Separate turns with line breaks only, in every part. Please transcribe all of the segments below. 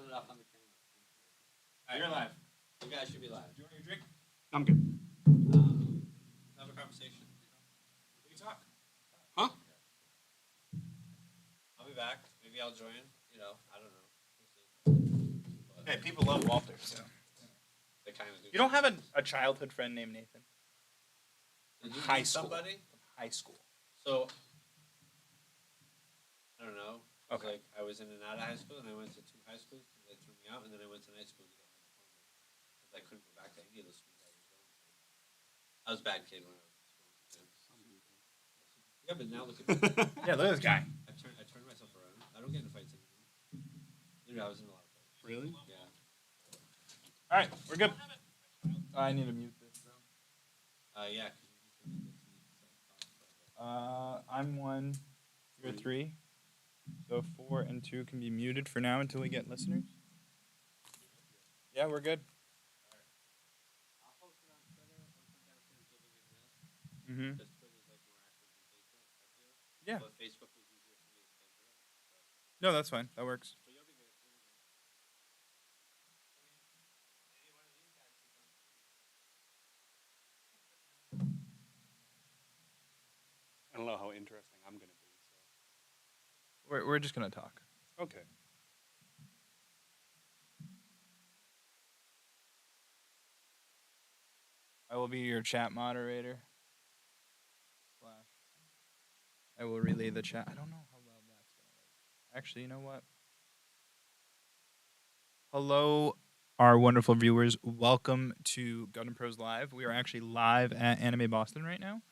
it off on the camera. Right, you're live. You guys should be live.
Do you want your drink?
I'm good.
Have a conversation.
We can talk.
Huh?
I'll be back. Maybe I'll join. I don't know. We'll see.
Hey, people love Walter, so.
They kind of do.
You don't have a childhood friend named Nathan?
Did you
high
meet
school.
somebody?
High school.
So, I don't know.
Okay.
Like, I was in and out of high school, and I went to 2 high schools because they threw me out, and then I went to night school to get my diploma. Because I couldn't go back to any of the schools I was going to. I was a bad kid when I was in school. Yeah, but now look at me.
Yeah, look at this guy.
I turned myself around. I don't get into fights anymore. Dude, I was in a lot of fights.
Really?
Yeah.
All right, we're good. I need to mute this, though.
Yeah.
I'm 1. You're 3. So 4 and 2 can be muted for now until we get listeners. Yeah, we're good.
I'll post it on Twitter or some kind of thing until we get this.
Mm-hmm.
Because Twitter's like more active than Facebook, I feel.
Yeah.
But Facebook was easier for me to get into it.
No, that's fine. That works.
So you'll be good. You'll be good. Any one of these guys can come.
I don't know how interesting I'm going to be.
We're just gonna talk.
So. Okay.
I will be your chat moderator. I will relay the chat. I don't know how well that's gonna work. Actually, you know what? Hello, our wonderful viewers. Welcome to Gundam Pros Live. We are actually live at Anime Boston right now.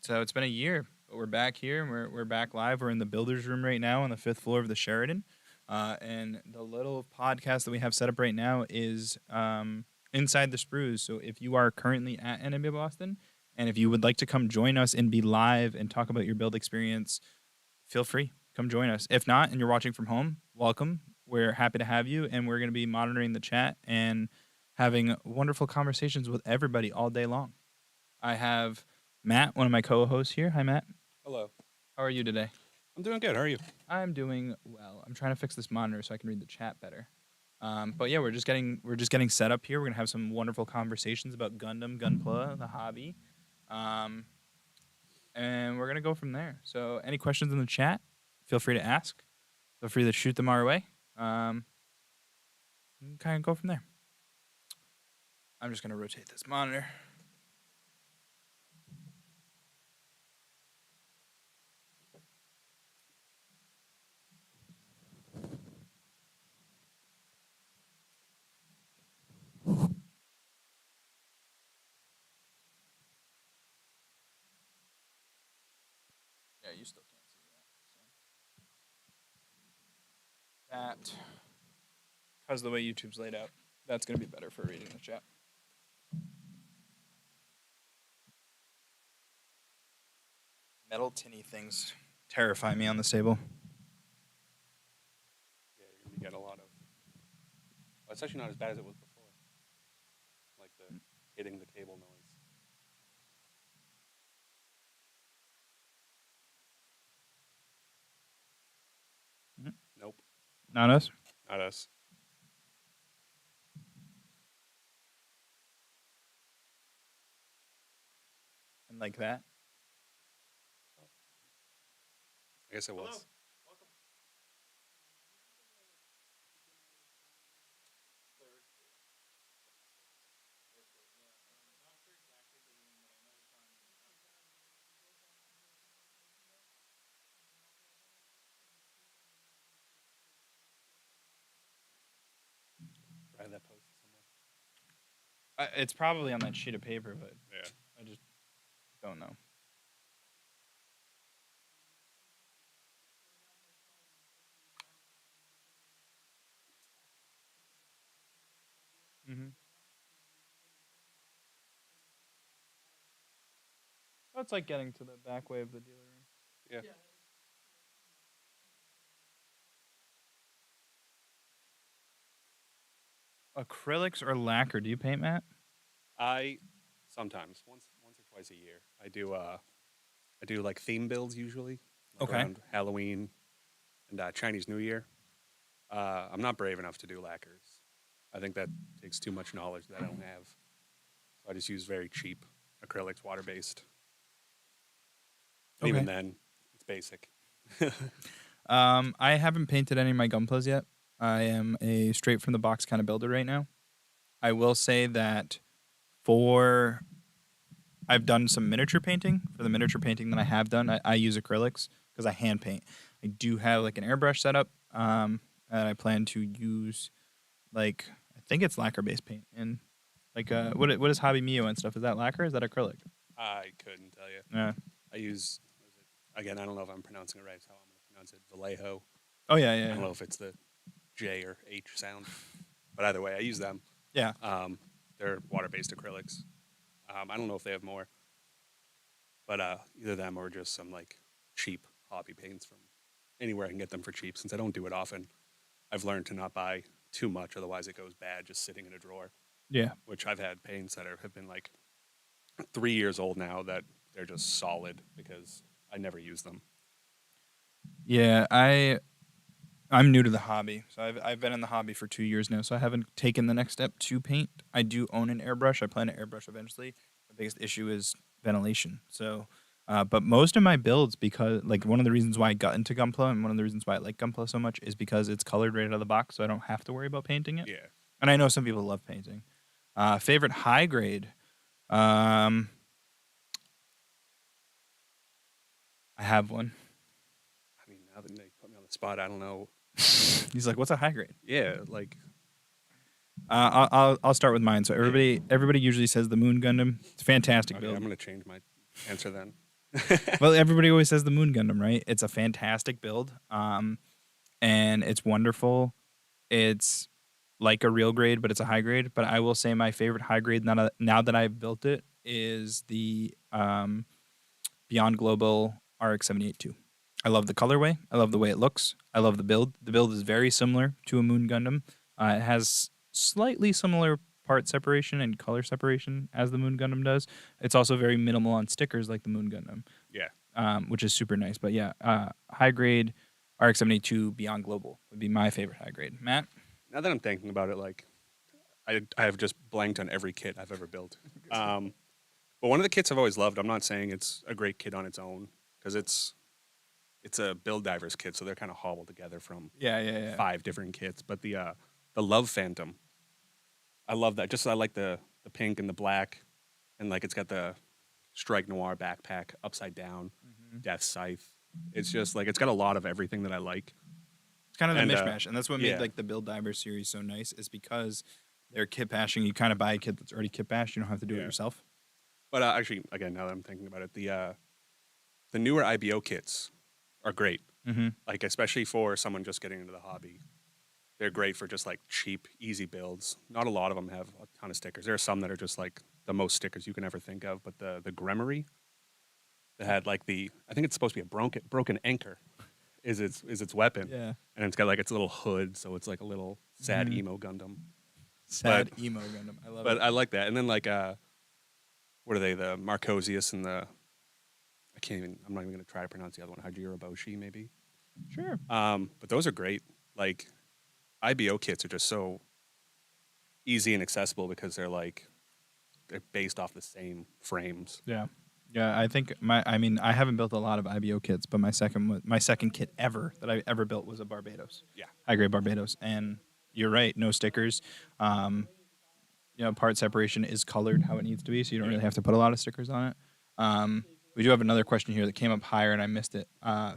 So it's been a year, but we're back here. And we're back live. We're in the builder's room right now on the 5th floor of the Sheridan. And the little podcast that we have set up right now is inside the Sprues. So if you are currently at Anime Boston, and if you would like to come join us and be live and talk about your build experience, feel free. Come join us. If not, and you're watching from home, welcome. We're happy to have you, and we're going to be monitoring the chat and having wonderful conversations with everybody all day long. I have Matt, one of my co-hosts here. Hi, Matt.
Hello.
How are you today?
I'm doing good. How are you? I'm
doing well. I'm trying to fix this monitor so I can read the chat better. But yeah, we're just getting set up here. We're gonna have some wonderful conversations about Gundam, Gunpla, the hobby, and we're gonna go from there. So, any questions in the chat? Feel free to ask. Feel free to shoot them our way. Kind of go from there. I'm just gonna rotate this monitor. Yeah, you still can't see that. So. That, because of the way YouTube's laid out, that's going to be better for reading the chat. Metal tinny things terrify me on this table.
Yeah, you're going to get a lot of... Well, it's actually not as bad as it was before. Like the hitting the table noise. Nope.
Not us?
Not us.
And like that?
I guess it was.
Hello.
I had that posted somewhere.
It's probably on that sheet of paper, but
Yeah.
I just don't know. Mm-hmm. Oh, it's like getting to the back way of the dealer room.
Yeah.
Acrylics or lacquer? Do you paint, Matt?
I sometimes once or twice a year. I do like theme builds usually. Like
Okay.
Around Halloween and Chinese New Year. I'm not brave enough to do lacquers. I think that takes too much knowledge that I don't have. So I just use very cheap acrylics, water-based. And even then, it's basic.
I haven't painted any of my Gunplas yet. I am a straight from the box kind of builder right now. I will say that I've done some miniature painting. For the miniature painting that I have done, I use acrylics because I hand paint. I do have like an airbrush setup, and I plan to use like I think it's lacquer based paint and like what is Hobby Mio and stuff? Is that lacquer? Or is that acrylic?
I couldn't tell you.
Yeah.
I use, again, I don't know if I'm pronouncing it right. It's how I'm going to pronounce it. Vallejo.
Oh yeah,
I
yeah.
don't know if it's the J or H sound. But either way, I use them.
Yeah.
They're water-based acrylics. I don't know if they have more. But either them or just some like cheap hobby paints from anywhere I can get them for cheap. Since I don't do it often, I've learned to not buy too much. Otherwise, it goes bad just sitting in a drawer.
Yeah.
Which I've had paints that have been like 3 years old now that they're just solid because I never use them.
Yeah, I'm new to the hobby, so I've been in the hobby for 2 years now, so I haven't taken the next step to paint. I do own an airbrush. I plan to airbrush eventually. The biggest issue is ventilation. So, but most of my builds, because like one of the reasons why I got into Gunpla and one of the reasons why I like Gunpla so much is because it's colored right out of the box, so I don't have to worry about painting it.
Yeah.
And I know some people love painting. Favorite high grade. I have one.
I mean, now that you put me on the spot, I don't know.
He's like, "What's a high grade?"
Yeah, like
I'll start with mine. So everybody usually says the Moon Gundam. It's a fantastic
okay,
build.
I'm going to change my answer then.
Well, everybody always says the Moon Gundam, right? It's a fantastic build, and it's wonderful. It's like a real grade, but it's a high grade. But I will say my favorite high grade now that I've built it is the Beyond Global RX-78-2. I love the colorway. I love the way it looks. I love the build. The build is very similar to a Moon Gundam. It has slightly similar part separation and color separation as the Moon Gundam does. It's also very minimal on stickers like the Moon Gundam.
Yeah.
Which is super nice. But yeah, high grade RX-72 Beyond Global would be my favorite high grade. Matt?
Now that I'm thinking about it, like I have just blanked on every kit I've ever built. But one of the kits I've always loved, I'm not saying it's a great kit on its own because it's a Build Divers kit, so they're kind of hobbled together from
Yeah.
5 different kits. But the Love Phantom, I love that. Just I like the pink and the black, and like it's got the Strike Noir backpack upside down, Death Scythe. It's just like it's got a lot of everything that I like.
It's kind of the
And,
mishmash, and that's what made
yeah.
like the Build Divers series so nice is because they're kit bashing. You kind of buy a kit that's already kit bashed. You don't have to do it
Yeah.
yourself.
But actually, again, now that I'm thinking about it, the newer IBO kits are great.
Mm-hmm.
Like especially for someone just getting into the hobby, they're great for just like cheap, easy builds. Not a lot of them have a ton of stickers. There are some that are just like the most stickers you can ever think of. But the Gremory that had like I think it's supposed to be a broken anchor, is its weapon.
Yeah.
And it's got like its little hood, so it's like a little sad emo Gundam.
Sad emo Gundam. I love
But
it.
I like that. And then like what are they? The Marcosius and I'm not even going to try to pronounce the other one. Hajiraboshi, maybe.
Sure.
But those are great. Like, IBO kits are just so easy and accessible because they're based off the same frames.
Yeah. Yeah, I think I haven't built a lot of IBO kits, but my second kit ever that I ever built was a Barbados.
Yeah.
High grade Barbados. And you're right, no stickers. Part separation is colored how it needs to be, so you don't really have to put a lot of stickers on it. We do have another question here that came up higher and I missed it.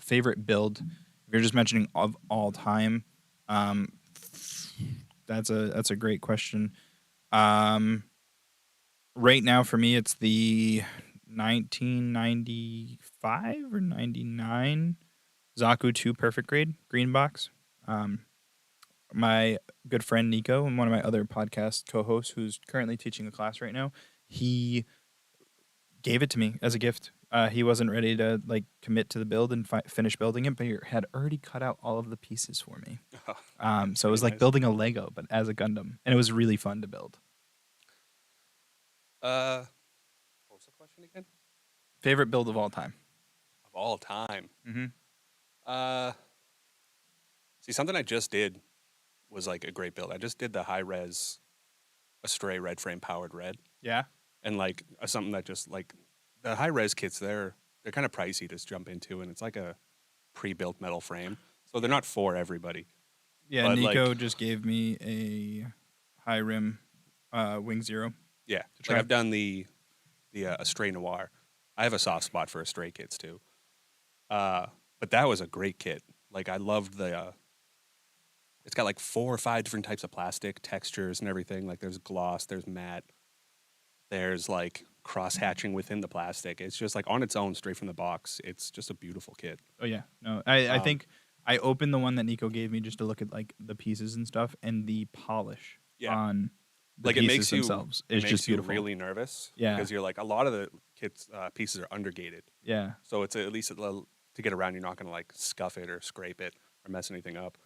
Favorite build? If you're just mentioning of all time, that's a great question. Right now for me, it's the 1995 or 99 Zaku 2 Perfect Grade green box. My good friend Nico and one of my other podcast co-hosts who's currently teaching a class right now, he gave it to me as a gift. He wasn't ready to commit to the build and finish building it, but he had already cut out all of the pieces for me. So it was like
nice.
building a Lego, but as a Gundam, and it was really fun to build.
What was the question again?
Favorite build of all time?
Of all time.
Mm-hmm.
See, something I just did was like a great build. I just did the high res Astray red frame powered red,
Yeah.
and like something that just like the high res kits, they're kind of pricey to jump into, and it's like a pre-built metal frame, so they're not for everybody.
Yeah,
But,
Nico
like-
just gave me a high rim Wing Zero.
Yeah,
try.
like I've done the Astray Noir. I have a soft spot for Astray kits too. But that was a great kit. Like I loved the. It's got like 4 or 5 different types of plastic textures and everything. Like there's gloss, there's matte, there's like cross hatching within the plastic. It's just like on its own, straight from the box. It's just a beautiful kit.
Oh yeah, no, I think I opened the one that Nico gave me just to look at like the pieces and stuff, and the polish
Yeah.
on the
Like it
pieces
makes you
themselves
it
is
makes
just
you
beautiful.
really nervous.
Yeah.
Because you're like a lot of the kits pieces are undergated,
Yeah,
so it's at least to get around. You're not gonna like scuff it or scrape it or mess anything up.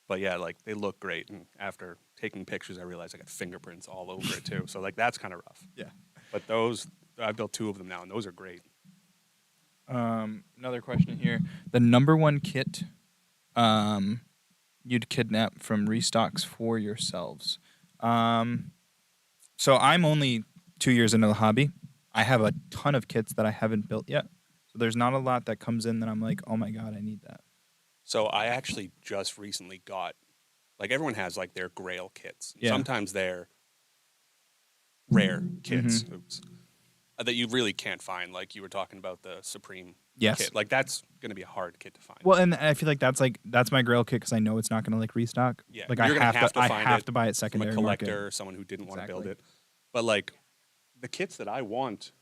But yeah, like they look great, and after taking pictures, I realized I got fingerprints all over it too. So like that's kind of rough.
yeah.
But those I built 2 of them now, and those are great.
Another question here: the number one kit, you'd kidnap from restocks for yourselves. So I'm only 2 years into the hobby. I have a ton of kits that I haven't built yet. So there's not a lot that comes in that I'm like, oh my god, I need that.
So I actually just recently got, like everyone has like their Grail kits.
Yeah.
Sometimes they're rare kits, oops, that you really can't find. Like you were talking about the Supreme
Yes.
kit. Like that's going to be a hard kit to find.
Well, and I feel like that's my Grail kit because I know it's not going to like restock.
Yeah,
like
you're
I
gonna
have,
have
to
to find
I have
it
to buy it
from a
secondary
collector
market.
or someone who didn't want to build
Exactly.
it. But like the kits that I want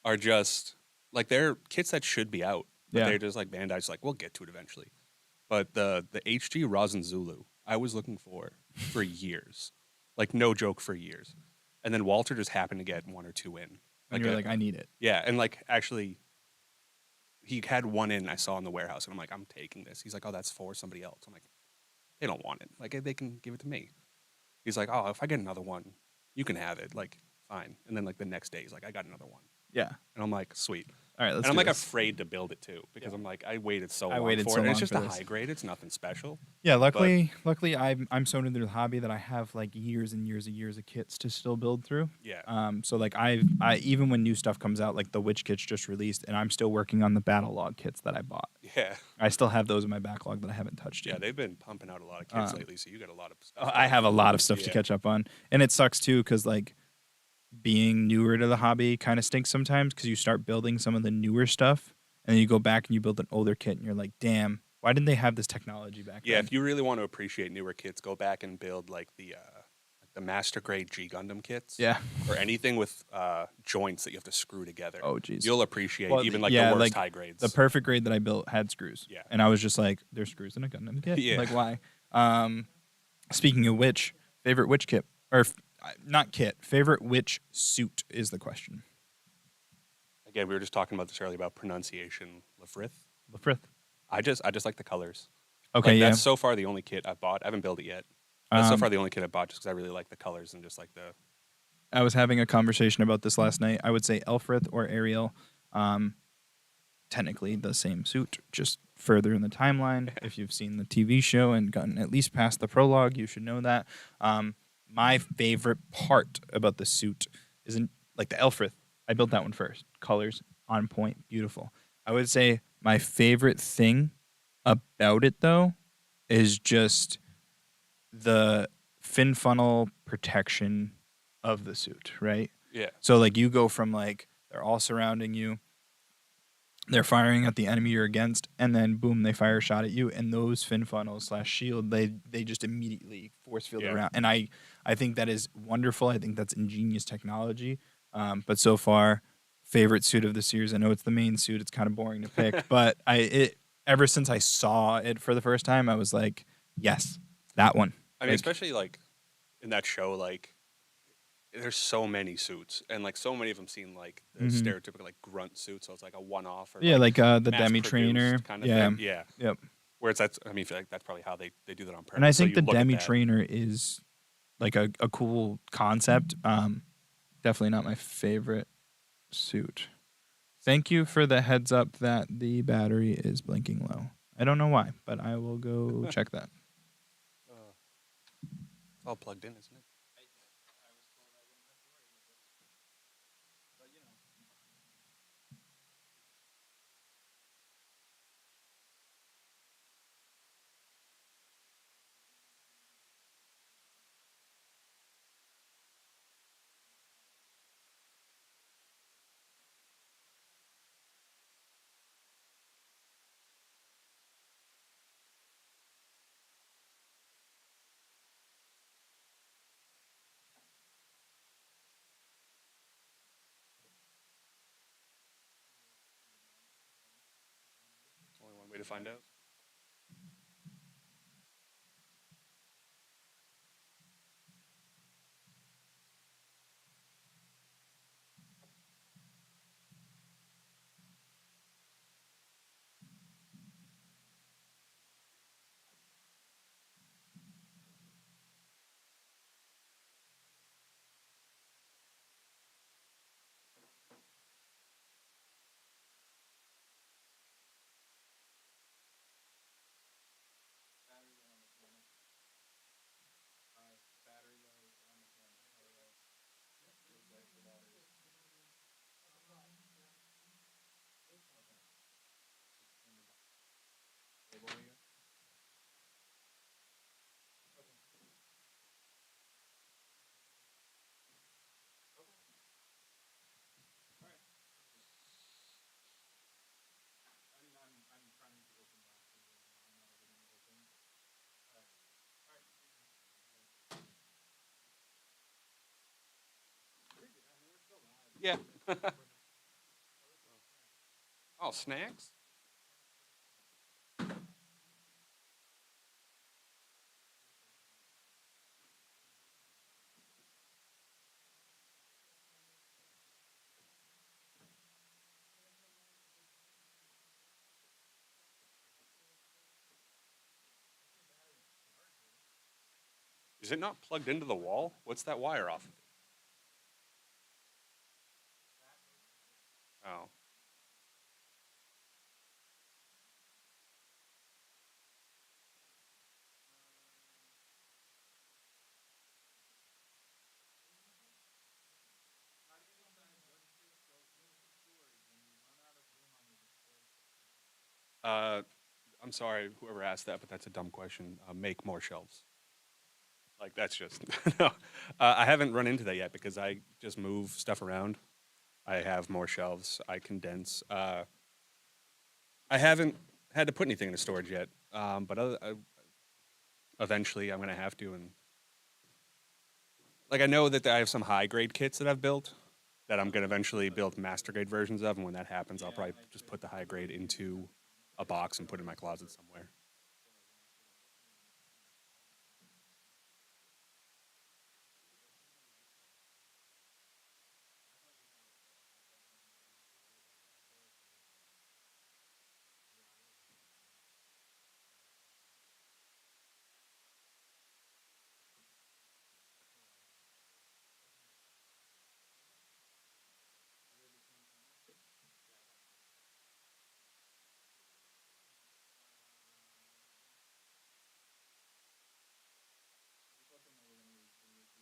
are just like they're kits that should be out. But
Yeah.
they're just like Bandai's like, we'll get to it eventually. But the HG Rosin Zulu, I was looking for years. Like no joke, for years. And then Walter just happened to get 1 or 2 in.
And you're like, I need it.
Yeah, and like actually he had 1 in I saw in the warehouse, and I'm like, I'm taking this. He's like, oh, that's for somebody else. I'm like, they don't want it. Like they can give it to me. He's like, oh, if I get another one, you can have it. Like, fine. And then like the next day, he's like, I got another one.
Yeah.
And I'm like, sweet.
All right, let's
And I'm
do
like
this.
afraid to build it too, because I'm like, I waited so long
waited
for
so
it. And
long
it's just
for
a
this.
high grade. It's nothing special.
Yeah, luckily I'm so new to the hobby that I have like years and years of kits to still build through.
Yeah.
So like I even when new stuff comes out, like the Witch kits just released, and I'm still working on the Battle Log kits that I bought.
Yeah.
I still have those in my backlog that I haven't touched
Yeah.
yet.
They've been pumping out a lot of kits lately, so you got a lot of stuff.
I have a lot of stuff to
Yeah.
catch up on, and it sucks too because like being newer to the hobby kind of stinks sometimes because you start building some of the newer stuff, and then you go back and you build an older kit, and you're like, damn, why didn't they have this technology back
Yeah,
then?
if you really want to appreciate newer kits, go back and build like the Master Grade G Gundam kits.
Yeah.
Or anything with joints that you have to screw together.
Oh, jeez.
You'll appreciate
Well,
even like
yeah,
the worst
like,
high grades.
The perfect grade that I built had screws.
Yeah.
And I was just like, there's screws in a Gundam kit?
Yeah.
Like, why? Speaking of which, favorite witch kit? Or, not kit, favorite witch suit is the question.
Again, we were just talking about this earlier about pronunciation. Lefrith.
Lefrith.
I just like the colors.
Okay,
Like,
yeah.
That's so far the only kit I've bought. I haven't built it yet. That's so
Um,
far the only kit I bought just because I really like the colors and just like the.
I was having a conversation about this last night. I would say Elfrith or Ariel. Technically the same suit, just further in the timeline. If you've seen the TV show and gotten at least past the prologue, you should know that. My favorite part about the suit isn't like the Elfrith. I built that one first. Colors on point, beautiful. I would say my favorite thing about it though is just the fin funnel protection of the suit, right?
Yeah.
So like you go from like they're all surrounding you, they're firing at the enemy you're against, and then boom, they fire a shot at you, and those fin funnels / shield, they just immediately force field
Yeah.
around. And I think that is wonderful. I think that's ingenious technology. But so far, favorite suit of the series. I know it's the main suit. It's kind of boring to pick, but ever since I saw it for the first time, I was like, yes, that one.
I mean,
Like,
especially like in that show, like there's so many suits, and like so many of them seem like the
Mhm.
stereotypical like grunt suit. So it's like a one-off. Or,
yeah, like the
mass-produced
Demi Trainer.
kind of
Yeah.
thing. Yeah.
Yep.
Whereas I feel like that's probably how they do that on purpose.
And I
So
think
you
the
look at
Demi
that-
Trainer is like a cool concept. Definitely not my favorite suit. Thank you for the heads up that the battery is blinking low. I don't know why, but I will go check that.
all plugged in, isn't it? Only one way to find out. Yeah. Oh, snacks? Is it not plugged into the wall? What's that wire off of it? Oh. Uh, I'm sorry, whoever asked that, but that's a dumb question. Make more shelves. Like that's just no. I haven't run into that yet because I just move stuff around. I have more shelves. I condense. I haven't had to put anything into storage yet, but eventually I'm gonna have to. And like I know that I have some high grade kits that I've built that I'm gonna eventually build master grade versions of, and when that happens, I'll probably just put the high grade into a box and put it in my closet somewhere.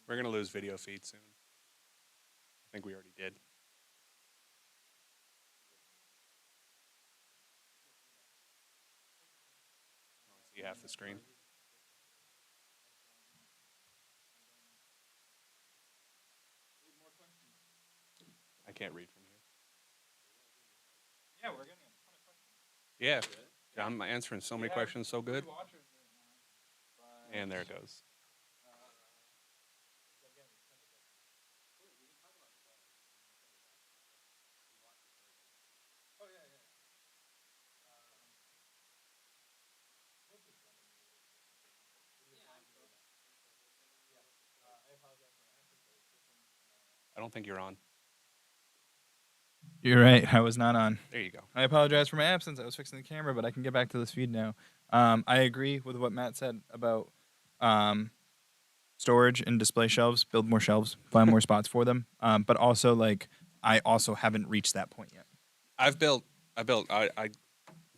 We're gonna lose video feed soon. I think we already did. See half the screen. I can't read from here.
Yeah, we're getting a ton of questions.
Yeah, I'm answering so many questions so good.
Watchers right now,
And there it goes.
oh yeah, yeah. I apologize for my absence. I was fixing.
I don't think you're on.
You're right. I was not on.
There you go.
I apologize for my absence. I was fixing the camera, but I can get back to this feed now. I agree with what Matt said about um, storage and display shelves. Build more shelves, find more spots for them. But also, like, I also haven't reached that point yet.
I built. I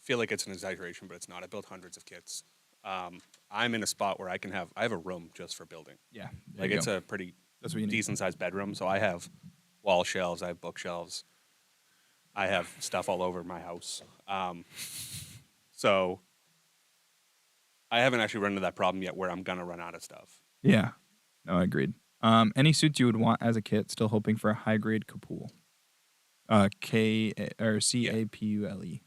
feel like it's an exaggeration, but it's not. I built hundreds of kits. I'm in a spot where I have a room just for building.
Yeah.
Like it's a pretty
That's what you need.
decent sized bedroom. So I have wall shelves, I have bookshelves, I have stuff all over my house. So I haven't actually run into that problem yet where I'm gonna run out of stuff.
Yeah. No, I agreed. Any suits you would want as a kit, still hoping for a high grade Capule. Capule.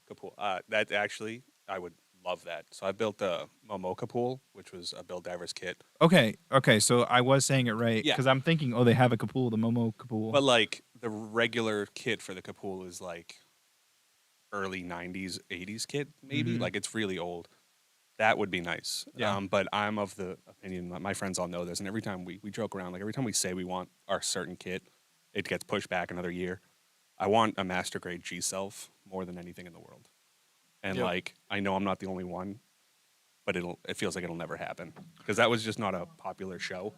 Kapul. That actually, I would love that. So I built a Momo Kapul, which was a Build Divers kit.
Okay. So I was saying it right
Yeah.
because I'm thinking, oh, they have a Capule, the Momo Capule.
But like the regular kit for the Kapul is like early 90s, 80s kit, maybe.
Mhm.
Like it's really old. That would be nice.
Yeah.
But I'm of the opinion, my friends all know this, and every time we joke around, like every time we say we want our certain kit, it gets pushed back another year. I want a master grade G Self more than anything in the world. And
Yep.
like, I know I'm not the only one, but it feels like it'll never happen because that was just not a popular show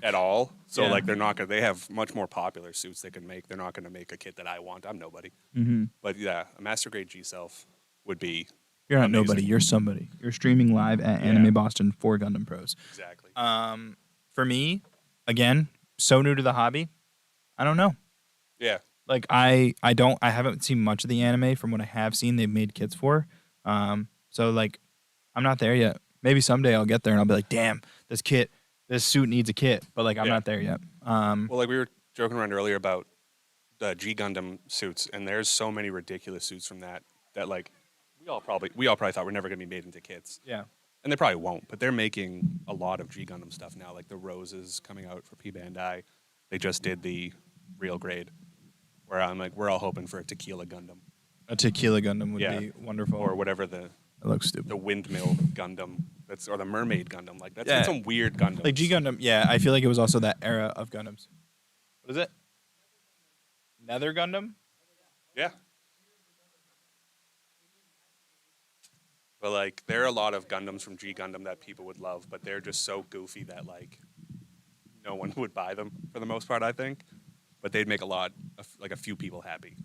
at all. So
Yeah.
like, they have much more popular suits they can make. They're not going to make a kit that I want. I'm nobody.
Mm-hmm.
But yeah, a master grade G Self would be
You're not
amazing.
nobody. You're somebody. You're streaming live at
Yeah.
Anime Boston for Gundam Pros.
exactly.
For me, again, so new to the hobby. I don't know.
Yeah.
Like I haven't seen much of the anime. From what I have seen, they've made kits for. So like, I'm not there yet. Maybe someday I'll get there and I'll be like, damn, this suit needs a kit. But like, I'm
Yeah.
not there yet.
Well, like we were joking around earlier about the G Gundam suits, and there's so many ridiculous suits from that like we all probably thought were never going to be made into kits,
Yeah.
and they probably won't. But they're making a lot of G Gundam stuff now, like the Roses coming out for P Bandai. They just did the real grade, where I'm like, we're all hoping for a Tequila Gundam
A Tequila Gundam would
Yeah.
be wonderful.
or whatever the
It looks stupid.
windmill Gundam or the Mermaid Gundam. Like that's
Yeah.
some weird Gundam.
Like G Gundam, yeah, I feel like it was also that era of Gundams. What is it? Nether Gundam?
Yeah. But like, there are a lot of Gundams from G Gundam that people would love, but they're just so goofy that like, no one would buy them for the most part. I think, but they'd make a few people happy.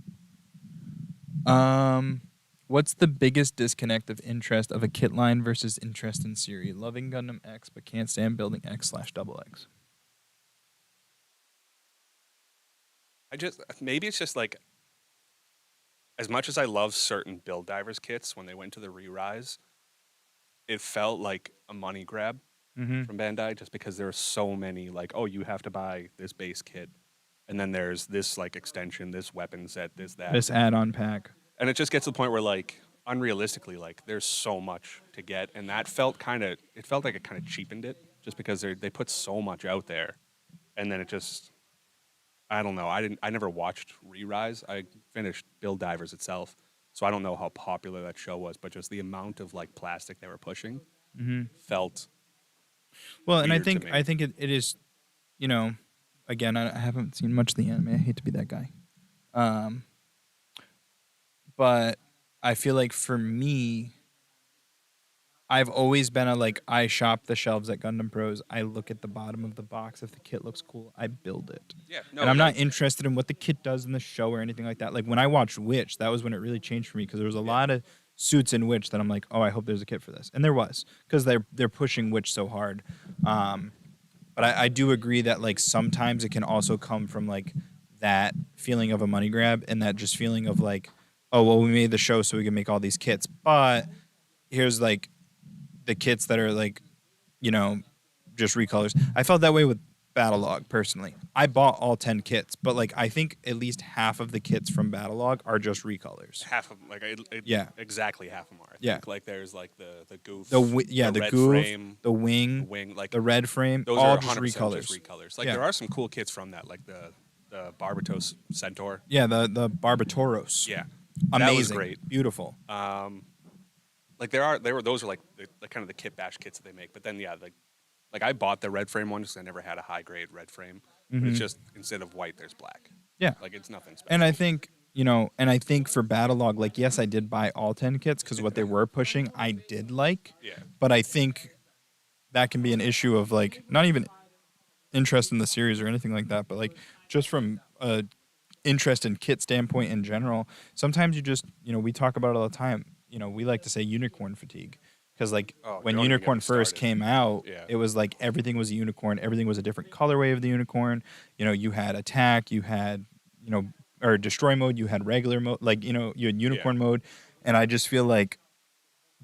What's the biggest disconnect of interest of a kit line versus interest in series? Loving Gundam X, but can't stand building X/XX.
Maybe it's just like, as much as I love certain Build Divers kits, when they went to the Re-Rise, it felt like a money grab
Mm-hmm.
from Bandai, just because there are so many, like, oh, you have to buy this base kit, and then there's this like extension, this weapon set, this that,
This add-on pack.
and it just gets to the point where like, unrealistically, like there's so much to get, and that felt like it kind of cheapened it, just because they put so much out there, and then it just, I don't know. I never watched Re-Rise. I finished Build Divers itself, so I don't know how popular that show was, but just the amount of like plastic they were pushing
Mm-hmm.
felt.
Well, and
Weird to me.
I think it is, you know, again, I haven't seen much of the anime. I hate to be that guy. But I feel like for me, I've always been I shop the shelves at Gundam Pros. I look at the bottom of the box. If the kit looks cool, I build it.
Yeah, no,
And I'm not interested in what the kit does in the show or anything like that. Like when I watched Witch, that was when it really changed for me because there was a lot of suits in Witch that I'm like, oh, I hope there's a kit for this, and there was because they're pushing Witch so hard. But I do agree that like sometimes it can also come from like that feeling of a money grab and that just feeling of like, oh well, we made the show so we can make all these kits, but here's like the kits that are like, you know, just recolors. I felt that way with Battlelog personally. I bought all 10 kits, but like I think at least half of the kits from Battlelog are just recolors.
half of like
Yeah.
exactly half of them are. I
Yeah.
think. Like there's like the goof,
The
red
goof,
frame,
the
the
wing,
wing, like
the red frame,
those
all
are
just
100%
recolors.
just recolors. Like
Yeah.
there are some cool kits from that, like the Barbatos Centaur.
Yeah, the Barbatoros.
Yeah,
Amazing.
that was great.
Beautiful.
Like those are like the kind of the kit bash kits that they make. But then yeah, like I bought the red frame one because I never had a high grade red frame. But it's just instead of white, there's black.
Yeah.
Like it's nothing special.
And I think, for Battlelog, like, yes, I did buy all 10 kits because what they were pushing, I did like.
Yeah.
But I think that can be an issue of, like, not even interest in the series or anything like that, but, like, just from a interest in kit standpoint in general, sometimes you just, we talk about it all the time. We like to say unicorn fatigue. because like
Oh,
when
don't even get me
unicorn first
started.
came out,
Yeah.
it was like everything was a unicorn, everything was a different colorway of the unicorn. You know, you had attack, you had or destroy mode, you had regular mode, like you had unicorn mode, and I just feel like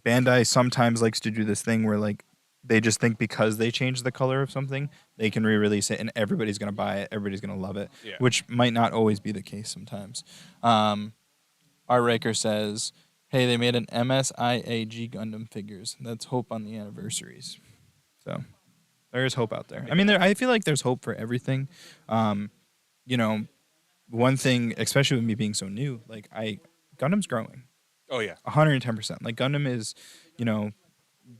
Bandai sometimes likes to do this thing where like they just think because they changed the color of something, they can re-release it and everybody's gonna buy it, everybody's gonna love it,
Yeah.
which might not always be the case sometimes. R. Riker says, "Hey, they made an MSIAG Gundam figures. That's hope on the anniversaries." So there is hope out there. I mean, I feel like there's hope for everything. Um, you know, one thing, especially with me being so new, like Gundam's growing.
Oh yeah.
110%. Like Gundam is, you know,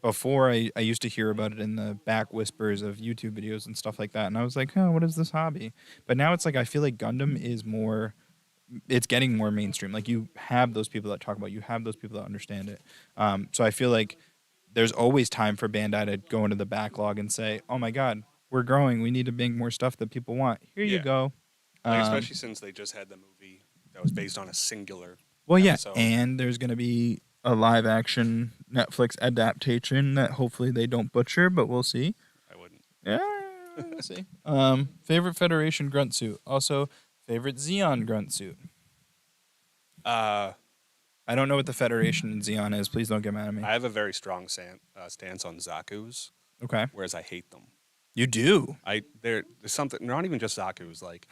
before I used to hear about it in the back whispers of YouTube videos and stuff like that, and I was like, oh, what is this hobby? But now it's like I feel like Gundam is more, it's getting more mainstream. Like you have those people that talk about, you have those people that understand it. So I feel like there's always time for Bandai to go into the backlog and say, oh my God, we're growing. We need to make more stuff that people want. Here you
Yeah.
go.
Like especially since they just had the movie that was based on a singular.
Well, yeah,
episode.
and there's going to be a live action Netflix adaptation that hopefully they don't butcher, but we'll see.
I wouldn't.
Yeah, we'll see. Favorite Federation grunt suit. Also, favorite Xeon grunt suit. I don't know what the Federation in Xeon is. Please don't get mad at me.
I have a very strong stance on Zaku's,
Okay.
whereas I hate them.
You do?
There's something. Not even just Zaku's, like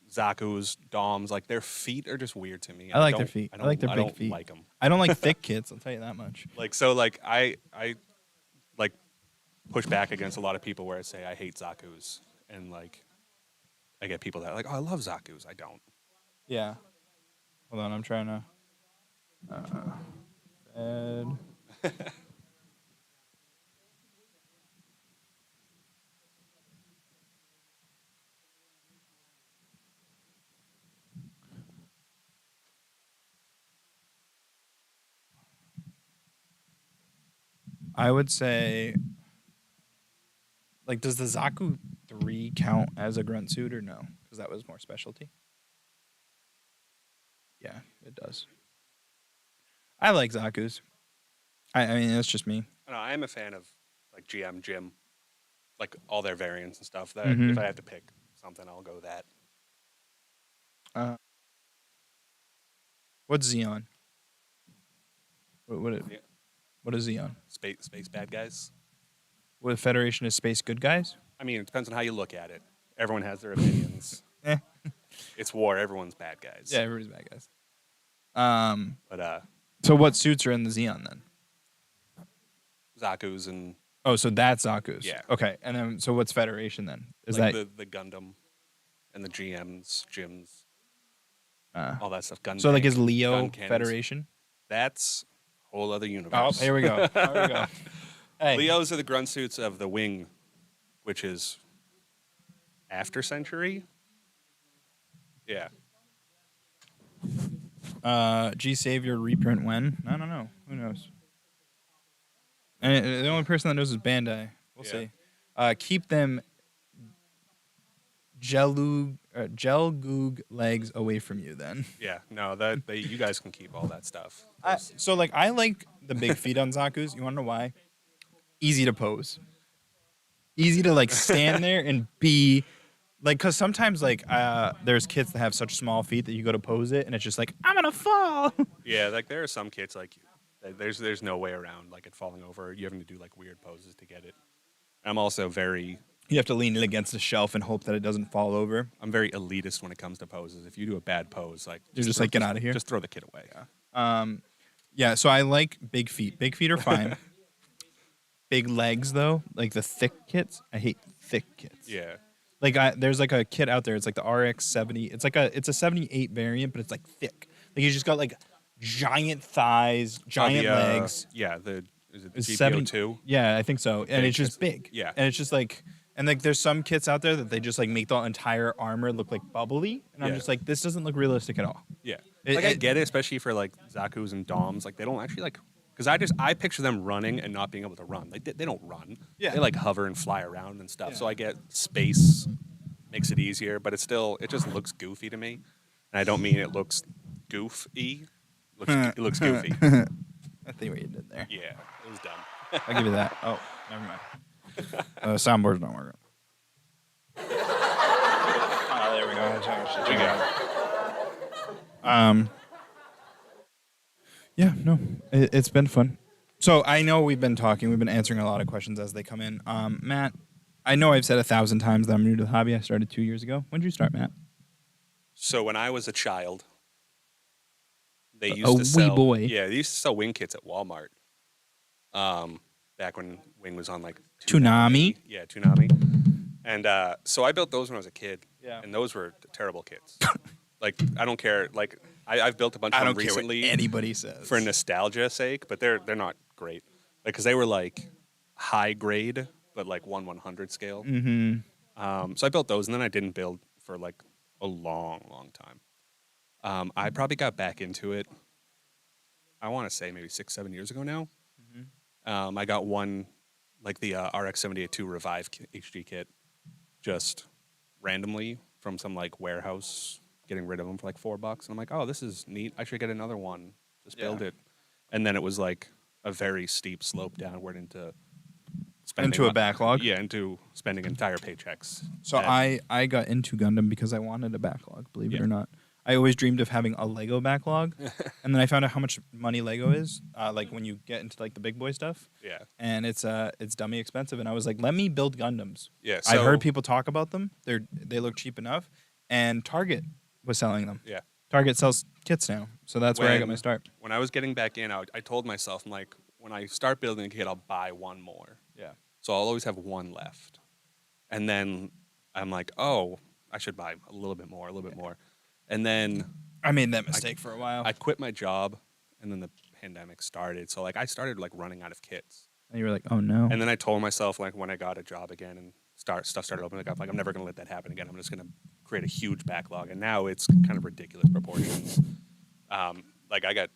Zaku's, Doms. Like their feet are just weird to me.
I like their feet. I like their big feet.
Like them.
I don't like thick kids. I'll tell you that much.
Like so, like I like push back against a lot of people where I say I hate Zaku's, and like I get people that are like, oh, I love Zaku's. I don't.
Yeah. Hold on, I'm trying to. Fed. I would say, like, does the Zaku 3 count as a grunt suit or no? Because that was more specialty. Yeah, it does. I like Zaku's. I mean, that's just me.
I know, I am a fan of like GM Jim, like all their variants and stuff. That
Mhm.
if I have to pick something, I'll go that.
What's Xeon? What
Yeah.
what is Xeon?
Space bad guys.
What Federation is space good guys?
I mean, it depends on how you look at it. Everyone has their opinions.
Eh.
It's war. Everyone's bad guys.
Yeah, everybody's bad guys.
But
So what suits are in the Xeon then?
Zaku's and
Oh, so that's Zaku's.
Yeah.
Okay, and then so what's Federation then? Is
like
that
the Gundam and the Gyms,
uh,
all that stuff. Gun
so like
tank,
is Leo
gun cannons.
Federation?
That's a whole other
Oh,
universe.
here we go. Here we go. Hey,
Leos are the grunt suits of the wing, which is after Century. Yeah.
G Savior reprint when? I don't know. Who knows? And the only person that knows is Bandai. We'll
Yeah.
see. Keep them gel goog legs away from you then.
Yeah. No, you guys can keep all that stuff.
So like I like the big feet on Zaku's. You want to know why? Easy to pose. Easy to like stand there and be like, cause sometimes like there's kids that have such small feet that you go to pose it and it's just like I'm gonna fall.
Yeah, like there are some kids like there's no way around like it falling over. You having to do like weird poses to get it. I'm also very
You have to lean it against the shelf and hope that it doesn't fall over.
I'm very elitist when it comes to poses. If you do a bad pose, like
You're just like, get out of here.
Just throw the kid away.
Yeah, so I like big feet. Big feet are fine. Big legs though, like the thick kits. I hate thick kits.
Yeah.
Like there's like a kit out there. It's like the RX-70. It's a 78 variant, but it's like thick. Like you just got like giant thighs, giant legs.
Yeah, is it the
It's
GPO2?
Yeah, I think so. And it's just big.
Yeah.
And it's just like, and like there's some kits out there that they just like make the entire armor look like bubbly, and I'm
Yeah.
just like, this doesn't look realistic at all.
Yeah.
It-
Like I
it-
get it, especially for like Zaku's and Doms. Like they don't actually like because I picture them running and not being able to run. Like they don't run.
Yeah.
They like hover and fly around and stuff.
Yeah.
So I get space makes it easier, but it just looks goofy to me. And I don't mean it looks goofy. It looks goofy.
I think what you did there.
Yeah, it was dumb.
I'll give you that. Oh, never mind. Soundboard's not working. Oh, there we go.
We got it.
Yeah, no, it's been fun. So I know we've been talking. We've been answering a lot of questions as they come in. Matt, I know I've said 1,000 times that I'm new to the hobby. I started 2 years ago. When did you start, Matt?
So when I was a child, they
A
used to
wee
sell.
boy.
Yeah, they used to sell wing kits at Walmart. Back when wing was on like
Toonami.
Yeah, Toonami. And so I built those when I was a kid.
Yeah.
And those were terrible kits. Like I don't care. Like I've built a bunch of
I
them
don't care
recently
what anybody says.
for nostalgia's sake, but they're not great. Like because they were like high grade, but like 1/100 scale.
Mm-hmm.
So I built those, and then I didn't build for like a long time. I probably got back into it. I want to say maybe 6-7 years ago now. I got one, like the RX-78-2 Revive HD kit, just randomly from some like warehouse, getting rid of them for like $4. And I'm like, oh, this is neat. I should get another one. Just build it. And then it was like a very steep slope downward into spending
Into a backlog?
Yeah, into spending entire paychecks.
So I got into Gundam because I wanted a backlog, believe it or not. I always dreamed of having a Lego backlog, and then I found out how much money Lego is, like when you get into like the big boy stuff.
Yeah.
And it's dummy expensive, and I was like, let me build Gundams.
Yeah.
I've heard people talk about them. They look cheap enough, and Target was selling them.
Yeah.
Target sells kits now, so that's where I got my start.
When I was getting back in, I told myself, I'm like, when I start building a kit, I'll buy one more.
Yeah.
So I'll always have one left. And then I'm like, oh, I should buy a little bit more. And then
I made that mistake for a while.
I quit my job, and then the pandemic started. So like I started like running out of kits.
And you were like, oh no.
And then I told myself, like, when I got a job again and stuff started opening up, like I'm never gonna let that happen again. I'm just gonna create a huge backlog. And now it's kind of ridiculous proportions. Like I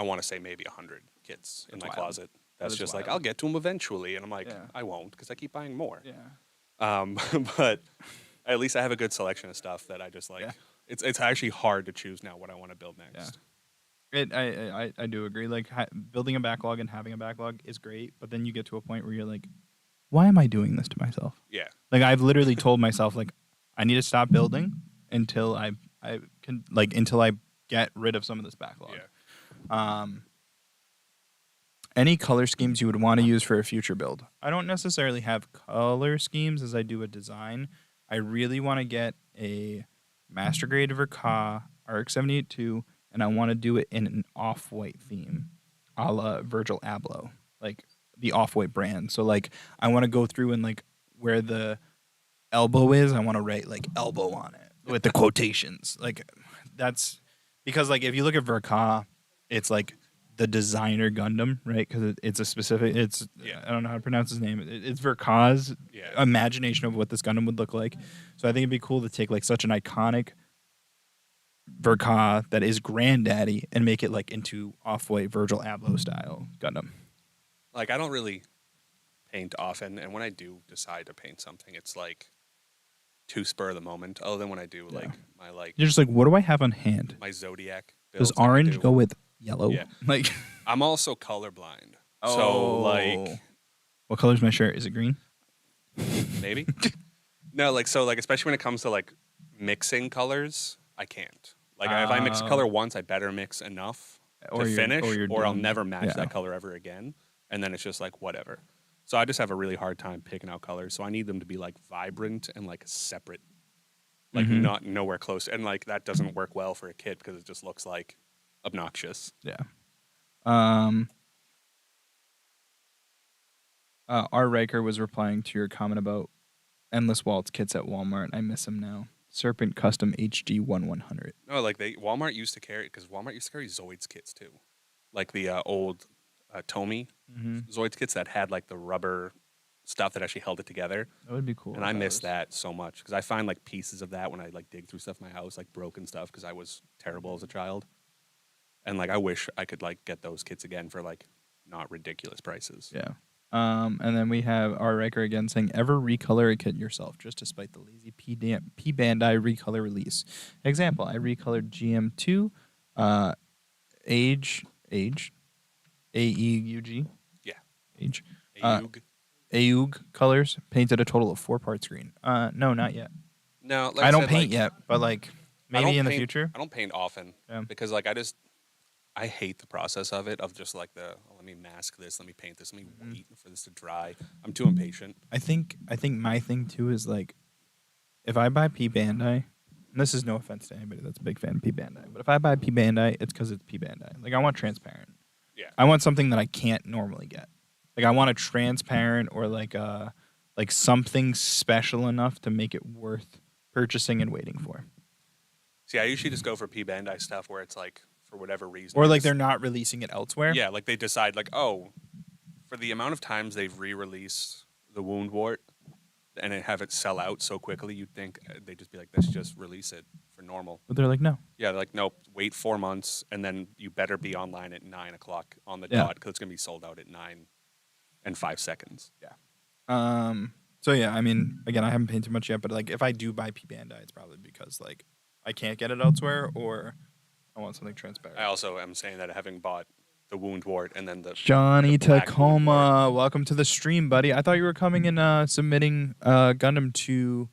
want to say maybe 100 kits in my closet. That's just like, I'll get to them eventually. And I'm like, I won't, because I keep buying more.
Yeah.
But at least I have a good selection of stuff that I just like.
Yeah.
It's actually hard to choose now what I want to build next.
Yeah. I do agree. Like building a backlog and having a backlog is great, but then you get to a point where you're like, why am I doing this to myself?
Yeah.
Like I've literally told myself like I need to stop building until I get rid of some of this backlog.
Yeah.
Any color schemes you would want to use for a future build? I don't necessarily have color schemes as I do a design. I really want to get a Master Grade Verka RX-78-2, and I want to do it in an off-white theme, a la Virgil Abloh, like the off-white brand. So like I want to go through and like where the elbow is, I want to write like elbow on it with the quotations. Like that's because like if you look at Verka, it's like the designer Gundam, right? Because it's a specific. I don't know how to pronounce his name. It's Verka's imagination of what this Gundam would look like. So I think it'd be cool to take like such an iconic Verka that is granddaddy and make it like into off-white Virgil Abloh style Gundam.
Like I don't really paint often, and when I do decide to paint something, it's like too spur of the moment. Other than when I do like my like.
You're just like, what do I have on hand?
My Zodiac.
Does orange go with yellow?
Yeah.
Like
I'm also colorblind. So like
what color's my shirt? Is it green?
Maybe. No, like so like especially when it comes to like mixing colors, I can't. Like if I mix a color once, I better mix enough to finish or I'll never match that color ever again. And then it's just like whatever. So I just have a really hard time picking out colors. So I need them to be like vibrant and like separate. Like not nowhere close. And like that doesn't work well for a kid because it just looks like obnoxious.
Yeah. R. Riker was replying to your comment about Endless Waltz kits at Walmart. I miss them now. Serpent Custom HG 1100.
No, like Walmart used to carry Zoids kits too, like the old Tomy Zoids kits that had like the rubber stuff that actually held it together.
That would be cool.
And I miss that so much because I find like pieces of that when I like dig through stuff in my house, like broken stuff because I was terrible as a child. And like I wish I could like get those kits again for like not ridiculous prices.
Yeah. And then we have R. Riker again saying, ever recolor a kit yourself just to spite the lazy P Bandai recolor release. Example, I recolored GM2, age, AEUG.
Yeah.
Age.
Ayug.
AUG colors painted a total of 4 parts green. No, not yet.
No, like
I don't
said,
paint
like,
yet, but like
I don't
maybe in the
paint-
future.
I don't paint often
Yeah.
because like I hate the process of it, of just like let me mask this, let me paint this, let me wait for this to dry. I'm too impatient.
I think my thing too is like if I buy P Bandai, and this is no offense to anybody that's a big fan of P Bandai, but if I buy P Bandai, it's because it's P Bandai. Like I want transparent.
Yeah.
I want something that I can't normally get. Like I want a transparent or like something special enough to make it worth purchasing and waiting for.
See, I usually just go for P Bandai stuff where it's like for whatever reason.
Or like
just-
they're not releasing it elsewhere.
Yeah, like they decide like, oh, for the amount of times they've re-released the Wound Wart and have it sell out so quickly, you'd think they'd just be like, let's just release it for normal.
But they're like, no.
Yeah, they're like, nope, wait 4 months, and then you better be online at 9 o'clock on the
Yeah.
dot because it's going to be sold out at 9 and 5 seconds.
So yeah, I mean, again, I haven't painted much yet, but like if I do buy P Bandai, it's probably because like I can't get it elsewhere or I want something transparent.
I also am saying that having bought the Wound Wart and then the
Johnny
the black Wound Wart.
Tacoma, welcome to the stream, buddy. I thought you were coming and submitting Gundam to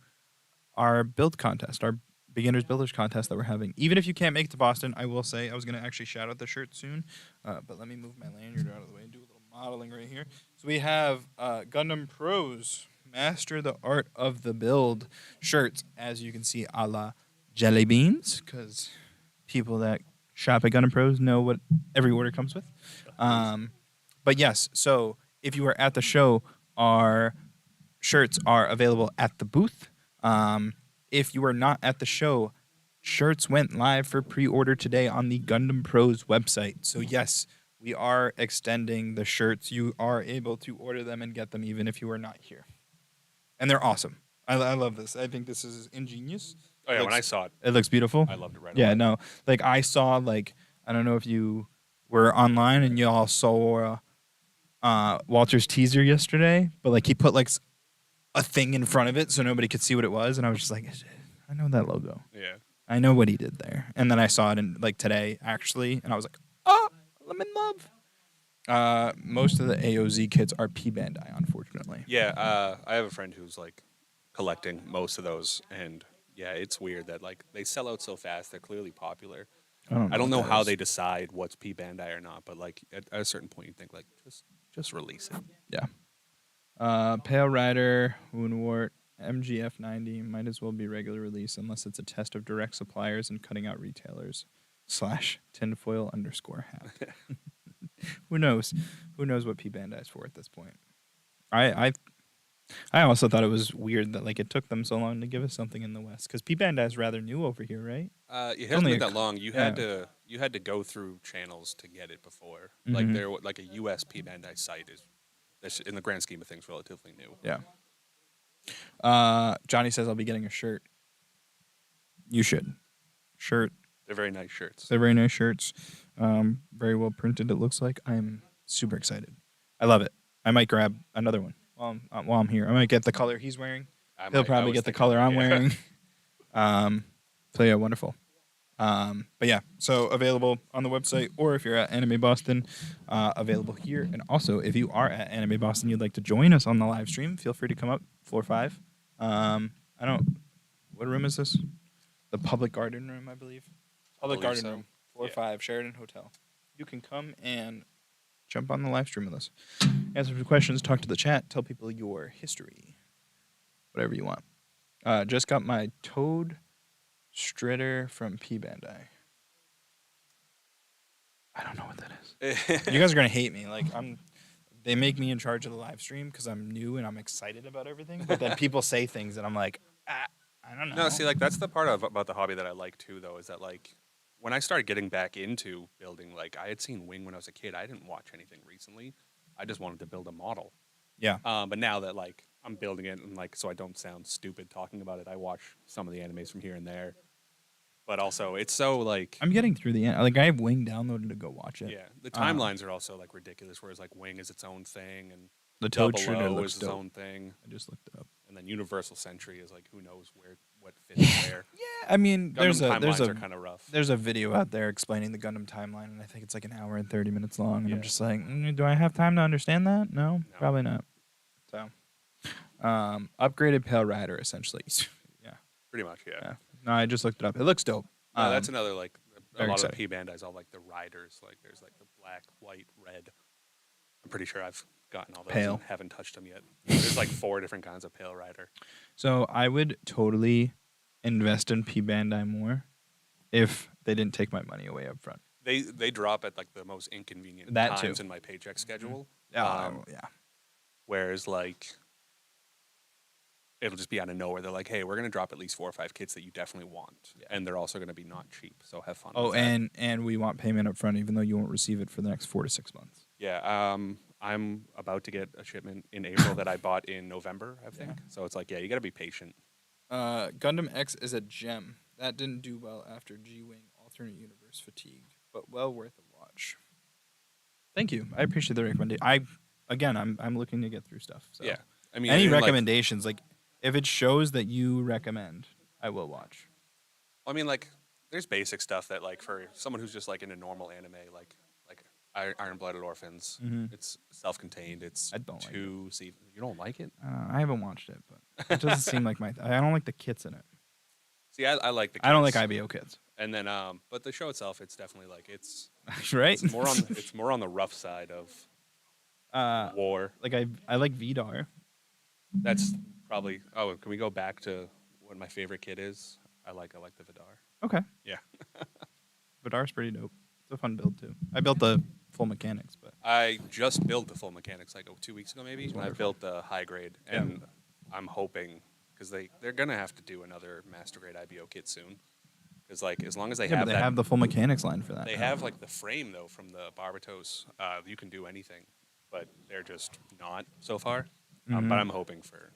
our build contest, our beginners builders contest that we're having. Even if you can't make it to Boston, I will say I was gonna actually shout out the shirt soon, but let me move my lanyard out of the way and do a little modeling right here. So we have Gundam Pros Master the Art of the Build shirts, as you can see, a la Jelly Beans, because people that shop at Gundam Pros know what every order comes with. But yes, so if you were at the show, our shirts are available at the booth. If you were not at the show, shirts went live for pre-order today on the Gundam Pros website. So yes, we are extending the shirts. You are able to order them and get them even if you are not here. And they're awesome. I love this. I think this is ingenious.
Oh yeah, when I saw it,
It looks beautiful.
I loved it right
Yeah,
away.
no. Like I saw like I don't know if you were online and you all saw Walter's teaser yesterday, but like he put like a thing in front of it so nobody could see what it was, and I was just like, I know that logo.
Yeah.
I know what he did there. And then I saw it in like today actually, and I was like, oh, I'm in love. Most of the AOZ kids are P Bandai, unfortunately.
Yeah, I have a friend who's like collecting most of those, and yeah, it's weird that like they sell out so fast. They're clearly popular. I don't know
what that
how
is.
they decide what's P Bandai or not, but like at a certain point, you think like just release it.
Yeah. Pale Rider, Woundwort, MGF 90 might as well be regular release unless it's a test of direct suppliers and cutting out retailers / tinfoil _hat. Who knows? Who knows what P Bandai is for at this point? I also thought it was weird that like it took them so long to give us something in the West because P Bandai is rather new over here, right?
It hasn't
only
been
a
that long. You had to go through channels to get it before. Like
Mhm.
there, like a US P Bandai site is, that's in the grand scheme of things, relatively new.
Yeah. Johnny says I'll be getting a shirt. You should. Shirt.
They're very nice shirts.
They're very nice shirts. Very well printed, it looks like. I'm super excited. I love it. I might grab another one while I'm here. I might get the color he's wearing. He'll probably get the color I'm wearing. So yeah, wonderful. But yeah, so available on the website, or if you're at Anime Boston, available here. And also, if you are at Anime Boston, you'd like to join us on the live stream, feel free to come up, floor 5. What room is this? The Public Garden Room, I believe. Public
believe
Garden
so.
Room, floor
Yeah.
5, Sheridan Hotel. You can come and jump on the live stream with us. Answer some questions, talk to the chat, tell people your history. Whatever you want. Just got my Toad Stritter from P Bandai. I don't know what that is. You guys are gonna hate me. Like they make me in charge of the live stream because I'm new and I'm excited about everything. But then people say things and I'm like, I don't know.
No, see, like that's the part about the hobby that I like too, though, is that like when I started getting back into building, like I had seen Wing when I was a kid. I didn't watch anything recently. I just wanted to build a model.
Yeah.
But now that like I'm building it and like so I don't sound stupid talking about it, I watch some of the animes from here and there. But also, it's so like
I'm getting through the end. Like I have Wing downloaded to go watch it.
yeah, the timelines are also like ridiculous. Whereas like Wing is its own thing and
The Toad
Double
Stritter
O
looks
is its
dope.
own thing,
I just looked it up.
and then Universal Century is like who knows what fits where.
I mean,
Gundam timelines are kind of rough.
there's a video out there explaining the Gundam timeline, and I think it's like an hour and 30 minutes long. And I'm
Yeah.
just like, do I have time to understand that? No,
No.
probably not. So, upgraded Pale Rider essentially. Yeah.
Pretty much, yeah.
Yeah. No, I just looked it up. It looks dope.
No, that's another like a
very
lot
exciting.
of the P Bandais all like the riders. Like there's like the black, white, red. I'm pretty sure I've gotten all those
Pale.
and haven't touched them yet. There's like 4 different kinds of Pale Rider.
So I would totally invest in P Bandai more if they didn't take my money away up front.
They drop at like the most inconvenient
That
times
too.
in my paycheck schedule.
Yeah.
Whereas like it'll just be out of nowhere. They're like, hey, we're gonna drop at least 4 or 5 kits that you definitely want, and they're also gonna be not cheap. So have fun.
Oh,
with that.
and we want payment up front, even though you won't receive it for the next 4 to 6 months.
Yeah. I'm about to get a shipment in April that I bought in November, I think. So it's like, yeah, you gotta be patient.
Gundam X is a gem. That didn't do well after G-Wing Alternate Universe fatigue, but well worth a watch. Thank you. I appreciate the recommendation. I'm looking to get through stuff. So.
Yeah. I mean,
Any
and, like,
recommendations, like if it shows that you recommend, I will watch.
I mean, like, there's basic stuff that, like, for someone who's just like into normal anime, like Iron-Blooded Orphans, it's self-contained. It's
I don't like
two seasons. You don't like it?
I haven't watched it, but it doesn't seem like my. I don't like the kits in it.
See, I like the. Kids.
I don't like IBO kits.
And then, but the show itself, it's definitely like it's
Right.
it's more on the rough side of war.
Like I like Vidar.
That's probably. Oh, can we go back to what my favorite kid is? I like the Vidar.
Okay.
Yeah.
Vidar's pretty dope. It's a fun build too. I built the full mechanics, but
I just built the full mechanics like 2 weeks ago, maybe. And I
wonderful.
built the high grade, and I'm hoping because they're gonna have to do another master grade IBO kit soon. Because like as long as they
yeah,
have
but they
that,
have the full mechanics line for that.
they
now.
have like the frame though from the Barbatos. You can do anything, but they're just not so far. But I'm hoping for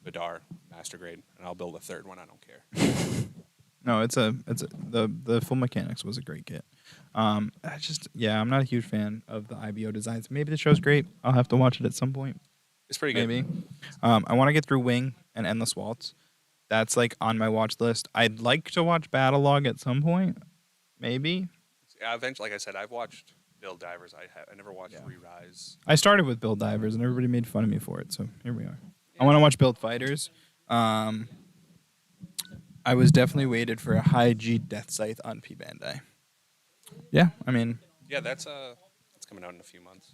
Vidar master grade, and I'll build a third one. I don't care.
No, the full mechanics was a great kit. I'm not a huge fan of the IBO designs. Maybe the show's great. I'll have to watch it at some point.
It's pretty good.
Maybe. I want to get through Wing and Endless Waltz. That's like on my watch list. I'd like to watch Battle Log at some point. Maybe.
Eventually, like I said, I've watched Build Divers. I never watched Re-Rise.
I started with Build Divers and everybody made fun of me for it, so here we are. I want to watch Build Fighters. I was definitely waited for a high G Death Scythe on P Bandai. Yeah, I mean.
Yeah, that's coming out in a few months.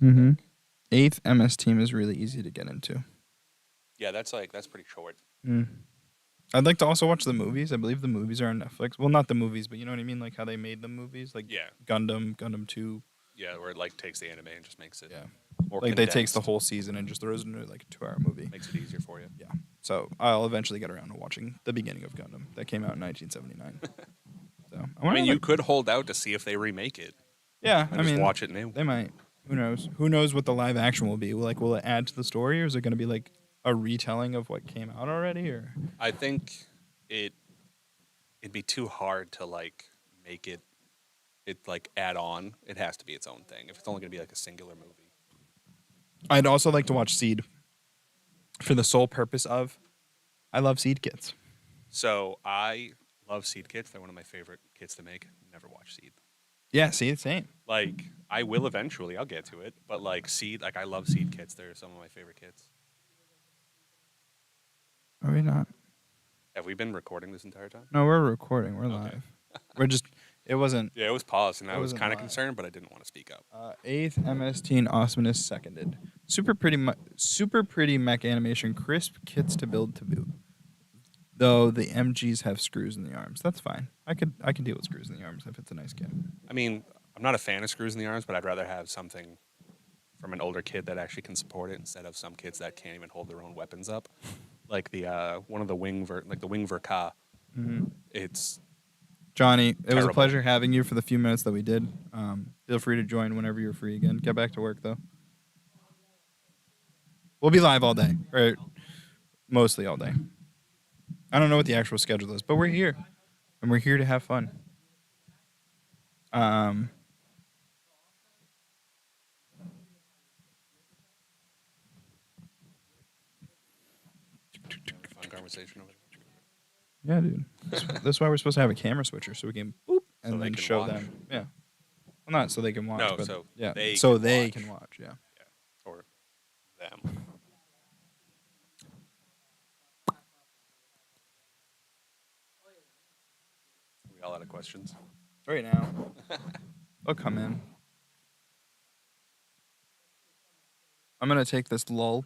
8th MS Team is really easy to get into.
Yeah, that's pretty short.
I'd like to also watch the movies. I believe the movies are on Netflix. Well, not the movies, but you know what I mean, like how they made the movies, like Gundam 2.
Yeah, where it like takes the anime and just makes it more
like
condensed.
they takes the whole season and just throws it into like a 2-hour movie.
Makes it easier for you.
Yeah. So I'll eventually get around to watching the beginning of Gundam that came out in 1979. So
I mean, you could hold out to see if they remake it.
Yeah,
And just watch it new.
They might. Who knows? Who knows what the live action will be? Like, will it add to the story, or is it going to be like a retelling of what came out already? Or
I think it'd be too hard to like make it like add on. It has to be its own thing. If it's only going to be like a singular movie.
I'd also like to watch Seed for the sole purpose of I love Seed kits.
So I love Seed kits. They're one of my favorite kits to make. Never watch Seed.
Yeah, Seed, same.
Like I will eventually. I'll get to it. But like Seed, like I love Seed kits. They're some of my favorite kits.
Are we not?
Have we been recording this entire time?
No, we're recording. We're live. We're just. It wasn't.
Yeah, it was paused, and I was
wasn't
kind of
live.
concerned, but I didn't want to speak up.
8th MS Teen Osmanus seconded. Super pretty mech animation. Crisp kits to build to boot. Though the MGs have screws in the arms. That's fine. I could deal with screws in the arms if it's a nice kit.
I mean, I'm not a fan of screws in the arms, but I'd rather have something from an older kid that actually can support it instead of some kids that can't even hold their own weapons up. Like the one of the Wing Verka. It's
Johnny, it was a
Terrible.
pleasure having you for the few minutes that we did. Feel free to join whenever you're free again. Get back to work, though. We'll be live all day, or mostly all day. I don't know what the actual schedule is, but we're here, and we're here to have fun.
fun conversation over there.
Yeah, dude. That's why we're supposed to have a camera switcher so we can boop
So
and
they
then
can
show
watch.
them. Yeah. Well, not so they can watch,
No,
but
so
yeah,
they
so
can
they
watch.
can watch. Yeah.
Or them. We all out of questions.
Right now, they'll come in. I'm gonna take this lull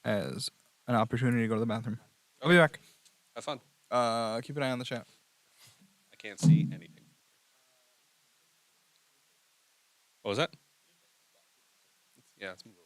as an opportunity to go to the bathroom. I'll be
Okay.
back.
Have fun.
Keep an eye on the chat.
I can't see anything. What was that? Yeah, let's move over.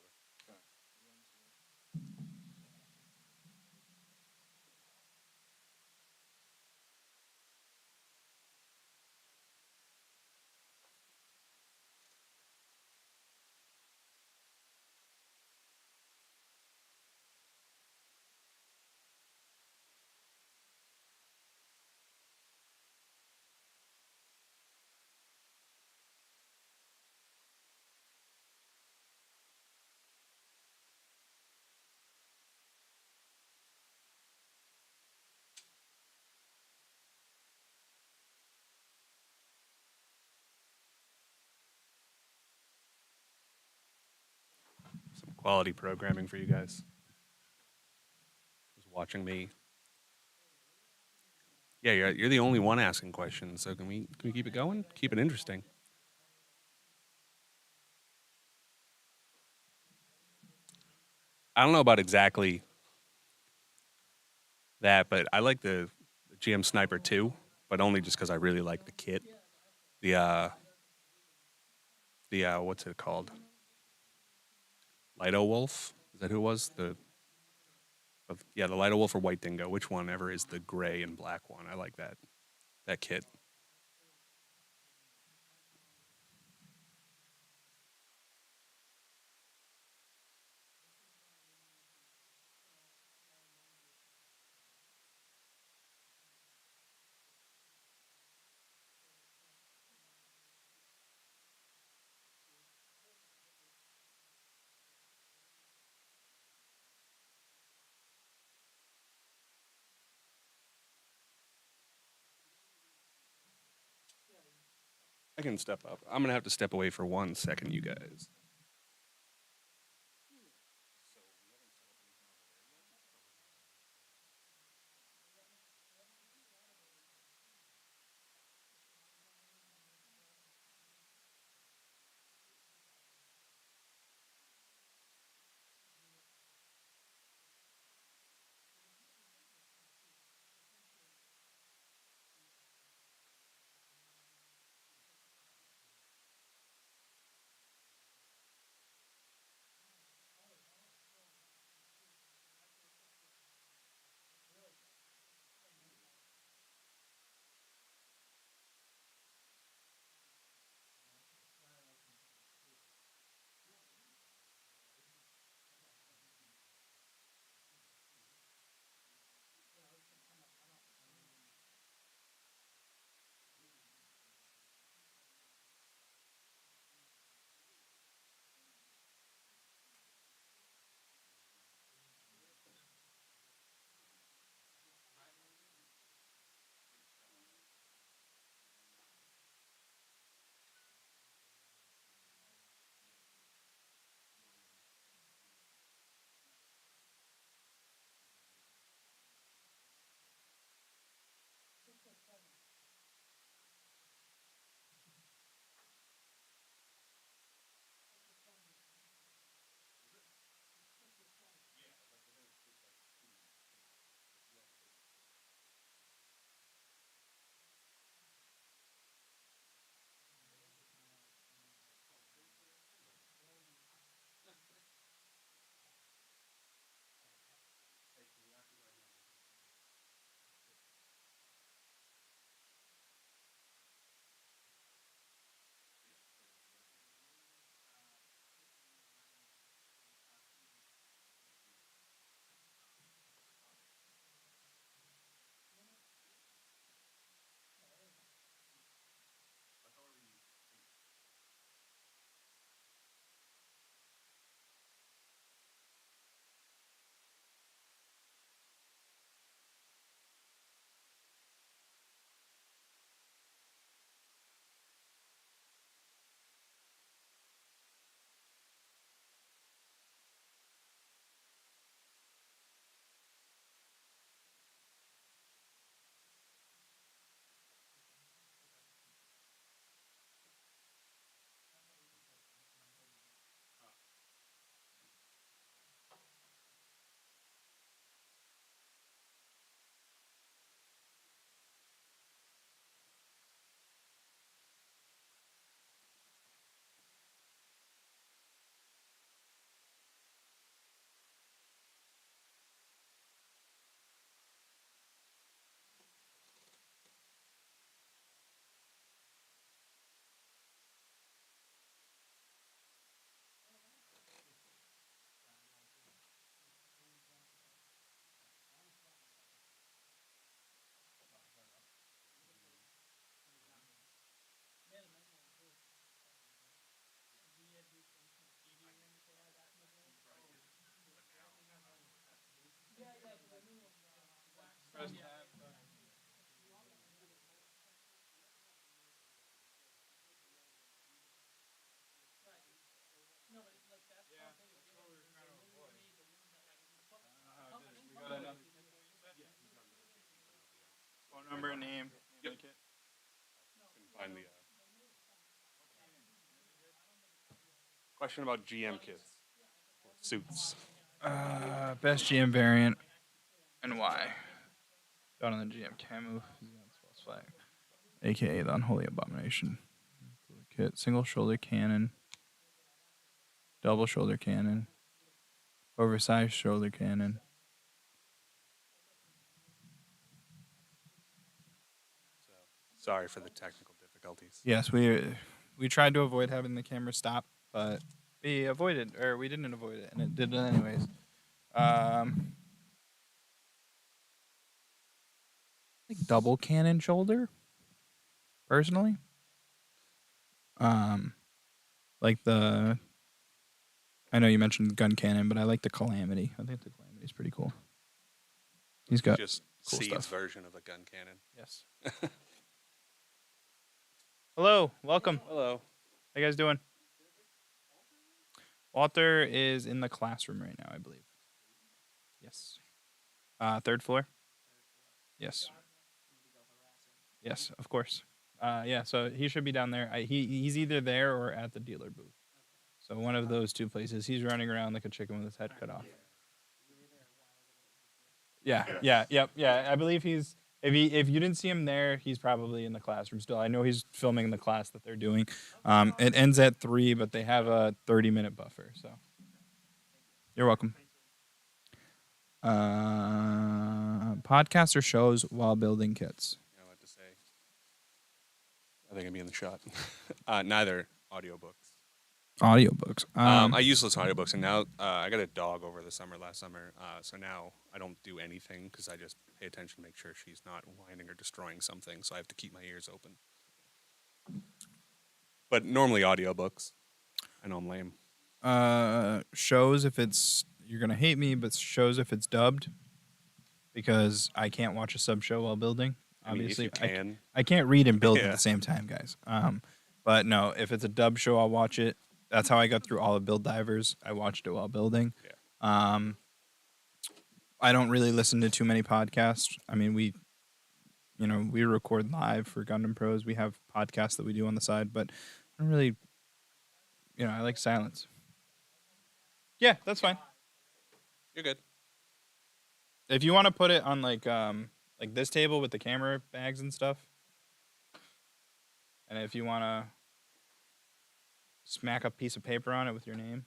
Some quality programming for you guys. Who's watching me? Yeah, you're the only one asking questions. So can we keep it going? Keep it interesting. I don't know about exactly that, but I like the GM Sniper 2, but only just because I really like the kit. The what's it called? Lido Wolf. Is that who it was? Yeah, the Lido Wolf or White Dingo. Which one ever is the gray and black one? I like that kit. I can step up. I'm gonna have to step away for 1 second, you guys.
Number, name.
Yep. Find the question about GM kits. Suits.
Best GM variant and why? Done on the GM camo. Flag. AKA the Unholy Abomination. Kit. Single shoulder cannon. Double shoulder cannon. Oversized shoulder cannon.
Sorry for the technical difficulties.
Yes, we tried to avoid having the camera stop, but we didn't avoid it, and it did it anyways. Like double cannon shoulder, personally. Like the. I know you mentioned gun cannon, but I like the Calamity. I think the Calamity is pretty cool. He's got
just
cool
Seed's
stuff.
version of a gun cannon.
Yes. Hello, welcome.
Hello.
How you guys doing? Walter is in the classroom right now, I believe. Yes. Third floor? Yes. Yes, of course. Yeah, so he should be down there. He's either there or at the dealer booth. So one of those two places. He's running around like a chicken with his head cut off. Yeah. I believe he's. If you didn't see him there, he's probably in the classroom still. I know he's filming the class that they're doing. It ends at 3, but they have a 30-minute buffer. So you're welcome. Podcasts or shows while building kits.
You know what to say. I think I'm in the shot. Neither audiobooks.
Audiobooks.
I useless audiobooks, and now I got a dog over the last summer. So now I don't do anything because I just pay attention to make sure she's not whining or destroying something. So I have to keep my ears open. But normally audiobooks. I know I'm lame.
Shows if it's you're gonna hate me, but shows if it's dubbed, because I can't watch a sub show while building. Obviously,
I mean, if you can.
I can't read and build
Yeah.
at the same time, guys. But no, if it's a dub show, I'll watch it. That's how I got through all of Build Divers. I watched it while building.
Yeah.
I don't really listen to too many podcasts. I mean, we record live for Gundam Pros. We have podcasts that we do on the side, but I don't really, I like silence. Yeah, that's fine.
You're good.
If you want to put it on like this table with the camera bags and stuff, and if you want to smack a piece of paper on it with your name,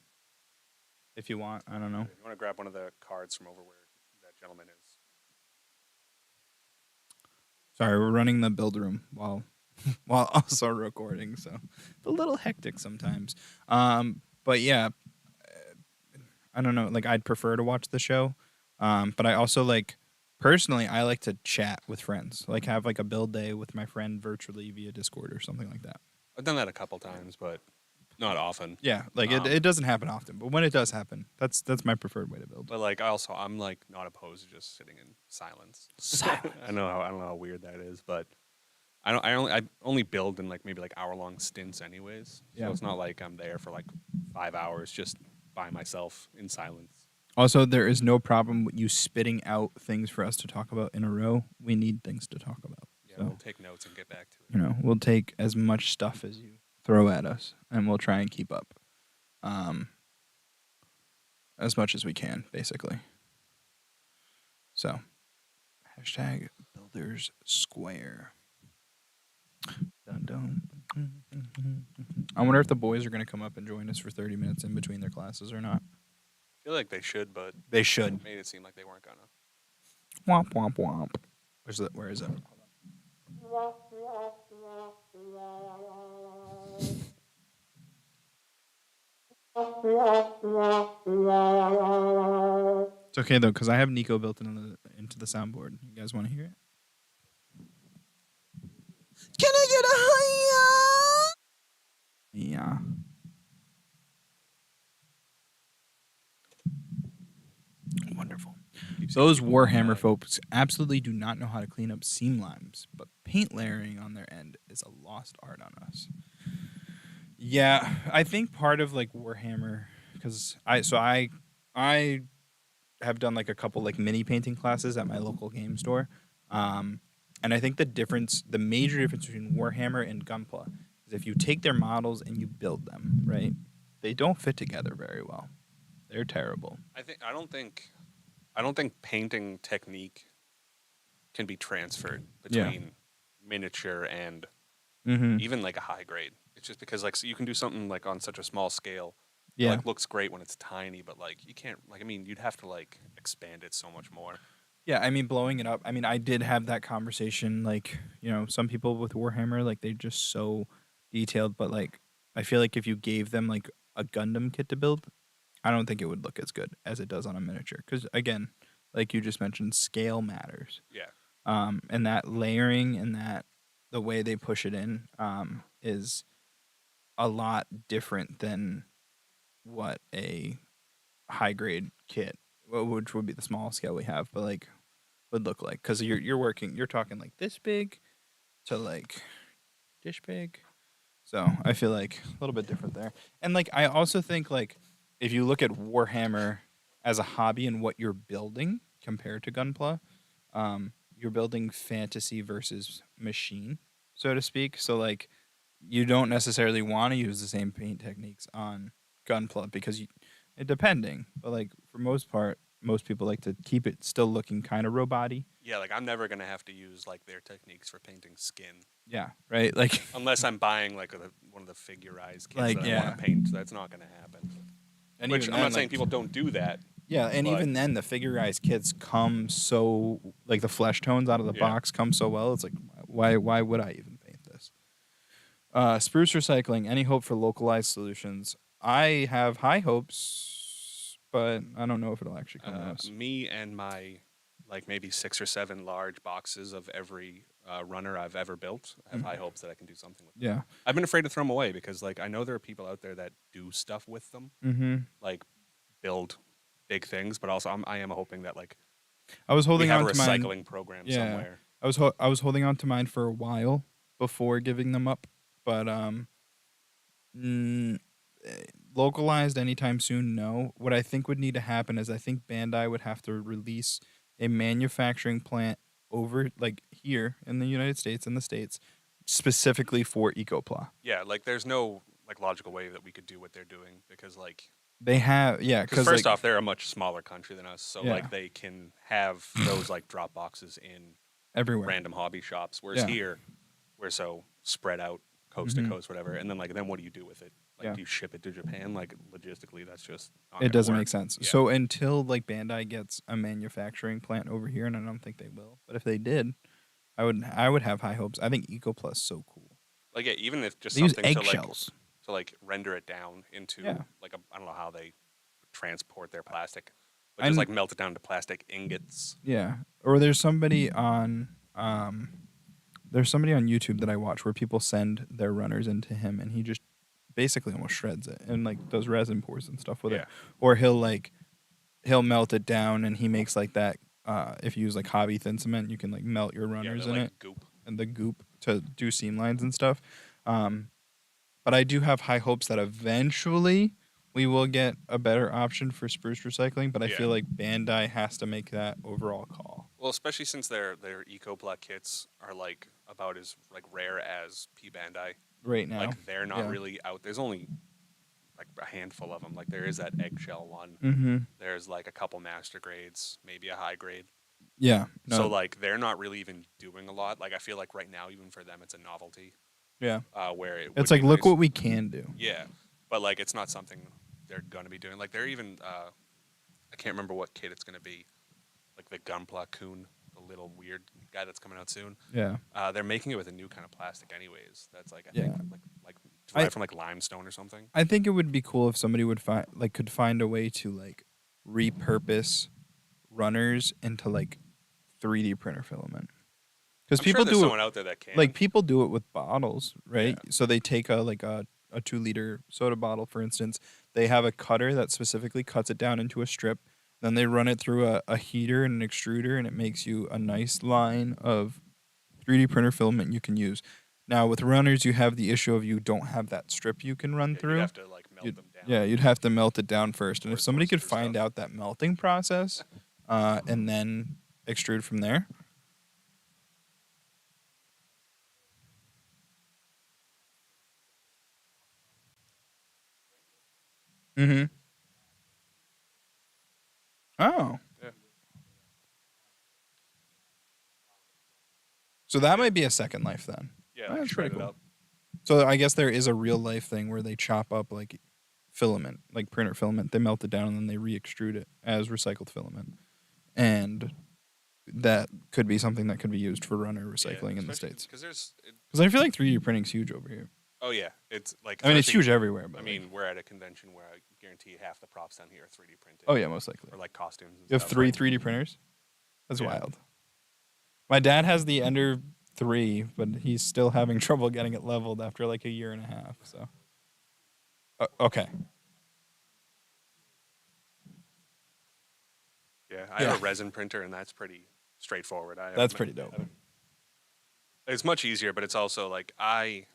if you want, I don't know.
If you want to grab one of the cards from over where that gentleman is.
Sorry, we're running the build room while also recording, so it's a little hectic sometimes. But yeah, I don't know. Like, I'd prefer to watch the show, but I also personally, I like to chat with friends. Like, have like a build day with my friend virtually via Discord or something like that.
I've done that a couple times, but not often.
Yeah, it doesn't happen often, but when it does happen, that's my preferred way to build.
But I'm not opposed to just sitting in silence.
Silence.
I don't know how weird that is, but I only build in maybe hour-long stints anyways.
Yeah.
So it's not like I'm there for 5 hours just by myself in silence.
Also, there is no problem with you spitting out things for us to talk about in a row. We need things to talk about.
Yeah,
So,
we'll take notes and get back to it.
we'll take as much stuff as you throw at us, and we'll try and keep up as much as we can, basically. So, hashtag Builders Square. Dun, dun. I wonder if the boys are going to come up and join us for 30 minutes in between their classes or not.
I feel like they should, but
They should.
made it seem like they weren't gonna.
Womp, womp, womp. Where is it? It's okay though, because I have Nico built into the soundboard. You guys want to hear it? Can I get a hiya? Yeah. Wonderful. Those Warhammer folks absolutely do not know how to clean up seam lines, but paint layering on their end is a lost art on us. Yeah, I think part of Warhammer, because I have done a couple mini painting classes at my local game store, and And I think the major difference between Warhammer and Gunpla is if you take their models and you build them, right? They don't fit together very well. They're terrible.
I don't think painting technique can be transferred
Yeah.
between miniature and
Mm-hmm.
even like a high grade. It's just because like so you can do something like on such a small scale. It,
Yeah.
like looks great when it's tiny, but like you can't like I mean you'd have to like expand it so much more.
Yeah, I mean, blowing it up. I mean, I did have that conversation. Like, some people with Warhammer, like, they're just so detailed. But, like, I feel like if you gave them, like, a Gundam kit to build, I don't think it would look as good as it does on a miniature. Because, again, like you just mentioned, scale matters.
Yeah.
And that layering and the way they push it in is a lot different than what a high grade kit, which would be the small scale we have, but like would look like, because you're talking like this big to like dish big, so I feel like a little bit different there. And like I also think like if you look at Warhammer as a hobby and what you're building compared to Gunpla, you're building fantasy versus machine, so to speak. So like you don't necessarily want to use the same paint techniques on Gunpla because it depending, but like for most part, most people like to keep it still looking kind of robot-y.
Yeah, like I'm never gonna have to use like their techniques for painting skin
Yeah, right. Like
unless I'm buying like one of the figurized kits
Like,
that I
yeah.
want to paint. That's not gonna happen.
and
Which
even
I'm
then,
not saying
like,
people don't do that.
yeah, and
but-
even then, the figurized kits come so like the flesh tones out of the
Yeah.
box come so well. It's like why would I even paint this? Spruce Recycling. Any hope for localized solutions? I have high hopes, but I don't know if it'll actually come to us.
Me and my like maybe 6 or 7 large boxes of every runner I've ever built have high hopes that I can do something with.
Yeah.
I've been afraid to throw them away because like I know there are people out there that do stuff with them,
Mm-hmm.
like build big things, but also I am hoping that like
I was
we
holding
have
on
a
to mine.
recycling program
Yeah.
somewhere.
I was holding on to mine for a while before giving them up, but mm, localized anytime soon, no. What I think would need to happen is I think Bandai would have to release a manufacturing plant over like here in the United States, in the States, specifically for Ecopla.
Yeah, like there's no like logical way that we could do what they're doing because like
They have, yeah,
because first off they're a much smaller country than us, so
Yeah.
like they can have those like drop boxes in
everywhere.
random hobby shops, whereas
Yeah.
here we're so spread out coast
Mhm.
to coast, whatever. And then then what do you do with it? Like,
Yeah.
do you ship it to Japan? Like logistically, that's just not
It
gonna
doesn't
work.
make sense.
Yeah.
So until like Bandai gets a manufacturing plant over here, and I don't think they will, but if they did, I would have high hopes. I think EcoPlus is so cool.
Like yeah, even if just
They use
something
eggshells.
to like render it down into
Yeah.
like I don't know how they transport their plastic, but
I'm-
just like melt it down to plastic ingots.
Yeah. Or there's somebody on YouTube that I watch where people send their runners into him and he just basically almost shreds it and like does resin pours and stuff with
Yeah.
it. Or he'll melt it down and he makes like that if you use like hobby thin cement, you can like melt your
Yeah,
runners
they're
in
like
it
goop.
and the goop to do seam lines and stuff. But I do have high hopes that eventually we will get a better option for Spruce Recycling, but I
Yeah.
feel like Bandai has to make that overall call.
Well, especially since their EcoBlack kits are like about as like rare as P Bandai.
Right now.
Like they're not
Yeah.
really out. There's only like a handful of them. Like there is that eggshell one.
Mm-hmm.
There's like a couple master grades, maybe a high grade.
Yeah. No,
So like they're not really even doing a lot. Like I feel like right now, even for them, it's a novelty.
yeah.
Where it
It's
would
like,
be
look
nice-
what we can do.
Yeah, but like it's not something they're gonna be doing. Like they're even I can't remember what kit it's gonna be. Like the Gunpla Coon, the little weird guy that's coming out soon.
Yeah.
They're making it with a new kind of plastic, anyways. That's like I
Yeah.
think like derived from like limestone or something.
I think it would be cool if somebody would could find a way to like repurpose runners into like 3D printer filament. Because
I'm
people
sure there's
do
someone
it,
out there that can.
like people do it with bottles, right?
Yeah.
So they take a 2-liter soda bottle, for instance. They have a cutter that specifically cuts it down into a strip. Then they run it through a heater and an extruder, and it makes you a nice line of 3D printer filament you can use. Now with runners, you have the issue of you don't have that strip you can run
yeah,
through.
you have to like melt
You'd-
them down.
Yeah, you'd have to melt it down first, and
Or
if somebody could
through
find
stuff.
out that melting process, and then extrude from there, Mm-hmm. Oh.
Yeah.
So that might be a Second Life then.
Yeah,
Oh,
like
that's
shred
pretty
it
cool.
up.
So I guess there is a real life thing where they chop up like filament, like printer filament. They melt it down and then they re-extrude it as recycled filament. And that could be something that could be used for runner recycling in the States.
Because there's.
Because I feel like 3D printing's huge over here.
Oh yeah, it's like.
I mean, it's
especially-
huge everywhere. But
I mean, we're at a convention where I guarantee half the props down here are 3D printed.
oh yeah, most likely.
Or like costumes. And
You have
stuff.
3
Like,
3D printers. That's
Yeah.
wild. My dad has the Ender 3, but he's still having trouble getting it leveled after like a year and a half. So, okay.
Yeah, I have a resin printer, and that's pretty straightforward.
That's pretty dope.
It's much easier, but it's also like I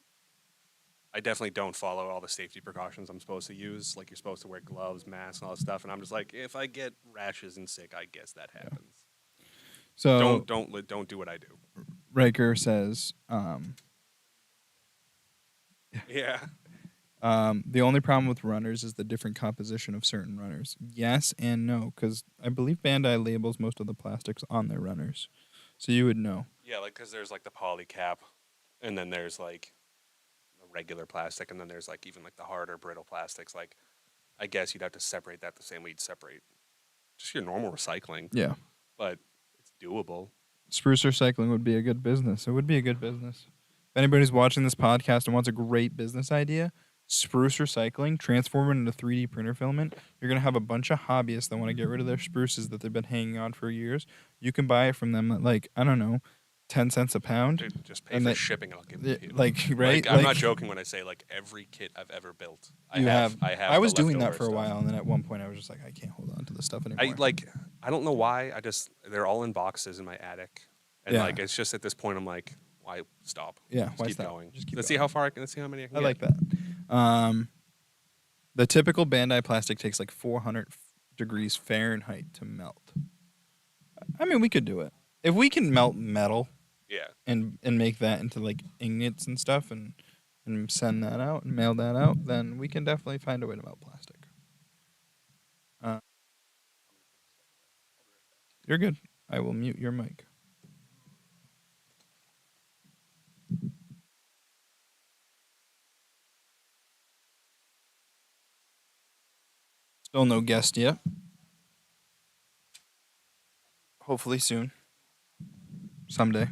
definitely don't follow all the safety precautions I'm supposed to use. Like you're supposed to wear gloves, masks, and all that stuff. And I'm just like, if I get rashes and sick, I guess that happens.
So
Don't do what I do.
Riker says,
Yeah.
the only problem with runners is the different composition of certain runners. Yes and no, because I believe Bandai labels most of the plastics on their runners, so you would know.
Yeah, like because there's like the poly cap, and then there's like the regular plastic, and then there's like even like the harder brittle plastics. Like, I guess you'd have to separate that the same way you'd separate just your normal recycling,
Yeah,
but it's doable.
Spruce recycling would be a good business. It would be a good business. If anybody's watching this podcast and wants a great business idea, spruce recycling, transform it into 3D printer filament. You're gonna have a bunch of hobbyists that want to get rid of their spruces that they've been hanging on for years. You can buy it from them at like, I don't know, 10 cents a pound.
Dude, just pay
And
for
they-
shipping, and I'll give it to you.
Like, right?
I'm
Like,
not joking when I say like every kit I've ever built. I
I was
the
doing that
leftover
for a
stuff.
while, and then at one point I was just like, I can't hold on to this stuff anymore.
I don't know why. They're all in boxes in my attic, and
Yeah.
like it's just at this point I'm like, why stop?
Yeah,
Just
why
keep
stop?
going.
Just keep
Let's
going.
see how far I can. Let's see how many I can
I
get.
like that. The typical Bandai plastic takes like 400 degrees Fahrenheit to melt. I mean, we could do it. If we can melt metal
Yeah.
and make that into like ingots and stuff and send that out and mail that out, then we can definitely find a way to melt plastic. You're good. I will mute your mic. Still no guest yet. Hopefully soon. Someday.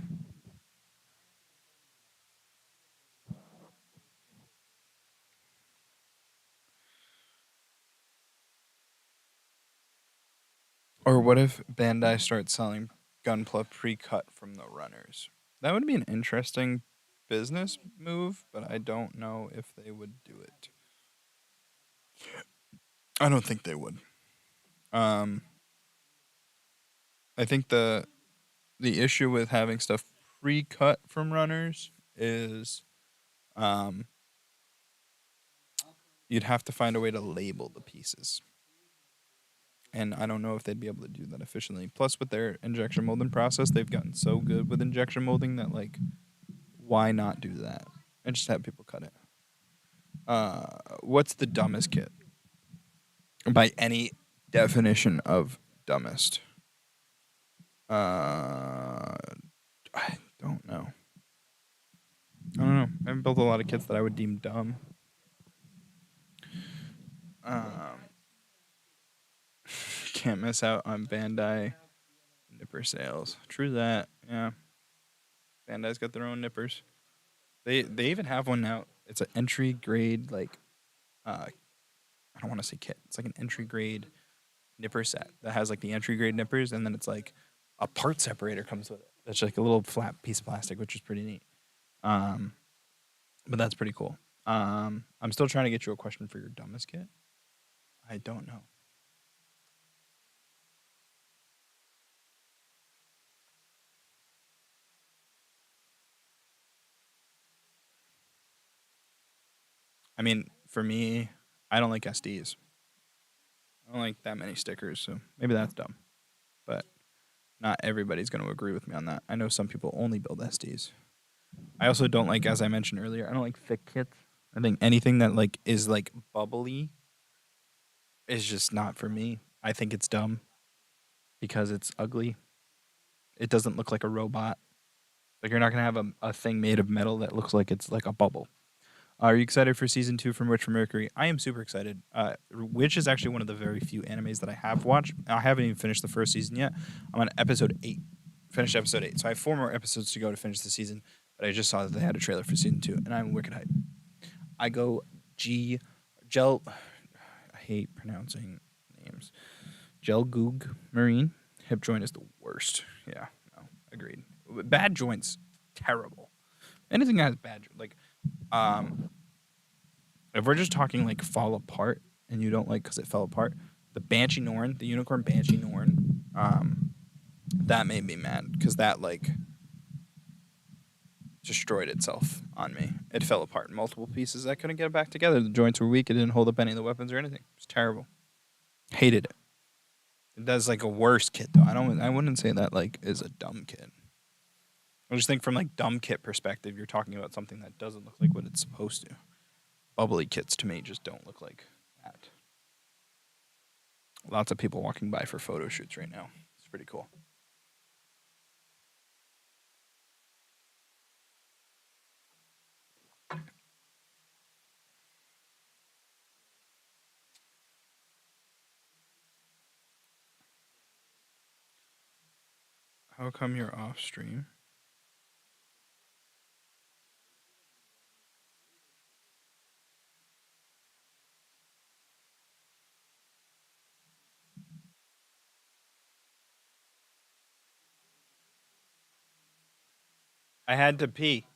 Or what if Bandai starts selling Gunpla pre-cut from the runners? That would be an interesting business move, but I don't know if they would do it. I don't think they would. I think the issue with having stuff pre-cut from runners is you'd have to find a way to label the pieces. And I don't know if they'd be able to do that efficiently. Plus, with their injection molding process, they've gotten so good with injection molding that, like, why not do that? And just have people cut it. What's the dumbest kit? By any definition of dumbest. I don't know. I haven't built a lot of kits that I would deem dumb. Can't miss out on Bandai nipper sales. True that. Yeah. Bandai's got their own nippers. They even have one now. It's an entry grade I don't want to say kit. It's like an entry grade nipper set that has like the entry grade nippers, and then it's like a part separator comes with it. That's like a little flat piece of plastic, which is pretty neat. But that's pretty cool. I'm still trying to get you a question for your dumbest kit. I don't know. I mean, for me, I don't like SDs. I don't like that many stickers, so maybe that's dumb. But not everybody's going to agree with me on that. I know some people only build SDs. I also don't like, as I mentioned earlier, I don't like thick kits. I think anything that like is like bubbly is just not for me. I think it's dumb because it's ugly. It doesn't look like a robot. Like you're not gonna have a thing made of metal that looks like it's like a bubble. Are you excited for season 2 from Witch from Mercury? I am super excited. Witch is actually one of the very few animes that I have watched. I haven't even finished the first season yet. I'm on episode 8. Finished episode 8. So I have 4 more episodes to go to finish the season. But I just saw that they had a trailer for season 2, and I'm wicked hype. I go Gel. I hate pronouncing names. Gelgoog Marine. Hip joint is the worst. Yeah, no, agreed. Bad joints, terrible. Anything that has bad, if we're just talking like fall apart and you don't like because it fell apart, the Banshee Norn, the unicorn Banshee Norn, that made me mad because that like destroyed itself on me. It fell apart in multiple pieces. I couldn't get it back together. The joints were weak. It didn't hold up any of the weapons or anything. It was terrible. Hated it. That's like a worse kit though. I wouldn't say that like is a dumb kit. I just think from like dumb kit perspective, you're talking about something that doesn't look like what it's supposed to. Bubbly kits to me just don't look like that. Lots of people walking by for photo shoots right now. It's pretty cool. How come you're off stream? I had to pee.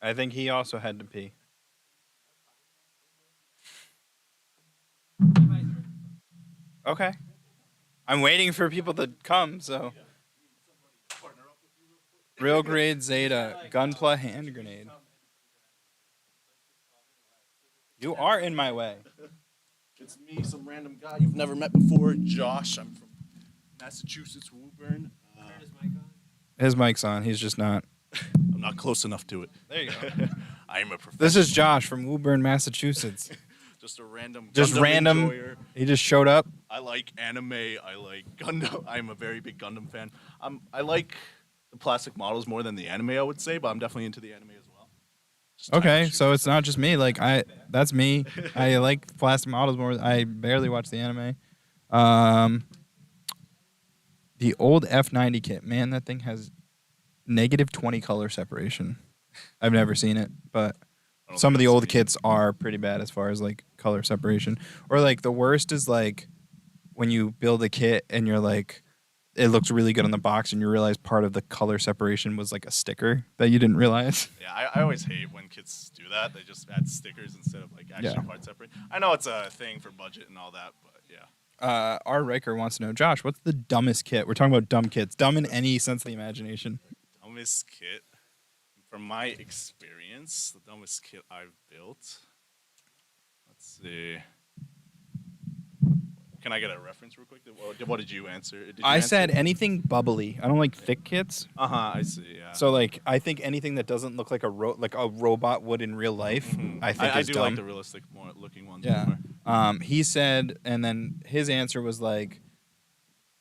I think he also had to pee. Okay. I'm waiting for people to come, so. Real grade Zeta, Gunpla hand grenade. You are in my way.
It's me, some random guy you've never met before, Josh. I'm from Massachusetts, Woburn.
His mic's on. He's just not.
I'm not close enough to it.
There you go.
I am a professional.
This is Josh from Woburn, Massachusetts.
Just a random.
Just
Gundam
random.
enjoyer.
He just showed up.
I like anime. I like Gundam. I'm a very big Gundam fan. I like the plastic models more than the anime, I would say, but I'm definitely into the anime as well. Just
Okay,
trying to
so
shoot
it's not just me. Like that's me. I like plastic models more. I barely watch the anime. The old F90 kit, man, that thing has -20 color separation. I've never seen it, but
I don't
some of
think
the
I've
old
seen it.
kits are pretty bad as far as like color separation. Or like the worst is like when you build a kit and you're like, it looks really good on the box and you realize part of the color separation was like a sticker that you didn't realize.
Yeah, I always hate when kids do that. They just add stickers instead of like actual part separate. I know it's a thing for budget and all that, but yeah.
R. Riker wants to know, Josh, what's the dumbest kit? We're talking about dumb kits. Dumb in any sense of the imagination.
Dumbest kit. From my experience, the dumbest kit I've built. Let's see. Can I get a reference real quick? What did you answer? Did you
I
answer?
said anything bubbly. I don't like thick kits.
I see. Yeah.
So like, I think anything that doesn't look like like a robot would in real life, I think
I
is
do
dumb.
like the realistic, more looking ones.
Yeah.
More.
He said, and then his answer was like,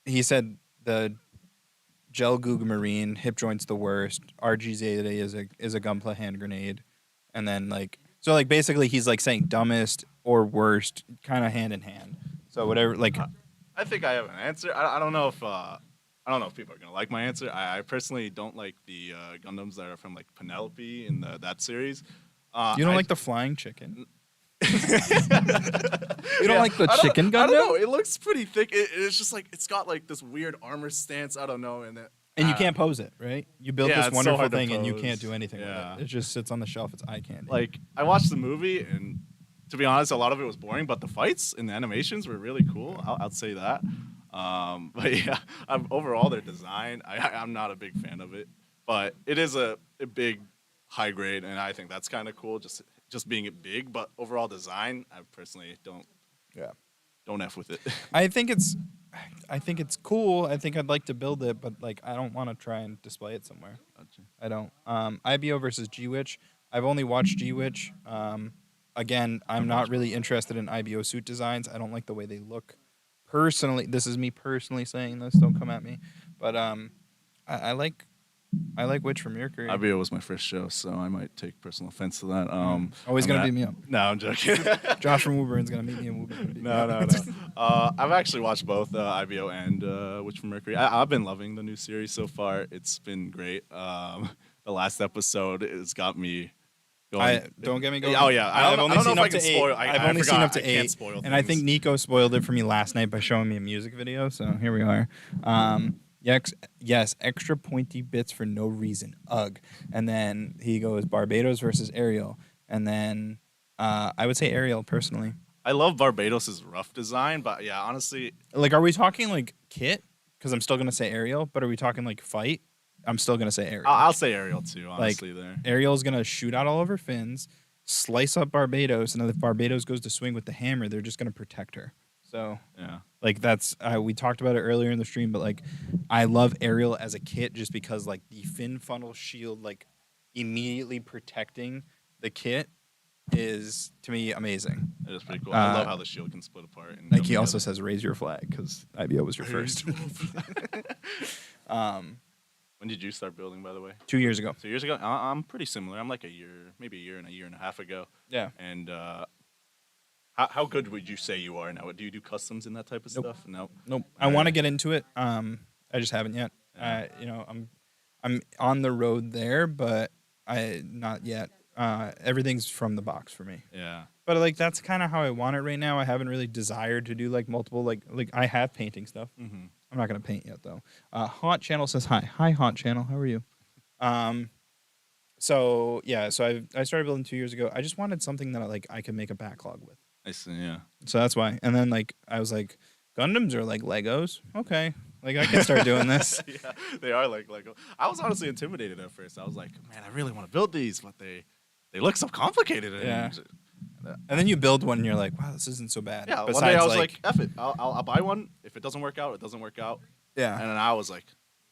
he said the gel goog marine hip joint's the worst. RG Zeta is a gunpla hand grenade, and then like so like basically he's like saying dumbest or worst, kind of hand in hand. So whatever like.
I think I have an answer. I don't know if people are gonna like my answer. I personally don't like the Gundams that are from like Penelope in that series.
You don't like the flying chicken? You don't like the chicken Gundam?
I don't know. It looks pretty thick. It's just like it's got like this weird armor stance. I don't know, and
you can't pose it, right? You built
Yeah,
this
it's so
wonderful
hard to
thing and you
pose.
can't do anything
Yeah.
with it. It just sits on the shelf. It's eye candy.
like I watched the movie, and to be honest, a lot of it was boring. But the fights and the animations were really cool. I'll say that. But yeah, overall their design, I'm not a big fan of it. But it is a big high grade, and I think that's kind of cool. Just being it big, but overall design, I personally don't f with it.
I think it's cool. I think I'd like to build it, but like I don't want to try and display it somewhere.
Gotcha.
I don't. IBO versus G Witch. I've only watched G Witch. again, I'm not really interested in IBO suit designs. I don't like the way they look. Personally, this is me personally saying this. Don't come at me, but I like Witch from Mercury.
IBO was my first show, so I might take personal offense to that.
Always
I'm
gonna
at-
beat me up.
No, I'm joking.
Josh from Wooburn's gonna meet me, and Wooburn's gonna beat me
No,
up.
no. I've actually watched both IBO and Witch from Mercury. I've been loving the new series so far. It's been great. The last episode has got me going.
Don't get me going.
Oh yeah,
I've
I
only
don't know
seen
if I
up
can
to 8.
spoil.
I've
I
only seen
forgot.
up to
I can't
8,
spoil
and I think
things.
Nico spoiled it for me last night by showing me a music video. So here we are. Yes, extra pointy bits for no reason. Ugh. And then he goes Barbados versus Ariel, and then I would say Ariel personally.
I love Barbados's rough design, but yeah, honestly,
Like, are we talking like kit? Because I'm still gonna say Ariel, but are we talking like fight? I'm still gonna say Ariel.
I'll say Ariel too. Honestly, there.
Ariel's gonna shoot out all of her fins, slice up Barbados, and then if Barbados goes to swing with the hammer, they're just gonna protect her. So
Yeah.
like that's we talked about it earlier in the stream, but like I love Ariel as a kit just because like the fin funnel shield like immediately protecting the kit is to me amazing.
It is pretty cool. I love how the shield can split apart. And
Like
come
he also
together.
says raise your flag because IBO was your first.
When did you start building, by the way?
2 years ago.
2 years ago. I'm pretty similar. I'm like a year, maybe a year and a half ago.
Yeah.
And how good would you say you are now? Do you do customs and that type of
Nope.
stuff? No.
Nope. I want to get into it. I just haven't yet. I'm on the road there, but I not yet. Everything's from the box for me.
Yeah.
But like that's kind of how I want it right now. I haven't really desired to do like multiple like I have painting stuff.
Mm-hmm.
I'm not gonna paint yet though. Haunt Channel says hi. Hi Haunt Channel. How are you? So I started building 2 years ago. I just wanted something that I could make a backlog with.
I see. Yeah.
So that's why. And then like I was like, Gundams are like Legos. Okay, like I can start doing this.
Yeah, they are like Lego. I was honestly intimidated at first. I was like, man, I really want to build these, but they look so complicated.
Yeah. And then you build one, and you're like, wow, this isn't so bad.
Yeah.
Besides,
One day I was like, F it. I'll buy one. If it doesn't work out, it doesn't work out.
yeah.
And then I was like,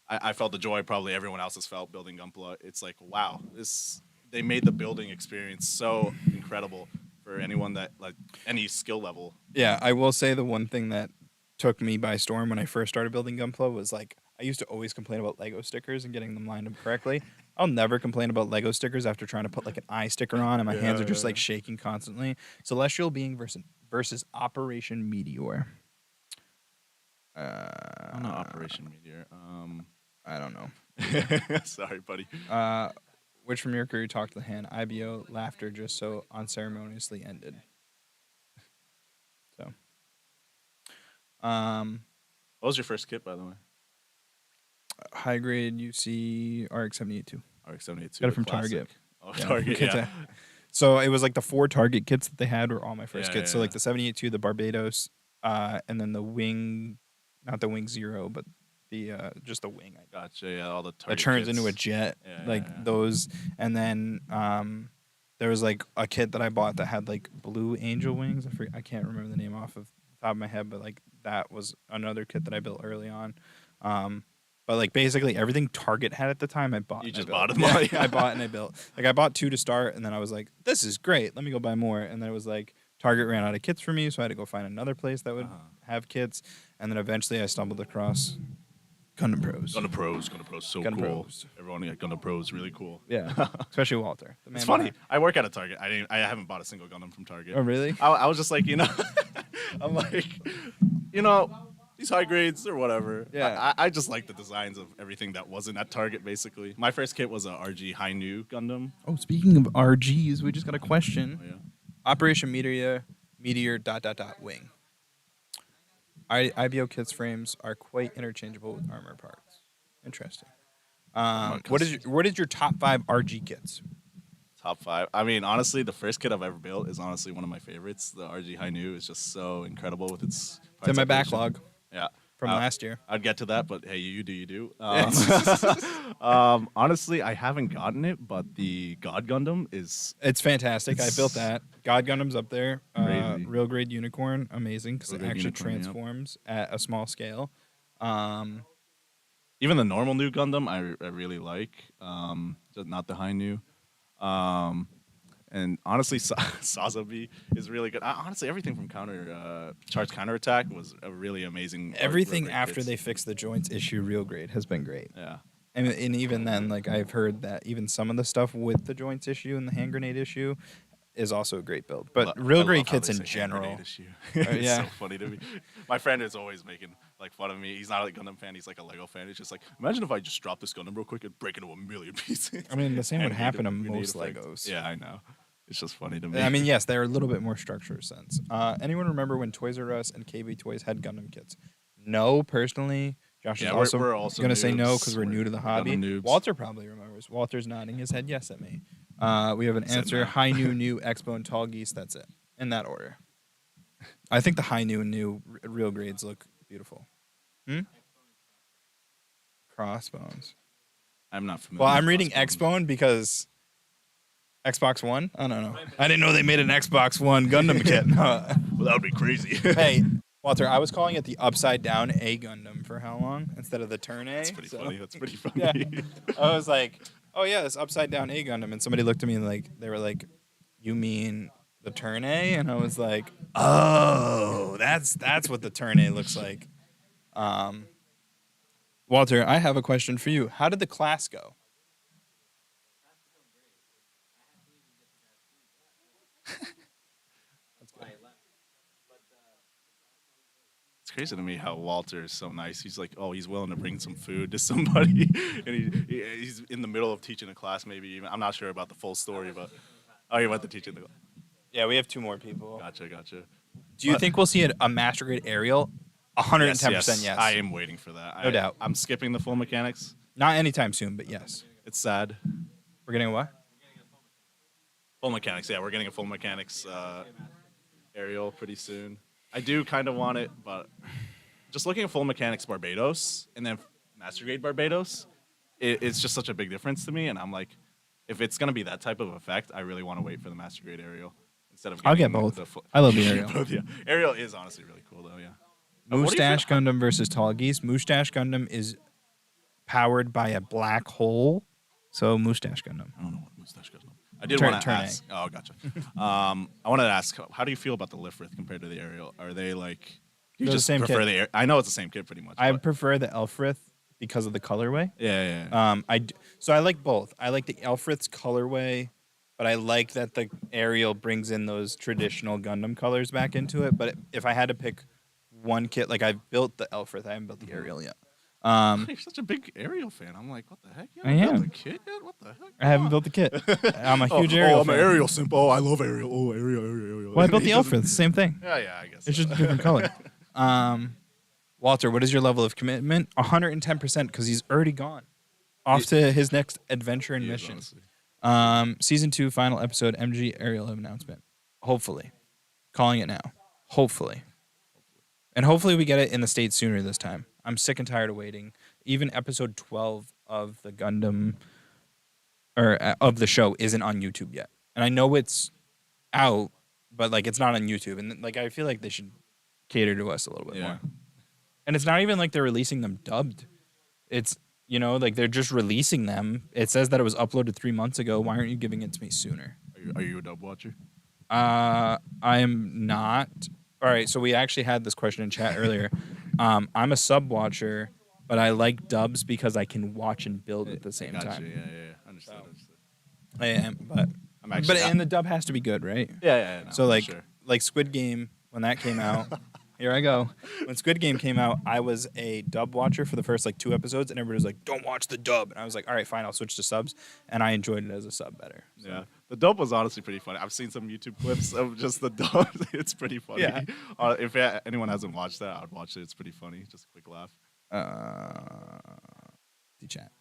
I felt the joy probably everyone else has felt building Gunpla. It's like, wow, they made the building experience so incredible for anyone that like any skill level.
Yeah, I will say the one thing that took me by storm when I first started building Gunpla was like I used to always complain about Lego stickers and getting them lined up correctly. I'll never complain about Lego stickers after trying to put like an eye sticker on and my hands are just like shaking constantly. Celestial Being versus Operation Meteor.
I don't know, Operation Meteor.
I don't know.
Sorry, buddy.
Which from Mercury talked to the hand. IBO laughter just so unceremoniously ended. So.
What was your first kit, by the way?
High grade UC RX-78-2.
RX-78-2.
Got it from Target.
Oh,
Yeah,
Target,
kits
yeah.
So it was like the 4 Target kits that they had were all my first
Yeah,
kits.
yeah,
So like
yeah.
the 78-2, the Barbados, and then the Wing, not the Wing Zero, but the just the Wing.
Gotcha, yeah, all the
That
Target
turns
kits.
into a jet,
Yeah,
like
yeah.
those. And then there was like a kit that I bought that had like blue angel wings. I can't remember the name off of the top of my head, but like that was another kit that I built early on. But like basically everything Target had at the time, I bought.
You
and I
just
built.
bought them all, yeah.
I bought and I built. Like I bought 2 to start, and then I was like, "This is great. Let me go buy more." And then it was like Target ran out of kits for me, so I had to go find another place that would have kits. And then eventually I stumbled across Gundam Pros.
Gundam Pros, so
Gundam
cool.
Pros.
Everyone at Gundam Pros, really cool.
Yeah, especially Walter. The man
It's funny.
behind-
I work at a Target. I haven't bought a single Gundam from Target.
Oh really?
I was just like, I'm like, these high grades or whatever.
Yeah.
I just like the designs of everything that wasn't at Target, basically. My first kit was a RG High New Gundam.
Oh, speaking of RGs, we just got a question.
Oh, yeah.
Operation Meteor Wing. IBO kits frames are quite interchangeable with armor parts. Interesting. What is your top 5 RG kits?
Top 5. I mean, honestly, the first kit I've ever built is honestly one of my favorites. The RG High New is just so incredible with its.
It's in my
parts evolution.
backlog
Yeah.
from last year.
I'd get to that, but hey, you do. Honestly, I haven't gotten it, but the God Gundam is
It's fantastic. I built that. God Gundam's up there.
Crazy.
Real grade unicorn, amazing because it
Real grade
actually
unicorn, yep.
transforms at a small scale.
even the normal new Gundam. I really like, just not the High New. And honestly, Sazabi is really good. Honestly, everything from charge counterattack was a really amazing.
Everything
real great
after
kits.
they fixed the joints issue real grade has been great.
Yeah.
And even then, like I've heard that even some of the stuff with the joints issue and the hand grenade issue is also a great build. But real
I
great
love how
kits
they
in
say hand
general.
grenade issue. It's
yeah.
so funny to me. My friend is always making like fun of me. He's not a Gundam fan. He's like a Lego fan. He's just like, imagine if I just dropped this Gundam real quick and break into a million pieces.
I mean, the same would
Hand
happen to
grenade
most
effect.
Legos.
Yeah, I know. It's just funny to me.
I mean, yes, they're a little bit more structure sense. Anyone remember when Toys R Us and KB Toys had Gundam kits? No, personally. Josh
Yeah,
is
we're also
going to say no
noobs.
because we're new to the
We're
hobby.
Gundam noobs.
Walter probably remembers. Walter's nodding his head yes at me. We have an
Said
answer.
no.
High New, Expo, and Tall Geese. That's it. In that order. I think the High New real grades look beautiful. Crossbones.
I'm not familiar.
Well, I'm
with
reading
Crossbones.
Xbone because Xbox One? I don't know. I didn't know they made an Xbox One Gundam kit. No.
Well, that would be crazy.
Hey, Walter, I was calling it the upside down A Gundam for how long instead of the turn A?
That's pretty funny. That's pretty funny.
Yeah. I was like, oh yeah, this upside down A Gundam, and somebody looked at me and like they were like, you mean the turn A? And I was like, oh, that's what the turn A looks like. Walter, I have a question for you. How did the class go?
It's crazy to me how Walter is so nice. He's like, oh, he's willing to bring some food to somebody, and he's in the middle of teaching a class. Maybe even I'm not sure about the full story, but he went to teaching the.
Yeah, we have two more people.
Gotcha.
Do you think we'll see a master grade aerial? 110% yes.
I am waiting for that.
No doubt.
I'm skipping the full mechanics.
Not anytime soon, but yes.
It's sad.
We're getting a what?
Full mechanics. Yeah, we're getting a full mechanics aerial pretty soon. I do kind of want it, but just looking at full mechanics Barbados and then master grade Barbados, it's just such a big difference to me. And I'm like, if it's gonna be that type of effect, I really want to wait for the master grade aerial instead of.
I'll get both. I love the aerial.
Both, yeah. Aerial is honestly really cool though. Yeah.
Moustache Gundam versus Tall Geese. Moustache Gundam is powered by a black hole, so Moustache Gundam.
I don't know what Moustache Gundam. I did
Turn-
want to
turn
ask. Oh, gotcha. I wanted to ask, how do you feel about the Lifrith compared to the aerial? Are they like? You
They're the
just
same
prefer
kit.
the. I know it's the same kit pretty much.
I
but-
prefer the Elfrith because of the colorway.
Yeah.
So I like both. I like the Elfrith's colorway, but I like that the aerial brings in those traditional Gundam colors back into it. But if I had to pick one kit, like I've built the Elfrith, I haven't built the aerial yet.
You're such a big aerial fan. I'm like, what the heck? You
I
haven't
am.
built a kit yet? What the heck?
I haven't built the kit. I'm a huge aerial
I'm
fan.
an aerial simp. Oh, I love aerial. Oh, aerial.
Well, I built the
He doesn't-
Elfrith, same thing.
Yeah, I guess.
It's
so.
just a different color. Walter, what is your level of commitment? 110% because he's already gone. Off to his next adventure and
He is,
mission.
honestly.
Season 2, final episode, MG aerial announcement. Hopefully. Calling it now. Hopefully. And hopefully we get it in the States sooner this time. I'm sick and tired of waiting. Even episode 12 of the Gundam, or of the show, isn't on YouTube yet. And I know it's out, but like it's not on YouTube. And like I feel like they should cater to us a little bit
Yeah.
more. And it's not even like they're releasing them dubbed. It's, like they're just releasing them. It says that it was uploaded 3 months ago. Why aren't you giving it to me sooner?
Are you a dub watcher?
I am not. All right, so we actually had this question in chat earlier. I'm a sub watcher, but I like dubs because I can watch and build at the same
Gotcha.
time.
Yeah. Understood.
I am, but
I'm actually.
and the dub has to be good, right?
Yeah. No,
So
for
like
sure.
like Squid Game when that came out. Here I go. When Squid Game came out, I was a dub watcher for the first like 2 episodes, and everybody was like, "Don't watch the dub." And I was like, "All right, fine, I'll switch to subs," and I enjoyed it as a sub better. So.
Yeah, the dub was honestly pretty funny. I've seen some YouTube clips of just the dub. It's pretty funny.
Yeah.
If anyone hasn't watched that, I'd watch it. It's pretty funny. Just a quick laugh.
The chat.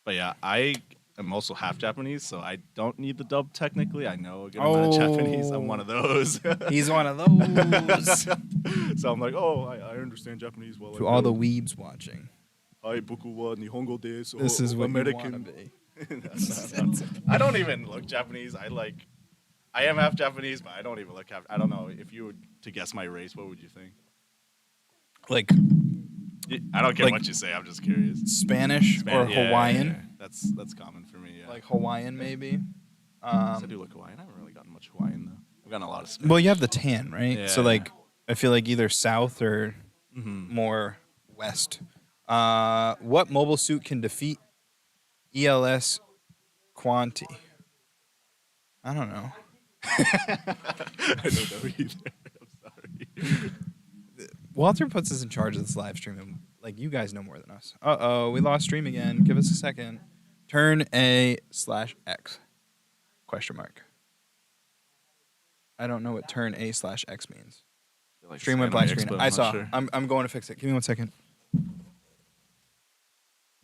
But yeah, I am also half Japanese, so I don't need the dub technically. I know a good amount of Japanese. I'm one of those.
He's one of those.
So I'm like, I understand Japanese well.
To all the weebs watching,
Hi, boku wa nihongo desu.
this is what
American.
you want to be.
I don't even look Japanese. I am half Japanese, but I don't even look half. I don't know. If you were to guess my race, what would you think?
Like
I don't care
Like-
what you say. I'm just curious.
Spanish or
Yeah,
Hawaiian.
yeah. That's common for me. Yeah.
Like Hawaiian, maybe.
I do look Hawaiian. I haven't really gotten much Hawaiian though. I've gotten a lot of Spanish.
Well, you have the tan, right?
Yeah,
So
yeah.
like, I feel like either south or
Mhm.
more west. What mobile suit can defeat ELS Quanti? I don't know.
I don't know either. I'm sorry.
Walter puts us in charge of this live stream, and like you guys know more than us. We lost stream again. Give us a second. Turn A/X? Question mark. I don't know what turn A/X means.
Like
Stream went
Anime
black screen.
Expo,
I
I'm
saw.
not sure.
I'm going to fix it. Give me 1 second.
I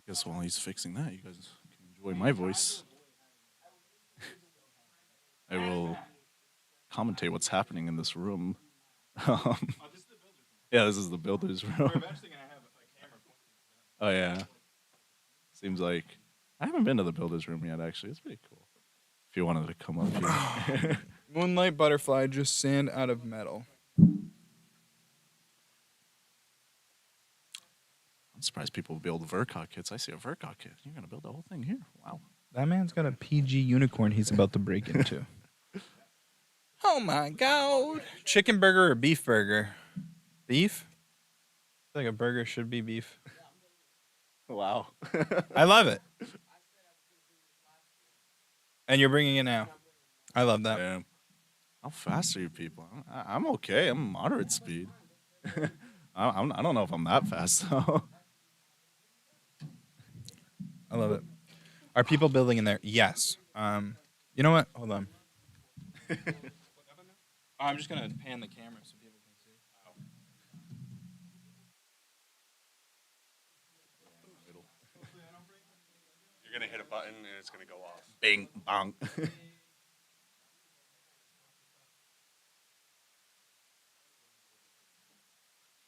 guess while he's fixing that, you guys can enjoy my voice. I will commentate what's happening in this room. Yeah, this is the builder's room. Oh yeah. Seems like I haven't been to the builder's room yet. Actually, it's pretty cool. If you wanted to come up here.
Moonlight butterfly, just sand out of metal.
I'm surprised people build Verkot kits. I see a Verkot kit. You're gonna build the whole thing here. Wow.
That man's got a PG unicorn he's about to break into. Oh my god. Chicken burger or beef burger? Beef? I feel like a burger should be beef.
Wow.
I love it. And you're bringing it now. I love that.
Damn. How fast are you people? I'm okay. I'm moderate speed. I don't know if I'm that fast though.
I love it. Are people building in there? Yes. You know what? Hold on. I'm just gonna pan the camera so people can see.
You're gonna hit a button and it's gonna go off.
Bing bong.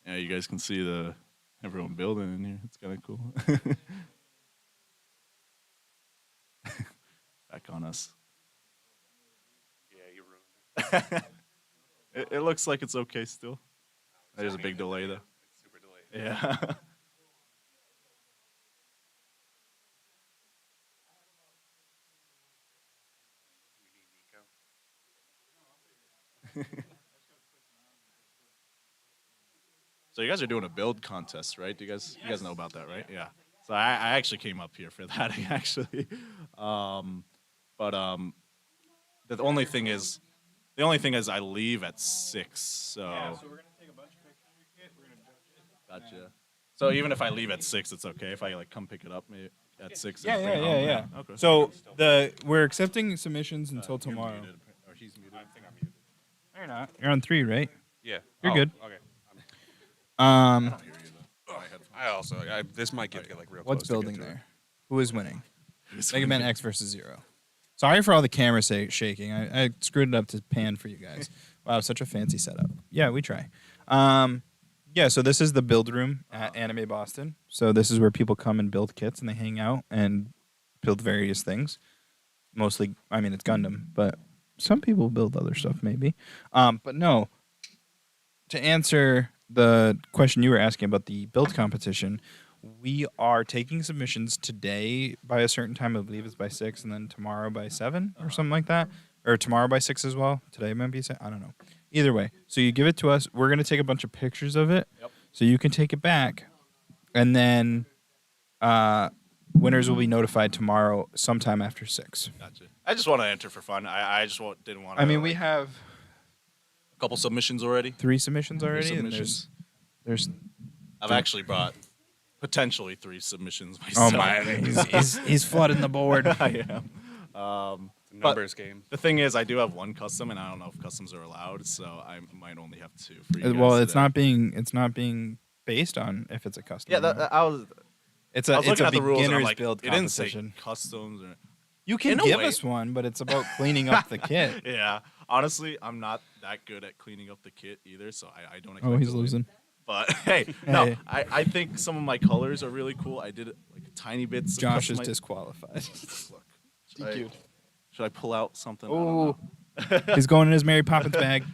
Yeah, you guys can see everyone building in here. It's kind of cool. Back on us.
Yeah, you ruined it.
It looks like it's okay still. There's a big delay though.
It's super delayed.
Yeah.
We need Nico.
So you guys are doing a build contest, right? You guys know about that, right? Yeah. So I actually came up here for that actually. The only thing is I leave at 6. So
we're gonna take a bunch of pictures of your kit. We're gonna judge it.
gotcha. So even if I leave at 6, it's okay if I like come pick it up maybe at 6. and bring it home? Okay.
So we're accepting submissions until tomorrow.
You're muted, or he's muted.
I think I'm muted.
No, you're not. You're on 3, right?
Yeah.
You're good.
Okay.
I don't hear you though. My headphones.
I also this might get like real
What's
close to
building
get to it.
there? Who is winning?
Who's
Mega Man
winning?
X versus 0. Sorry for all the camera shaking. I screwed it up to pan for you guys. Wow, such a fancy setup. Yeah, we try. Yeah, so this is the build room at Anime Boston. So this is where people come and build kits and they hang out and build various things. Mostly, I mean, it's Gundam, but some people build other stuff maybe. But no, to answer the question you were asking about the build competition, we are taking submissions today by a certain time. I believe it's by 6, and then tomorrow by 7 or something like that. Or tomorrow by 6 as well. Today might be 7. I don't know. Either way. So you give it to us. We're going to take a bunch of pictures of it.
Yep.
So you can take it back. And then winners will be notified tomorrow sometime after 6.
Gotcha. I just want to enter for fun. I just didn't want to.
I mean, we have
a couple submissions already.
3 submissions already.
Three
And
submissions.
there's
I've actually brought potentially 3 submissions myself.
oh my, he's flooding the board.
I am.
It's a numbers game.
The thing is, I do have 1 custom, and I don't know if customs are allowed, so I might only have 2 for you guys
Well, it's
today.
not being based on if it's a custom.
Yeah,
or not.
I was.
It's
I
a
was
it's
looking
a
at the rules, and I'm
beginner's
like,
build
it didn't say
competition.
customs. Or,
You can
In a
give
way-
us one, but it's about cleaning up the kit.
yeah, honestly, I'm not that good at cleaning up the kit either, so I don't.
Oh,
expect
he's
to win.
losing.
But hey, no,
Hey.
I think some of my colors are really cool. I did like tiny bits. Of
Josh is
customi-
disqualified.
Look, should I pull out something? I don't
Oh,
know.
he's going in his Mary Poppins bag.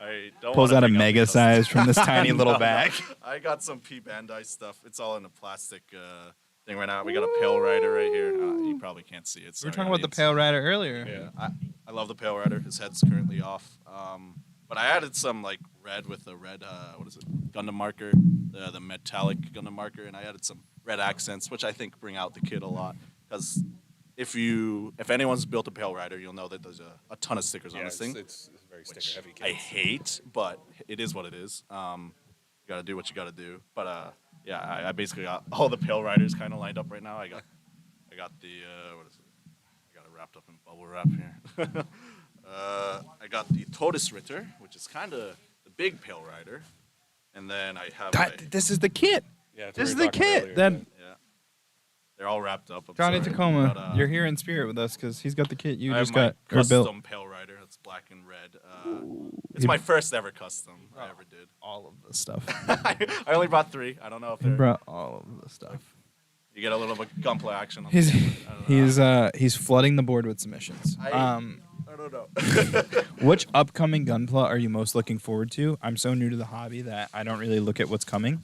I don't
Pulls
wanna
out a
bring up the
mega
customs.
size from this tiny little
No, no.
bag.
I got some P Bandai stuff. It's all in a plastic thing right now. We got a Pale Rider right here. You probably can't see it.
We were
Sorry,
talking about the
audience.
Pale Rider earlier.
Yeah, I love the Pale Rider. His head's currently off. But I added some like red with the red what is it? Gundam marker, the metallic Gundam marker, and I added some red accents, which I think bring out the kid a lot. Because if anyone's built a Pale Rider, you'll know that there's a ton of stickers on
Yeah,
this thing.
it's very
Which
sticker heavy.
I hate, but it is what it is. You gotta do what you gotta do. But yeah, I basically got all the Pale Riders kind of lined up right now. I got the what is it? I got it wrapped up in bubble wrap here. I got the Tortoise Ritter, which is kind of the big Pale Rider, and then I have
This is the kit.
Yeah, that's
This is
what we
the
were talking
kit.
earlier.
That
yeah, they're all wrapped up. I'm
Johnny
sorry.
Tacoma,
But,
you're here in spirit with us because he's got the kit you
I
just
have my
got or built.
custom Pale Rider. That's black and red. It's my first ever custom I ever did.
All of the stuff.
I only brought 3. I don't know if
He
they're.
brought all of the stuff.
You get a little bit of gunplay action. On
He's
the I don't know.
he's flooding the board with submissions.
I don't know.
Which upcoming gunpla are you most looking forward to? I'm so new to the hobby that I don't really look at what's coming.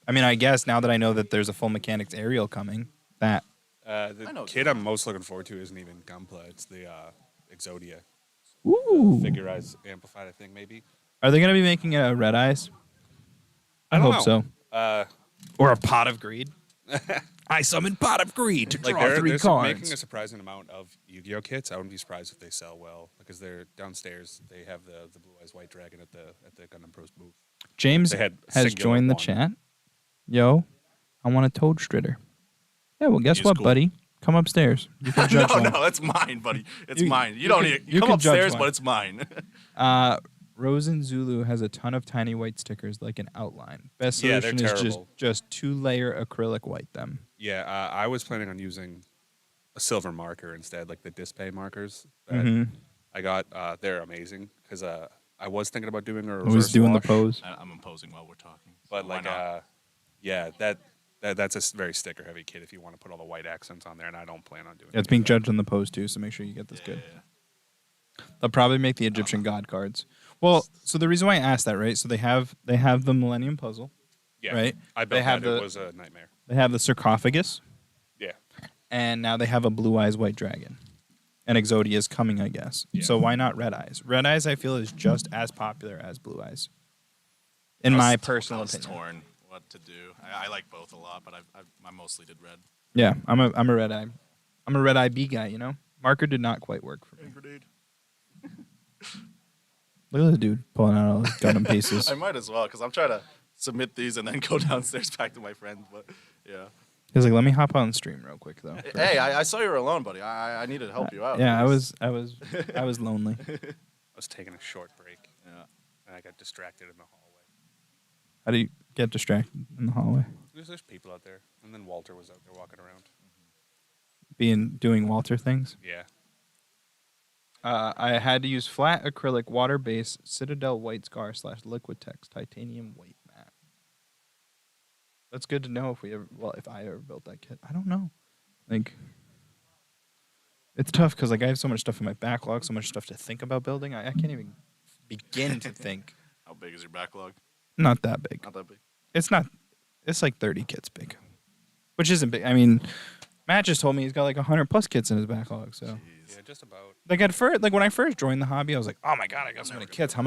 I mean, I guess now that I know that there's a full mechanics aerial coming, that
I
The
know
kid I'm most looking forward to isn't even Gunpla. It's the Exodia.
ooh,
Figurized amplified, I think, maybe.
are they gonna be making a Red Eyes? I
don't
hope
know.
so. Or a Pot of Greed. I summoned Pot of Greed to
Like
draw 3
they're
cards.
making a surprising amount of Yu-Gi-Oh kits. I wouldn't be surprised if they sell well because they're downstairs. They have the Blue Eyes White Dragon at the Gundam Pros booth.
James
They had
has
singular
joined the
one.
chat. Yo, I want a Toad Stritter. Yeah, well, guess
He's
what,
cool.
buddy? Come upstairs. You can judge
no,
one.
no, that's mine, buddy. It's
You-
mine. You
you
don't
can-
need
you
come
can judge
upstairs,
one.
but it's mine.
Rosen Zulu has a ton of tiny white stickers like an outline. Best
Yeah, they're
solution is
terrible.
just 2-layer acrylic white them.
Yeah, I was planning on using a silver marker instead, like the Display markers. That
Mhm.
I got. They're amazing because I was thinking about doing a
Always
reverse
doing
wash,
the pose.
I'm imposing while we're talking.
but
so why
like
not?
yeah, that's a very sticker heavy kit if you want to put all the white accents on there, and I don't plan on doing.
Yeah, it's
any
being
of that.
judged on the pose too, so make sure you get this good.
Yeah.
They'll probably make the Egyptian god cards. Well, so the reason why I asked that, right? So they have the Millennium Puzzle,
Yeah,
right?
I
They
bet
have
that it
the-
was a nightmare.
They have the sarcophagus,
Yeah,
and now they have a Blue Eyes White Dragon. And Exodia is coming, I guess.
Yeah.
So why not Red Eyes? Red Eyes, I feel, is just as popular as Blue Eyes. In
I was
my
t-
personal
I was
opinion.
torn what to do. I like both a lot, but I mostly did red.
Yeah, I'm a Red Eye. I'm a Red Eye B guy, you know? Marker did not quite work for me.
Grenade.
Look at this dude pulling out all his Gundam pieces.
I might as well because I'm trying to submit these and then go downstairs back to my friends. But yeah.
He's like, let me hop on stream real quick though.
Hey, I saw you were alone, buddy. I needed to help you out.
Yeah, I
Please.
was lonely.
I was taking a short break,
Yeah.
and I got distracted in the hallway.
How do you get distracted in the hallway?
There's people out there, and then Walter was out there walking around.
Doing Walter things.
Yeah,
I had to use flat acrylic water base Citadel white scar / liquid text titanium white matte. That's good to know if I ever built that kit. I don't know. Like, it's tough because like I have so much stuff in my backlog, so much stuff to think about building. I can't even begin to think.
How big is your backlog?
Not that big.
Not that big.
It's not. It's like 30 kits big, which isn't big. I mean, Matt just told me he's got like 100+ kits in his backlog. So.
Jeez.
yeah, just about.
Like at first, like when I first joined the hobby, I was like, "Oh my god, I got so many kits. How am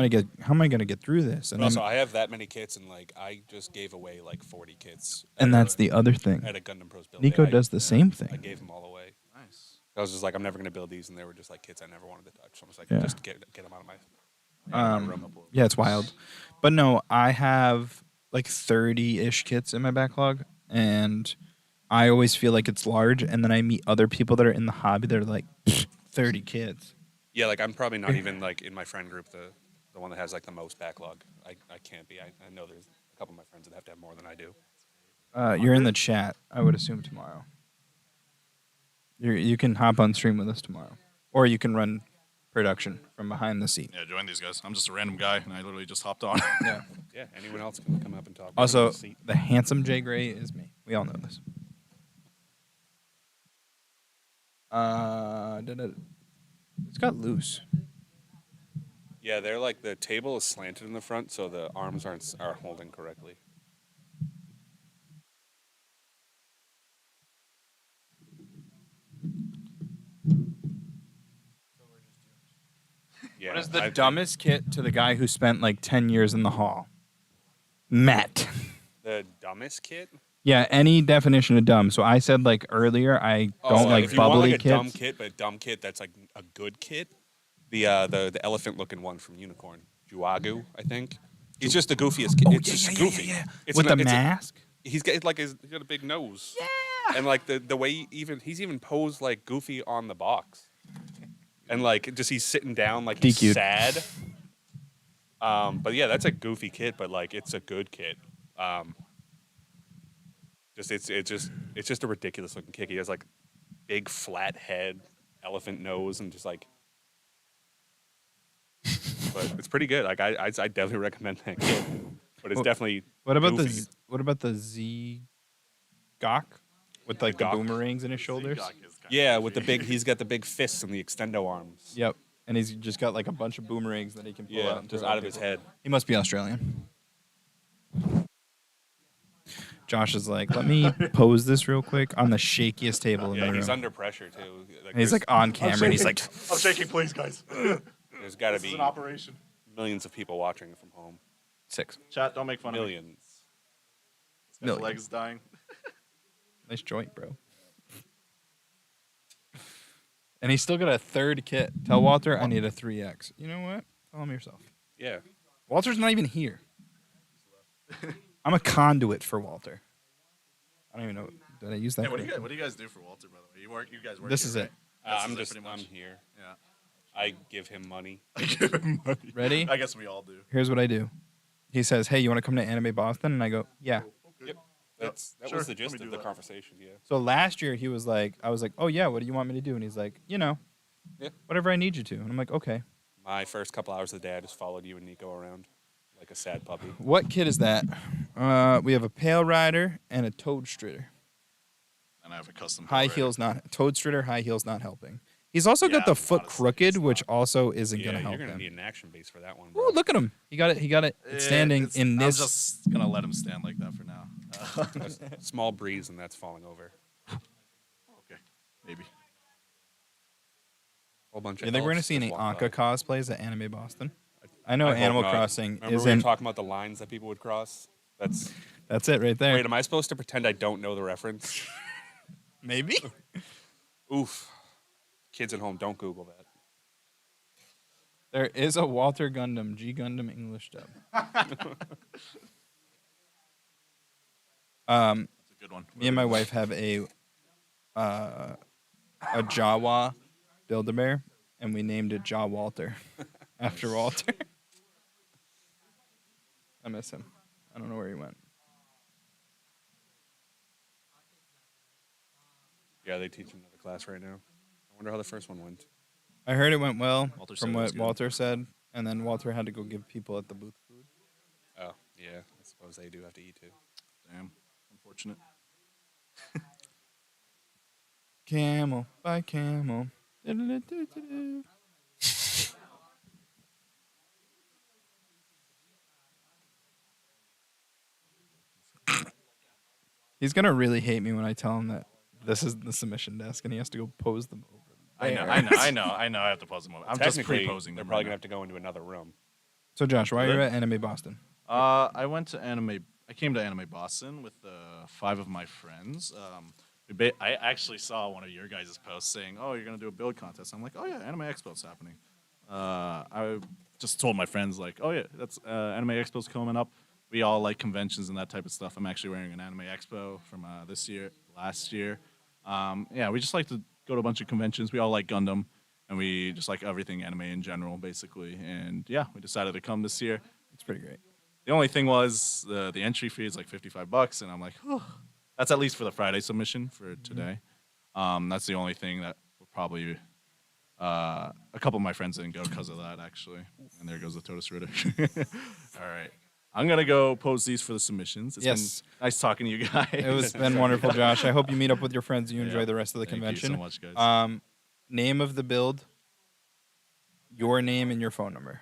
I gonna get through this?" And
But also,
then,
I have that many kits, and like I just gave away like 40 kits.
and
at
that's
a-
the other thing.
at a Gundam Pros build.
Nico
I-
does the same
I
thing.
gave them all away.
Nice.
I was just like, I'm never gonna build these, and they were just like kits I never wanted to touch. So I was like,
Yeah.
just get them out of my room.
Yeah, it's wild. But no, I have like 30-ish kits in my backlog, and I always feel like it's large. And then I meet other people that are in the hobby that are like 30 kits.
Yeah, like I'm probably not even like in my friend group the one that has like the most backlog. I can't be. I know there's a couple of my friends that have to have more than I do.
You're in the chat. I would assume tomorrow. You can hop on stream with us tomorrow, or you can run production from behind the seat.
Yeah, join these guys. I'm just a random guy, and I literally just hopped on.
Yeah.
Yeah, anyone else can come up and talk.
Also,
Seat.
the handsome Jay Gray is me. We all know this. It's got loose.
Yeah, they're like the table is slanted in the front, so the arms are holding correctly.
Here's the dumbest kit to the guy who spent like 10 years in the hall. Matt.
The dumbest kit?
Yeah, any definition of dumb. So I said like earlier, I don't like
if you want
bubbly
like a dumb
kits.
kit, but a dumb kit that's like a good kit, the elephant looking one from Unicorn, Juagu, I think. He's just the goofiest kid. It's just goofy. It's
With the mask.
He's got he's got a big nose. Yeah. And like the way he's even posed like goofy on the box. And like just he's sitting down like he's
DQ'd.
sad. But yeah, that's a goofy kit, but like it's a good kit. It's just a ridiculous looking kit. He has like big flat head, elephant nose, and just like. But it's pretty good. Like I definitely recommend that kit. But it's definitely.
What about
goofy.
the Z Gok with like the
Gok?
boomerangs in his shoulders?
Yeah, with the big, he's got the big fists and the extendo arms.
Yep. And he's just got like a bunch of boomerangs that he can pull
Yeah,
out. And
just
throw
out
at
of his
people.
head.
He must be Australian. Josh is like, let me pose this real quick on the shakiest table in the
Yeah,
room.
he's under pressure too.
And he's like on camera and he's like,
I'm shaking, please, guys.
there's got to
This
be
is an operation.
millions of people watching from home.
6
Chat, don't make fun
Millions.
of me. His
million.
legs dying.
Nice joint, bro. And he's still got a third kit. Tell Walter I need a 3X. You know what? Tell him yourself.
Yeah.
Walter's not even here. I'm a conduit for Walter. I don't even know. Did I use that?
Hey, what do
correctly?
you guys do for Walter, by the way? You guys work.
This
here,
is
right?
it.
This is pretty
I'm
much.
here.
Yeah.
I give him money.
I give him money.
Ready?
I guess we all do.
Here's what I do. He says, hey, you want to come to Anime Boston? And I go, yeah.
Yep. That
Sure,
was the
let
gist
me
of
do
the
that.
conversation. Yeah.
So last year he was like, I was like, oh yeah, what do you want me to do? And he's like, you know,
Yeah.
whatever I need you to. And I'm like, okay.
My first couple hours of the day, I just followed you and Nico around like a sad puppy.
What kit is that? We have a Pale Rider and a Toad Stritter.
And I have a custom.
High heels not Toad Stritter, high heels not helping. He's also got
Yeah,
the foot
honestly,
crooked,
it's
which
not.
also isn't
Yeah,
gonna help
you're gonna
him.
need an action base for that one, bro.
Ooh, look at him. He got it. He got it. It's standing in this.
I'm just gonna let him stand like that for now.
A small breeze and that's falling over.
Okay, maybe.
Whole bunch of
You think we're gonna
elves
see any
just walk
Anka
by.
cosplays at Anime Boston? I know
I hope
Animal
not.
Crossing
Remember we were
isn't.
talking about the lines that people would cross? That's
That's it right there.
wait. Am I supposed to pretend I don't know the reference?
Maybe.
Oof. Kids at home, don't Google that.
There is a Walter Gundam, G Gundam English dub.
That's a good one.
Me and my wife have a Jawa Build-A-Bear, and we named it Jaw Walter after Walter. I miss him. I don't know where he went.
Yeah, they teach another class right now. I wonder how the first one went.
I heard it went well
Walter said
from
it was
what
good.
Walter said, and then Walter had to go give people at the booth food.
Oh, yeah. I suppose they do have to eat too.
Damn, unfortunate.
Camel by camel. Do-do-do-do-do-do. He's gonna really hate me when I tell him that this is the submission desk and he has to go pose them over.
I know.
there.
I have to pause them over. I'm just
Technically,
pre-posing
they're
them.
probably
Right
gonna have to go into another room.
So Josh, why are
Good.
you at Anime Boston?
I went to anime. I came to Anime Boston with 5 of my friends. I actually saw one of your guys' posts saying, "Oh, you're gonna do a build contest." I'm like, "Oh yeah, Anime Expo's happening." I just told my friends like, "Oh yeah, that's Anime Expo's coming up." We all like conventions and that type of stuff. I'm actually wearing an Anime Expo from last year. Yeah, we just like to go to a bunch of conventions. We all like Gundam, and we just like everything anime in general, basically. And yeah, we decided to come this year.
It's pretty great.
The only thing was the entry fee is like $55, and I'm like, oh, that's at least for the Friday submission for today. That's the only thing that will probably. A couple of my friends didn't go because of that, actually. And there goes the Totus Ritter. All right. I'm going to go post these for the submissions. It's
Yes.
been nice talking to you guys.
It was been wonderful, Josh. I hope you meet up with your friends and you enjoy
Yeah.
the rest of the
Thank
convention.
you so much, guys.
Name of the build, your name and your phone number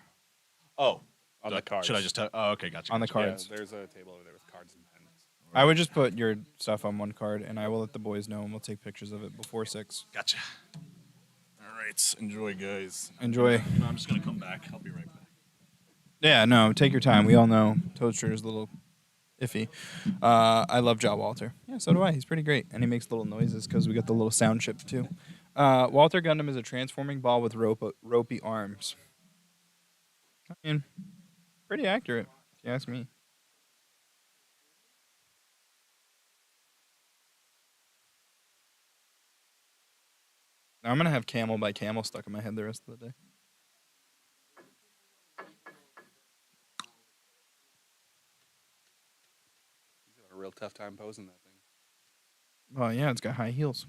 Oh.
On the cards.
Should I just tell? Oh, okay, gotcha.
on the
gotcha.
Yeah,
cards.
there's a table over there with cards and pens.
I would just put your stuff on one card, and I will let the boys know, and we'll take pictures of it before 6.
Gotcha. All All right, enjoy, guys.
Enjoy.
I'm just gonna come back. I'll be right back.
Yeah, no, take your time. We all know Toadster is a little iffy. I love Jaw Walter. Yeah, so do I. He's pretty great, and he makes little noises because we got the little sound chip too. Walter Gundam is a transforming ball with ropey arms. I mean, pretty accurate, if you ask me. Now I'm gonna have Camel by Camel stuck in my head the rest of the day.
He's having a real tough time posing that thing.
Oh yeah, it's got high heels.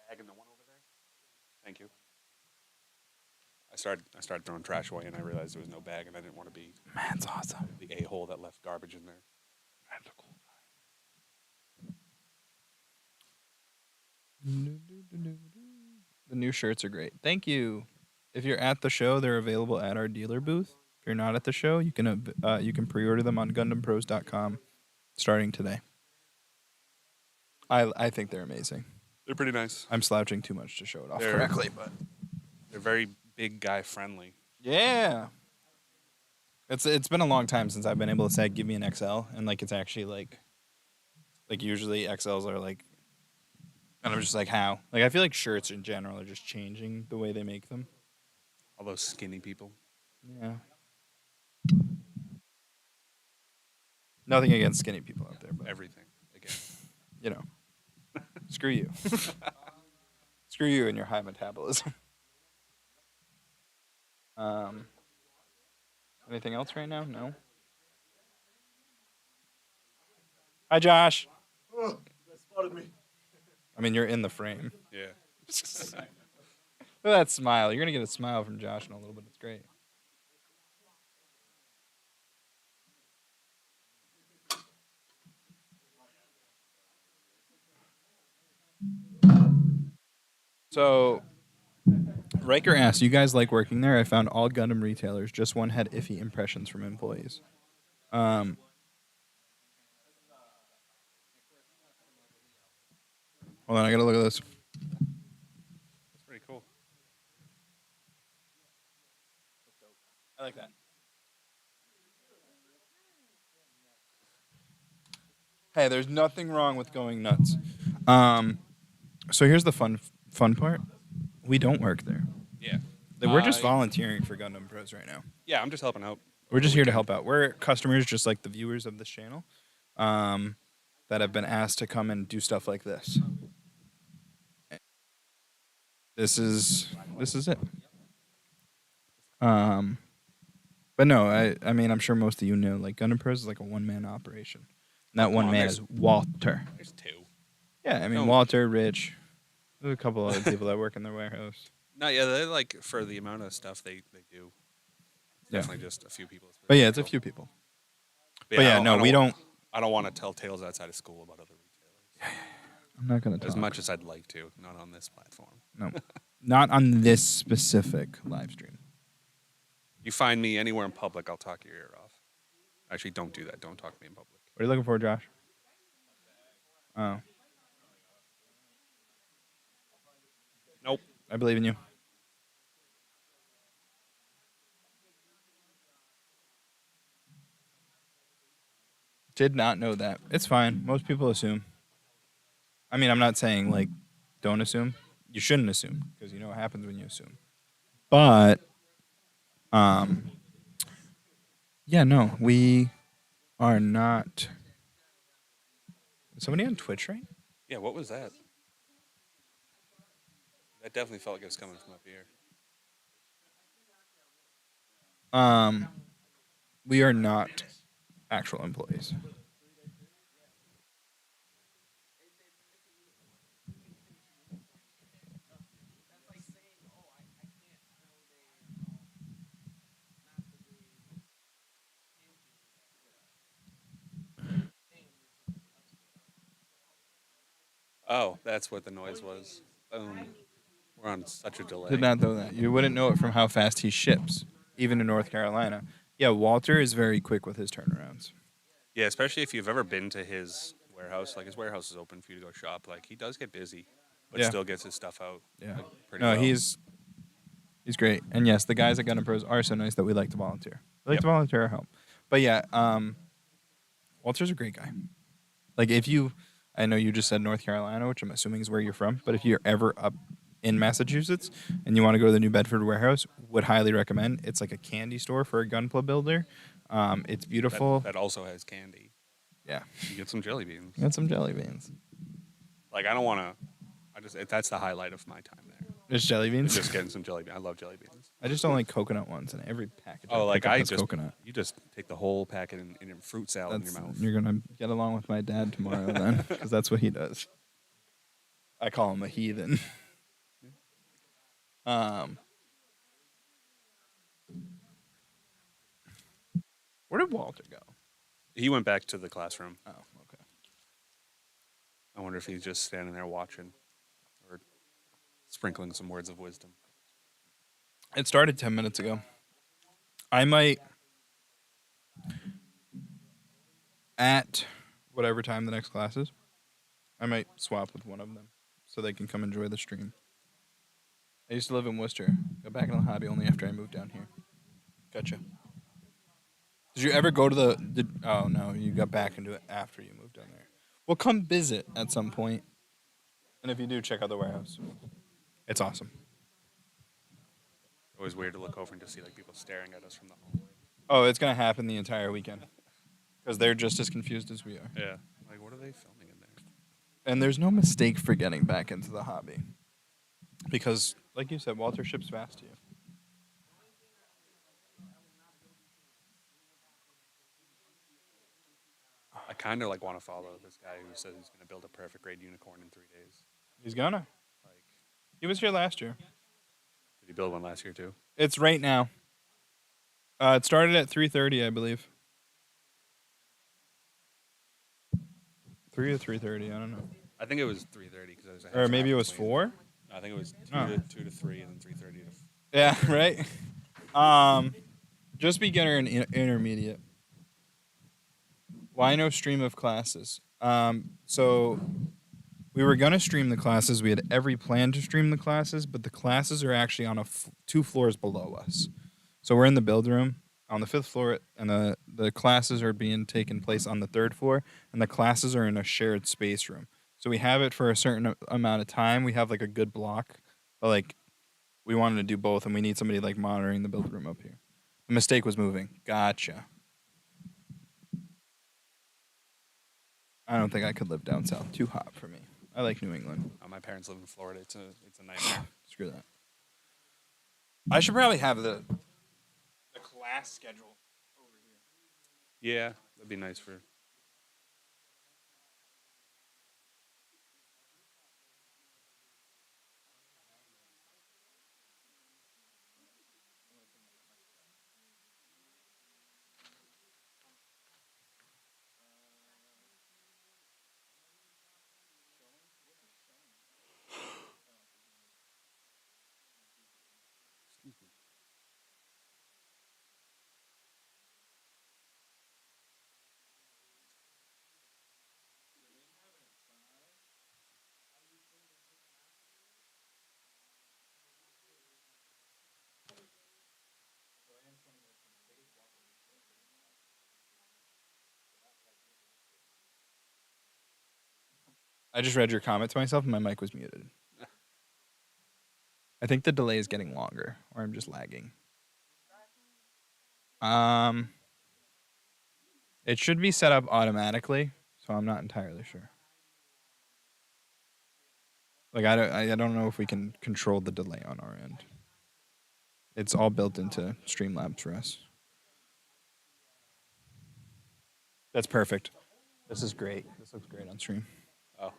Bag in the one over there. Thank you. I started throwing trash away, and I realized there was no bag, and I didn't want to be
Man, it's awesome.
the a-hole that left garbage in there.
That's a cool The new shirts are great. Thank you. If you're at the show, they're available at our dealer booth. If you're not at the show, you can pre-order them on GundamPros.com starting today. I think they're amazing.
They're pretty nice.
I'm slouching too much to show it off
They're-
correctly, but
They're very big guy friendly.
yeah. It's been a long time since I've been able to say give me an XL, and like it's actually like usually XLs are like, and I'm just like how like I feel like shirts in general are just changing the way they make them.
All those skinny people.
Yeah. Nothing against skinny people out there, but
Everything. Again.
you know, screw you. Screw you and your high metabolism. Anything else right now? No. Hi, Josh.
Oh, that spotted me.
I mean, you're in the frame.
Yeah.
Look at that smile. You're gonna get a smile from Josh in a little bit. It's great. So, Riker asks, "You guys like working there? I found all Gundam retailers. Just one had iffy impressions from employees." Hold on, I gotta look at this.
That's pretty cool.
I like that. Hey, there's nothing wrong with going nuts. So here's the fun part. We don't work there.
Yeah.
We're just volunteering for Gundam Pros right now.
Yeah, I'm just helping out.
We're just here to help out. We're customers, just like the viewers of this channel, that have been asked to come and do stuff like this. This is it. But no, I mean, I'm sure most of you know, like Gundam Pros is like a one-man operation. And that one
on,
man
there's-
is Walter.
There's two.
Yeah, I mean,
No.
Walter, Rich. There's a couple other people that work in their warehouse.
No, yeah, they're like for the amount of stuff they do.
Yeah.
Definitely just a few people.
But yeah, it's a few people. But
I
yeah, no, we don't.
I don't want to tell tales outside of school about other retailers.
I'm not gonna talk.
As much as I'd like to, not on this platform.
No, not on this specific live stream.
You find me anywhere in public, I'll talk your ear off. Actually, don't do that. Don't talk to me in public.
What are you looking for, Josh? Oh,
Nope.
I believe in you. Did not know that. It's fine. Most people assume. I mean, I'm not saying like don't assume. You shouldn't assume because you know what happens when you assume. But yeah, no, we are not. Is somebody on Twitch, right?
Yeah, what was that? That definitely felt like it was coming from up here.
We are not actual employees.
Oh, that's what the noise was. We're on such a delay.
Did not know that. You wouldn't know it from how fast he ships, even in North Carolina. Yeah, Walter is very quick with his turnarounds.
Yeah, especially if you've ever been to his warehouse. Like his warehouse is open for you to go shop. Like he does get busy, but
Yeah.
still gets his stuff out.
Yeah.
Like, pretty
No,
well.
he's great. And yes, the guys at Gun and Pros are so nice that we like to volunteer. We like
Yep.
to volunteer our help. But yeah, Walter's a great guy. Like if you, I know you just said North Carolina, which I'm assuming is where you're from, but if you're ever up in Massachusetts and you want to go to the New Bedford warehouse, would highly recommend. It's like a candy store for a gunpla builder. It's beautiful.
That also has candy.
Yeah,
You get some jelly beans.
got some jelly beans.
Like I don't want to. That's the highlight of my time there.
There's jelly
It's
beans.
just getting some jelly beans. I love jelly beans.
I just don't like coconut ones, and every package.
Oh, like
pick up
I
has
just
coconut.
You just take the whole packet in a fruit salad in your mouth.
You're gonna get along with my dad tomorrow then, because that's what he does. I call him a heathen. Where did Walter go?
He went back to the classroom.
Oh, okay.
I wonder if he's just standing there watching, or sprinkling some words of wisdom.
It started 10 minutes ago. I might, at whatever time the next class is, I might swap with one of them so they can come enjoy the stream. I used to live in Worcester. Got back in the hobby only after I moved down here. Gotcha. Did you ever go to the oh no, you got back into it after you moved down there. Well, come visit at some point. And if you do, check out the warehouse. It's awesome.
Always weird to look over and just see like people staring at us from the hallway.
Oh, it's going to happen the entire weekend. Because they're just as confused as we are.
Yeah. Like, what are they filming in there?
And there's no mistake for getting back into the hobby. Because, like you said, Walter ships fast to you.
I kind of like want to follow this guy who says he's going to build a perfect grade unicorn in 3 days.
He's gonna.
Like,
He was here last year.
did he build one last year too?
It's right now. It started at 3:30, I believe. 3 or 3:30, I don't know.
I think it was 3:30 because was.
Or maybe it was 4.
I think it was 2
Oh.
to 2 to 3 and then 3:30 to.
Yeah, right. Just beginner and intermediate. Why no stream of classes? So we were gonna stream the classes. We had every plan to stream the classes, but the classes are actually on 2 floors below us. So we're in the build room on the 5th floor, and the classes are being taken place on the 3rd floor, and the classes are in a shared space room. So we have it for a certain amount of time. We have like a good block, but like we wanted to do both, and we need somebody like monitoring the build room up here. The mistake was moving. Gotcha. I don't think I could live down south. Too hot for me. I like New England.
My parents live in Florida. It's a nightmare.
Screw that. I should probably have the class schedule over here.
Yeah, that'd be nice for.
I just read your comment to myself and my mic was muted. I think the delay is getting longer, or I'm just lagging. It should be set up automatically, so I'm not entirely sure. Like I don't know if we can control the delay on our end. It's all built into Streamlabs for us. That's perfect. This is great. This looks great on stream.
Oh,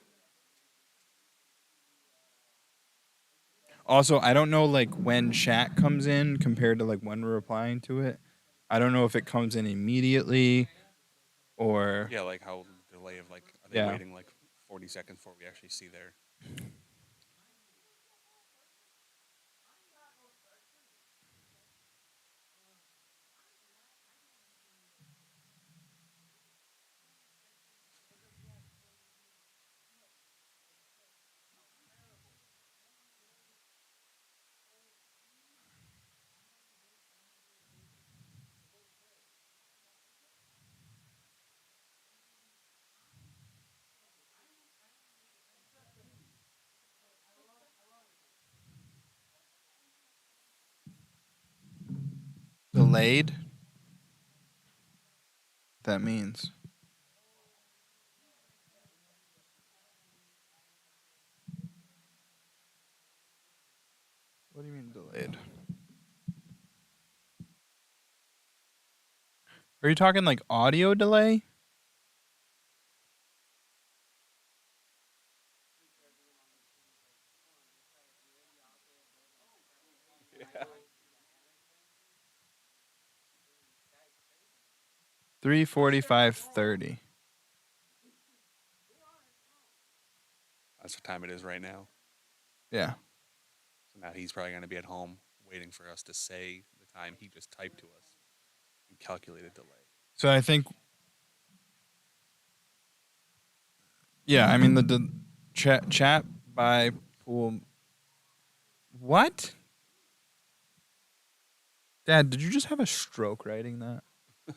Also, I don't know like when chat comes in compared to like when we're replying to it. I don't know if it comes in immediately or
yeah. Like how delay of like are they
Yeah.
waiting like 40 seconds before we actually see their.
Delayed? That means. What do you mean delayed? Are you talking like audio delay?
Yeah.
3:45:30.
That's what time it is right now.
Yeah.
So now he's probably going to be at home waiting for us to say the time he just typed to us and calculated delay.
So I think. Yeah, I mean the chat by pool. What? Dad, did you just have a stroke writing that?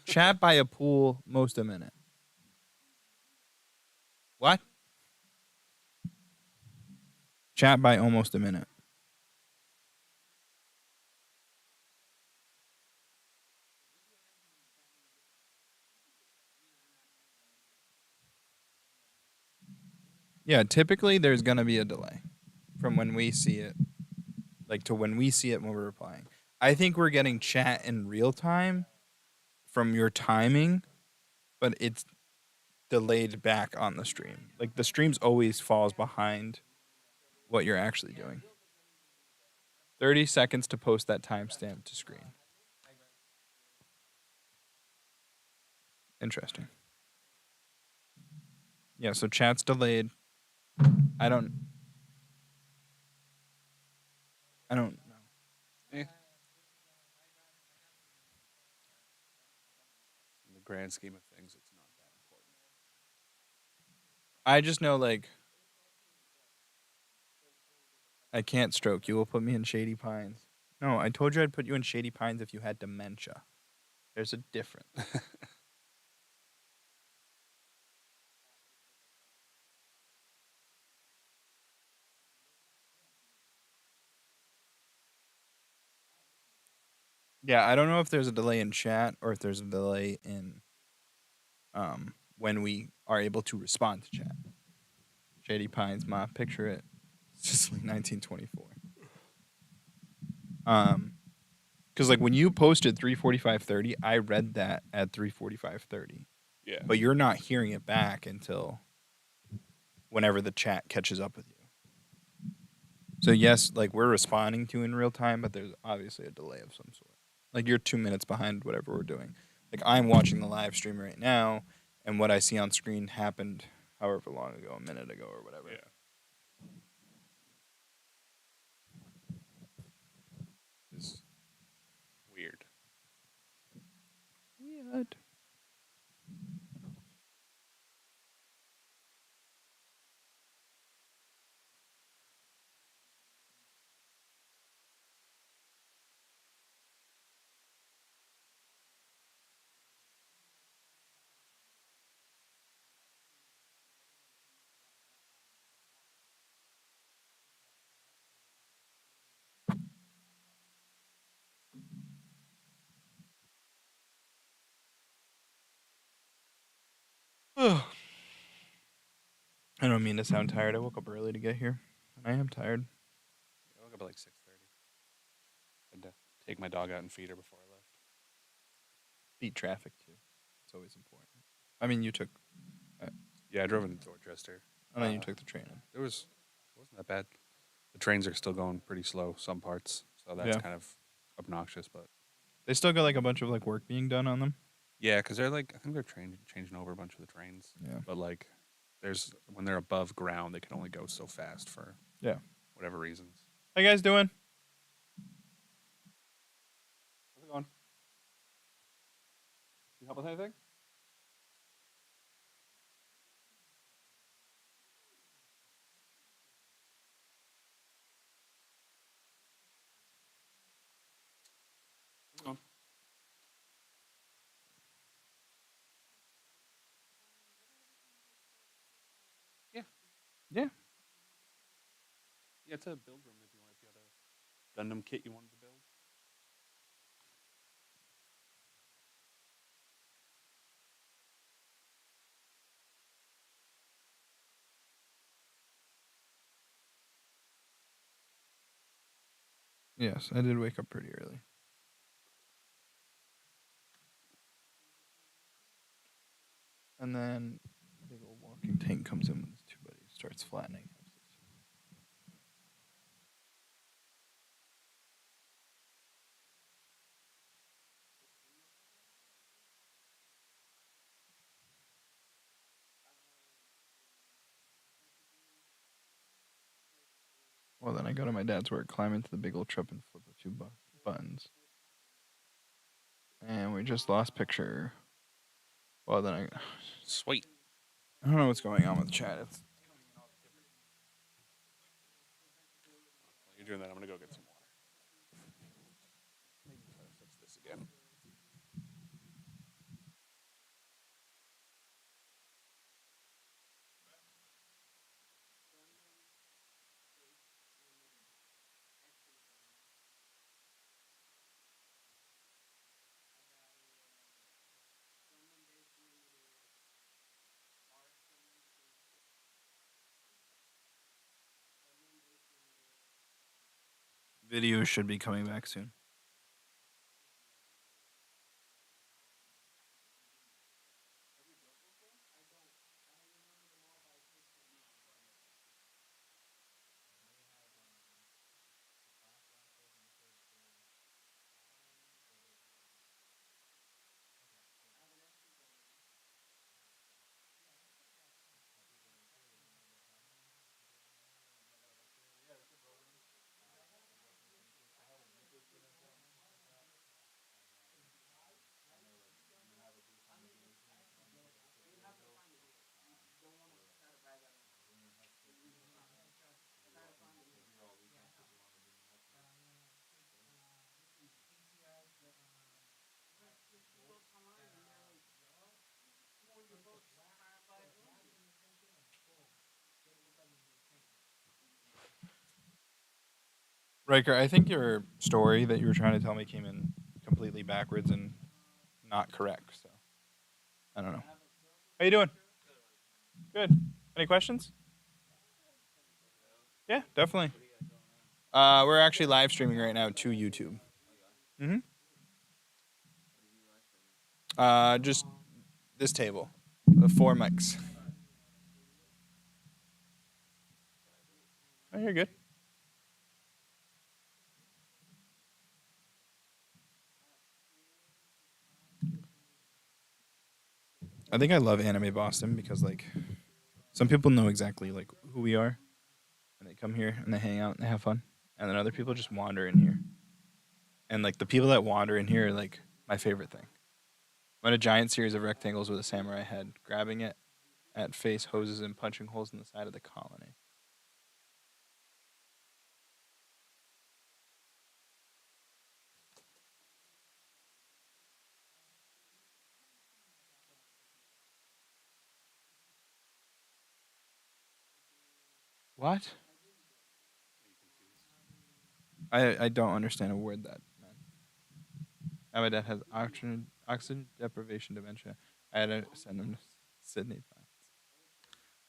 Chat by a pool most a minute. What? Chat by almost a minute. Yeah, typically there's going to be a delay from when we see it, like to when we see it when we're replying. I think we're getting chat in real time from your timing, but it's delayed back on the stream. Like the stream's always falls behind what you're actually doing. 30 seconds to post that timestamp to screen. Interesting. Yeah, so chat's delayed. I don't know.
In the grand scheme of things, it's not that important.
I just know like I can't stroke. You will put me in Shady Pines. No, I told you I'd put you in Shady Pines if you had dementia. There's a difference. Yeah, I don't know if there's a delay in chat or if there's a delay in when we are able to respond to chat. Shady Pines, ma, picture it. Sicily 1924. Because like when you posted 3:45:30, I read that at 3:45:30.
Yeah.
But you're not hearing it back until whenever the chat catches up with you. So yes, like we're responding to in real time, but there's obviously a delay of some sort. Like you're 2 minutes behind whatever we're doing. Like I'm watching the live stream right now, and what I see on screen happened however long ago, a minute ago or whatever.
Yeah. It's weird.
Weird. I don't mean to sound tired. I woke up early to get here, and I am tired.
I woke up at like 6:30. Had to take my dog out and feed her before I left.
Beat traffic too. It's always important. I mean, you took.
Yeah, I drove into Dorchester.
And then you took the train in.
It wasn't that bad. The trains are still going pretty slow some parts, so that's
Yeah.
kind of obnoxious. But
They still got like a bunch of like work being done on them.
yeah, because they're like I think they're changing over a bunch of the trains.
Yeah.
But like There's when they're above ground, they can only go so fast for
Yeah.
whatever reasons.
How you guys doing?
How's it going? Can you help with anything? How's it going? Yeah.
Yeah.
Yeah, it's a build room if you want. If you had a Gundam kit you wanted to build.
Yes, I did wake up pretty early. And then big old walking tank comes in with his two buddies, starts flattening houses. Well, then I go to my dad's work, climb into the big old truck, and flip a few buttons. And we just lost picture. Well, then
Sweet.
I don't know what's going on with chat. It's
While you're doing that, I'm gonna go get some water. Maybe try to fix this again.
video should be coming back soon. Riker, I think your story that you were trying to tell me came in completely backwards and not correct. So I don't know. How you doing? Good. Any questions? Yeah, definitely. We're actually live streaming right now to YouTube. Mm-hmm. Just this table, the 4 mics. Oh, you're good. I think I love Anime Boston because like some people know exactly like who we are, and they come here and they hang out and they have fun, and then other people just wander in here, and like the people that wander in here are like my favorite thing. I'm in a giant series of rectangles with a samurai head, grabbing it at face hoses and punching holes in the side of the colony. What? I don't understand a word that meant. My dad has oxygen deprivation dementia. I had to send him to Sydney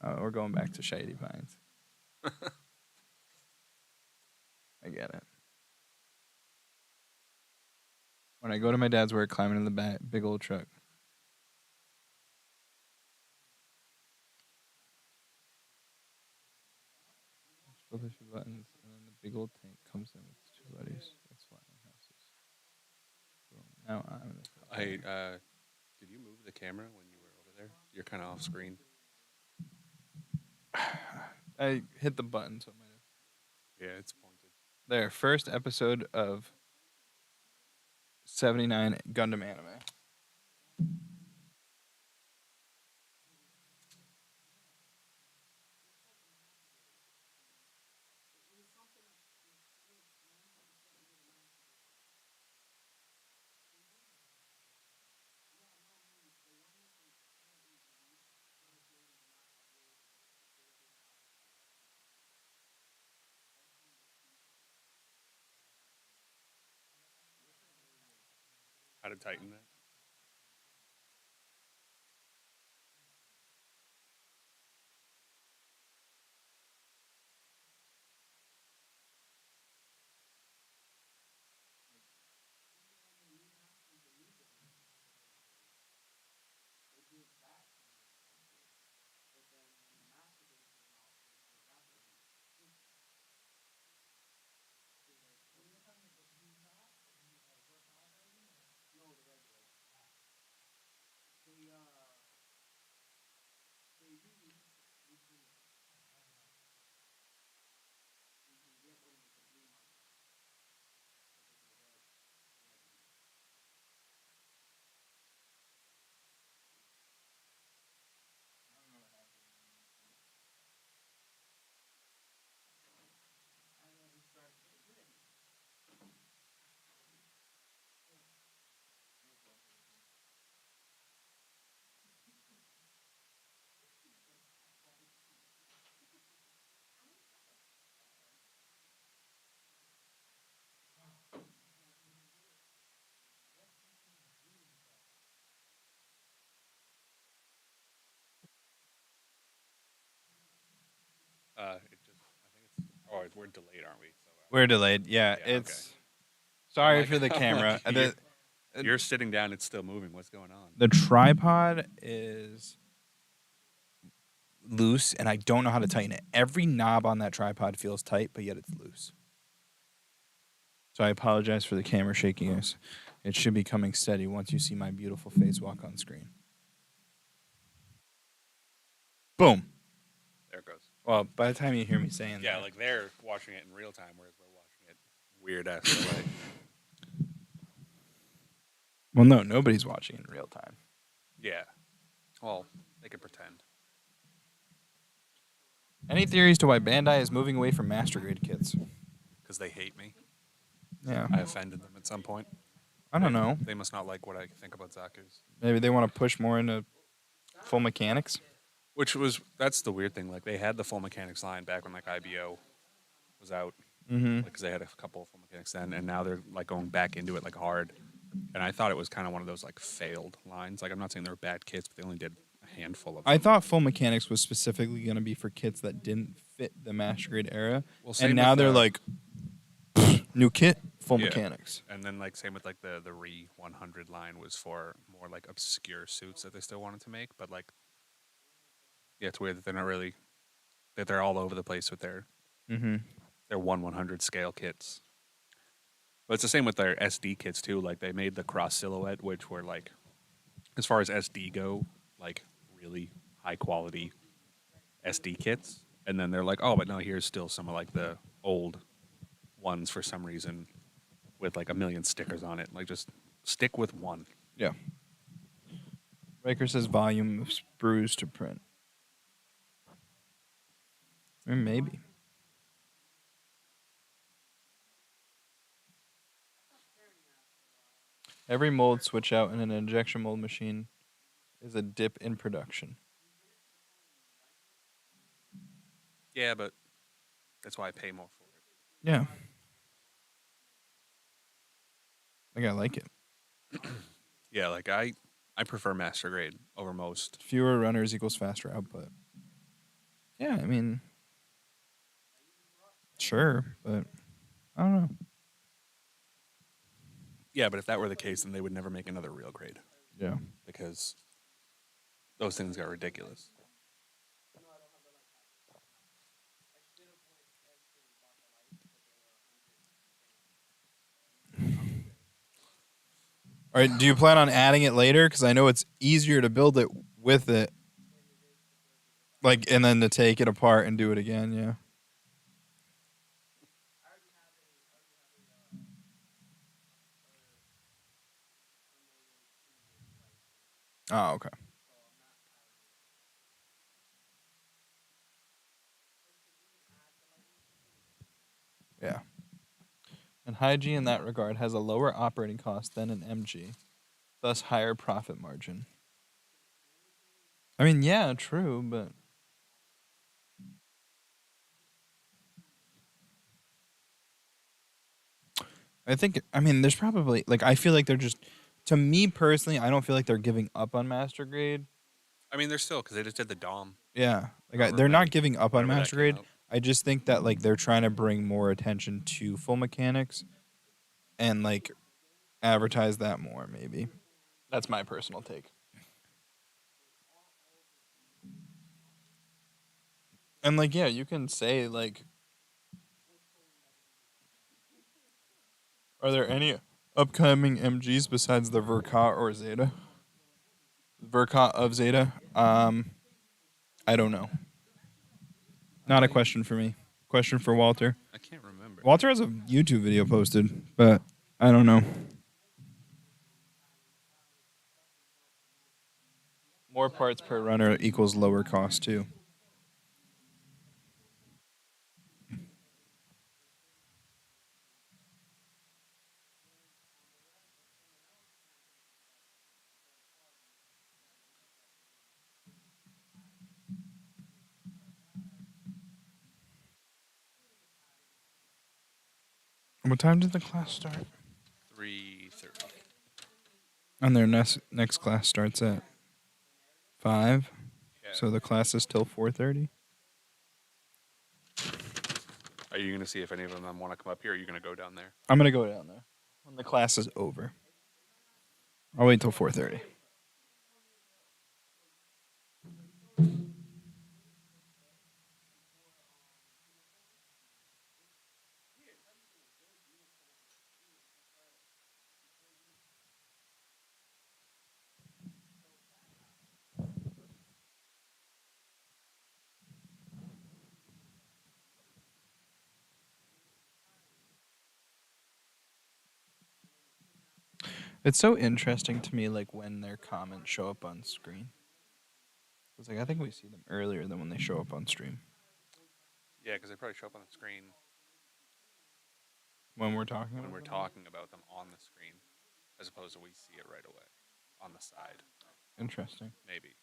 Pines. We're going back to Shady Pines. I get it. When I go to my dad's work, climbing in the back, big old truck. Flip a few buttons, and then the big old tank comes in with its two buddies. That's flattening houses. Boom. Now I'm in the
Hey, did you move the camera when you were over there? You're kind of off screen.
I hit the button, so it might have.
Yeah, it's pointed.
There, first episode of 79 Gundam anime.
How to tighten that? It just. I think it's. Oh, we're delayed, aren't we? So.
We're delayed. Yeah,
Yeah,
it's.
okay.
Sorry
I'm
for the
like- I'm
camera.
like,
the
You're sitting down. It's still moving. What's going on?
the tripod is loose, and I don't know how to tighten it. Every knob on that tripod feels tight, but yet it's loose. So I apologize for the camera shaking us. It should be coming steady once you see my beautiful face walk on screen. Boom.
There it goes.
Well, by the time you hear me saying
Yeah,
that.
like they're watching it in real time, whereas we're watching it weird ass delay.
Well, no, nobody's watching in real time.
Yeah. Well, they could pretend.
Any theories to why Bandai is moving away from master grade kits?
Because they hate me.
Yeah.
I offended them at some point.
I don't know.
They must not like what I think about Zaku's.
Maybe they want to push more into full mechanics.
That's the weird thing. Like, they had the full mechanics line back when, like, IBO was out.
Mm-hmm.
Because they had a couple of full mechanics then, and now they're, like, going back into it, like, hard. And I thought it was kind of one of those, like, failed lines. Like, I'm not saying they were bad kits, but they only did a handful of them.
I thought full mechanics was specifically going to be for kits that didn't fit the master grade era.
Well, same
And now
with,
they're like, new kit, full
Yeah.
mechanics.
And then, like, same with, like, the Re 100 line was for more, like, obscure suits that they still wanted to make. But, like, yeah, it's weird that they're not really, that they're all over the place with their
Mm-hmm.
1/100 scale kits. But it's the same with their SD kits, too. Like, they made the cross silhouette, which were, like, as far as SD go, like, really high quality SD kits. And then they're like, oh, but no, here's still some of, like, the old ones for some reason with, like, a million stickers on it. Like, just stick with one.
Yeah. Riker says volume of sprues to print. Maybe. Every mold switch out in an injection mold machine is a dip in production.
Yeah, but that's why I pay more for it.
Yeah. Like, I like it.
Yeah, like, I prefer master grade over most.
Fewer runners equals faster output. Yeah, I mean, sure, but I don't know.
Yeah, but if that were the case, then they would never make another real grade
Yeah.
because those things got ridiculous.
All right, do you plan on adding it later? Because I know it's easier to build it with it. Like, and then to take it apart and do it again. Yeah. Oh, okay. Yeah. And hygiene in that regard has a lower operating cost than an MG, thus higher profit margin. I mean, yeah, true, but I mean, there's probably like I feel like they're just to me personally, I don't feel like they're giving up on master grade.
I mean, they're still because they just did the Dom.
Yeah, like
However
they're not
many-
giving up on
whenever that
master
came
grade.
out.
I just think that like they're trying to bring more attention to full mechanics and like advertise that more. Maybe that's my personal take. And like, yeah, you can say like, are there any upcoming MGs besides the Verka or Zeta? Verka of Zeta. I don't know. Not a question for me. Question for Walter.
I can't remember.
Walter has a YouTube video posted, but I don't know. More parts per runner equals lower cost too. What time did the class start?
3:30.
And their next class starts at 5.
Yeah.
So the class is till 4:30.
Are you gonna see if any of them want to come up here? Or are you gonna go down there?
I'm gonna go down there when the class is over. I'll wait till 4:30. It's so interesting to me, like when their comments show up on screen. It's like I think we see them earlier than when they show up on stream.
Yeah, because they probably show up on the screen
When we're talking
when
about
we're
them?
talking about them on the screen, as opposed to we see it right away on the side.
Interesting.
Maybe.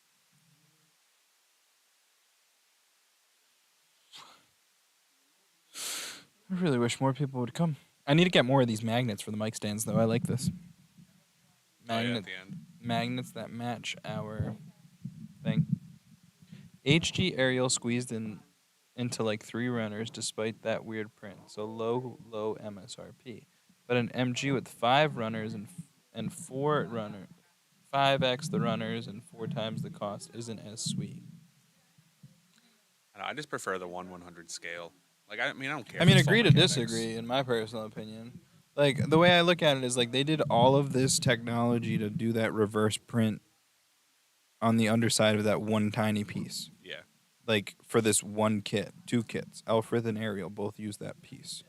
I really wish more people would come. I need to get more of these magnets for the mic stands, though. I like this.
Oh yeah,
Magnet,
at the end.
magnets that match our thing. HG Ariel squeezed into like 3 runners despite that weird print. So low MSRP. But an MG with 5 runners and 4 runner 5x the runners and 4 times the cost isn't as sweet.
I just prefer the 1/100 scale. Like I mean, I don't care.
I
if
mean,
it's full
agree to
mechanics.
disagree in my personal opinion. Like the way I look at it is like they did all of this technology to do that reverse print on the underside of that one tiny piece.
Yeah.
Like for this one kit, 2 kits, Alfred and Ariel both use that piece.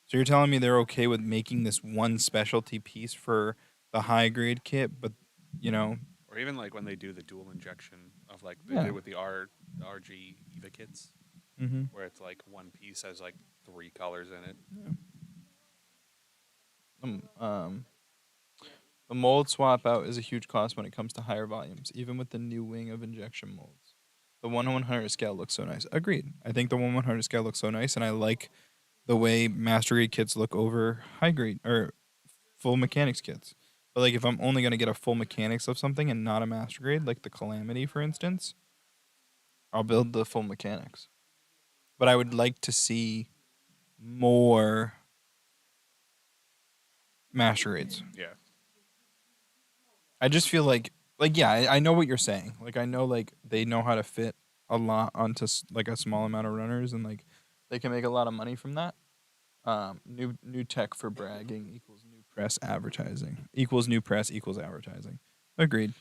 So you're telling me they're okay with making this one specialty piece for the high grade kit, but you know,
Or even like when they do the dual injection of like they
Yeah.
did with the RG Eva kits,
mm-hmm.
where it's like one piece has like 3 colors in it.
The mold swap out is a huge cost when it comes to higher volumes, even with the new wing of injection molds. The 1/100 scale looks so nice. Agreed. I think the 1/100 scale looks so nice, and I like the way master grade kits look over high grade or full mechanics kits. But like, if I'm only gonna get a full mechanics of something and not a master grade, like the Calamity, for instance, I'll build the full mechanics. But I would like to see more master grades.
Yeah.
I just feel like yeah, I know what you're saying. Like I know like they know how to fit a lot onto like a small amount of runners, and like they can make a lot of money from that. New tech for bragging equals new press advertising equals new press equals advertising. Agreed.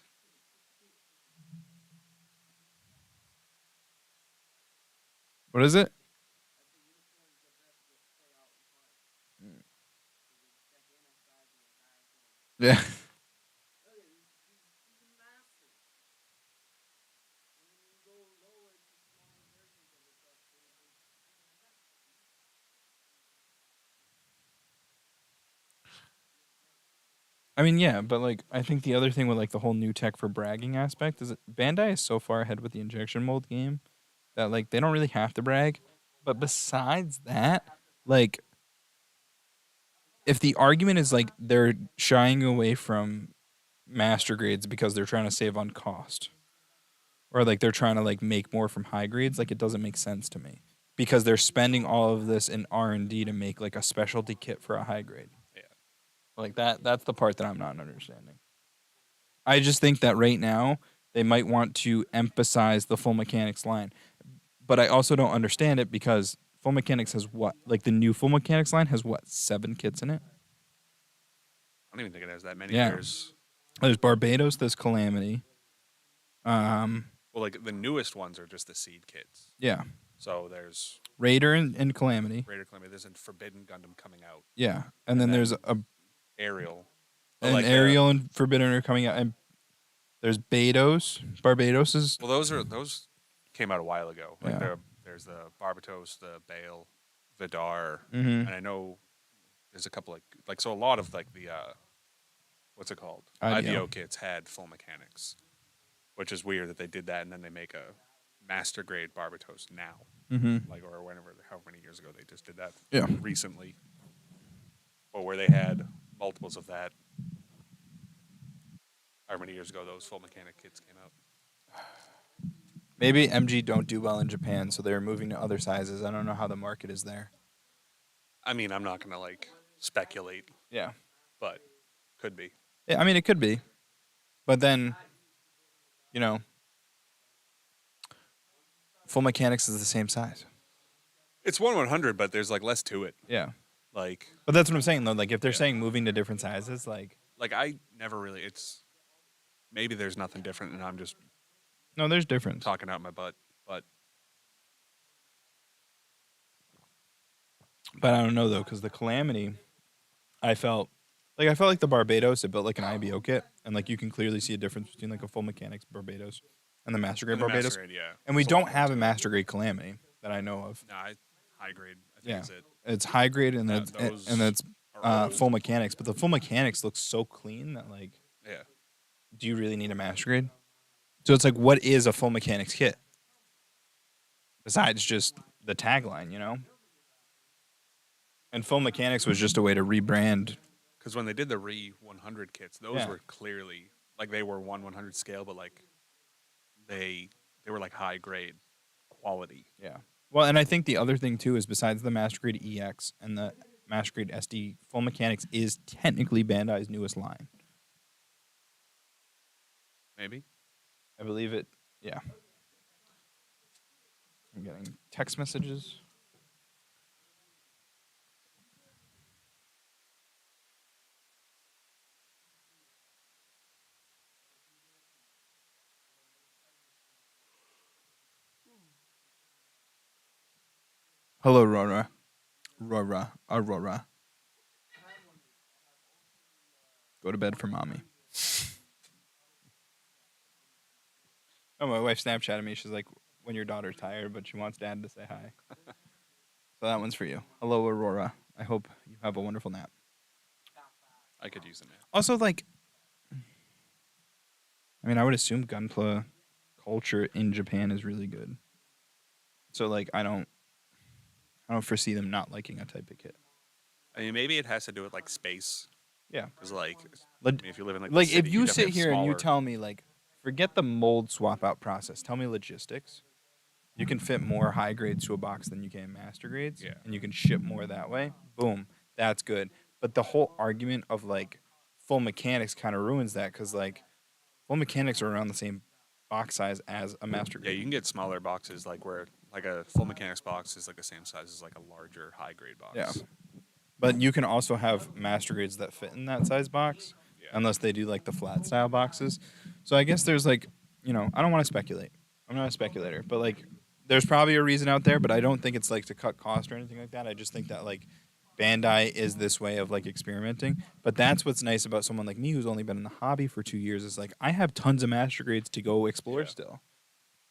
What is it? Yeah. I mean, yeah, but like, I think the other thing with like the whole new tech for bragging aspect is that Bandai is so far ahead with the injection mold game that like they don't really have to brag. But besides that, like, if the argument is like they're shying away from master grades because they're trying to save on cost, or like they're trying to like make more from high grades, like it doesn't make sense to me because they're spending all of this in R&D to make like a specialty kit for a high grade.
Yeah.
Like that's the part that I'm not understanding. I just think that right now they might want to emphasize the full mechanics line, but I also don't understand it because full mechanics has what, like the new full mechanics line has what, 7 kits in it?
I don't even think it has that many.
Yeah. There's Barbados, there's Calamity.
Well, like the newest ones are just the seed kits.
Yeah,
So there's
Raider and Calamity.
Raider Calamity. There's a Forbidden Gundam coming out.
Yeah, and then there's a
Aerial. But
an
like
Ariel and Forbidden are coming out, and there's Barbados is
Well, those came out a while ago. Like
Yeah.
there's the Barbatos, the Bale, Vidar,
Mhm.
and I know there's a couple like so a lot of like the what's it called?
IVO.
IVO kits had full mechanics, which is weird that they did that and then they make a master grade Barbatos now, like or whenever however many years ago they just did that.
Yeah.
Recently, or where they had multiples of that. However many years ago those full mechanic kits came out.
maybe MG don't do well in Japan, so they're moving to other sizes. I don't know how the market is there.
I mean, I'm not gonna like speculate,
Yeah,
but could be.
yeah. I mean, it could be, but then, you know, full mechanics is the same size.
It's 1/100, but there's like less to it.
Yeah,
Like
but that's what I'm saying though. Like if they're
Yeah.
saying moving to different sizes, like
I never really. It's maybe there's nothing different, and I'm just
no, there's difference.
talking out my butt. But
But I don't know though, because the Calamity, I felt like the Barbados, it built like an IBO kit, and like you can clearly see a difference between like a full mechanics Barbados and the master grade
and the
Barbados.
master grade, yeah.
And we
It's a lot
don't have a
more to it.
master grade Calamity that I know of.
No, high grade. I think
Yeah.
is it.
It's high grade and
Yeah,
that's
those
and that's
are old.
full mechanics, but the full mechanics looks so clean that like,
Yeah.
do you really need a master grade? So it's like, what is a full mechanics kit besides just the tagline, you know? And full mechanics was just a way to rebrand.
Because when they did the Re 100 kits, those
Yeah.
were clearly like they were 1/100 scale, but like they were like high grade quality.
Yeah. Well, and I think the other thing too is besides the Master Grade EX and the Master Grade SD, Full Mechanics is technically Bandai's newest line.
Maybe.
I believe it. Yeah. I'm getting text messages. Hello, Rora. Aurora. Go to bed for mommy. Oh, my wife Snapchatted me. She's like, when your daughter's tired, but she wants dad to say hi. So that one's for you. Hello, Aurora. I hope you have a wonderful nap.
I could use a nap.
Also, like, I mean, I would assume gunpla culture in Japan is really good. So, like, I don't foresee them not liking a type of kit.
I mean, maybe it has to do with like space.
Yeah.
Because like,
Like,
I mean, if you live in like, the
like
city,
if you sit
definitely have
here and you
smaller-
tell me, like, forget the mold swap out process. Tell me logistics. You can fit more high grades to a box than you can master grades.
Yeah.
And you can ship more that way. Boom. That's good. But the whole argument of, like, full mechanics kind of ruins that because, like, full mechanics are around the same box size as a master
Yeah,
grade.
you can get smaller boxes like where like a full mechanics box is like the same size as like a larger high grade box.
Yeah. But you can also have master grades that fit in that size box,
Yeah.
unless they do like the flat style boxes. So I guess there's like, you know, I don't want to speculate. I'm not a speculator, but like there's probably a reason out there, but I don't think it's like to cut cost or anything like that. I just think that like Bandai is this way of like experimenting. But that's what's nice about someone like me who's only been in the hobby for 2 years is like I have tons of master grades to go explore still.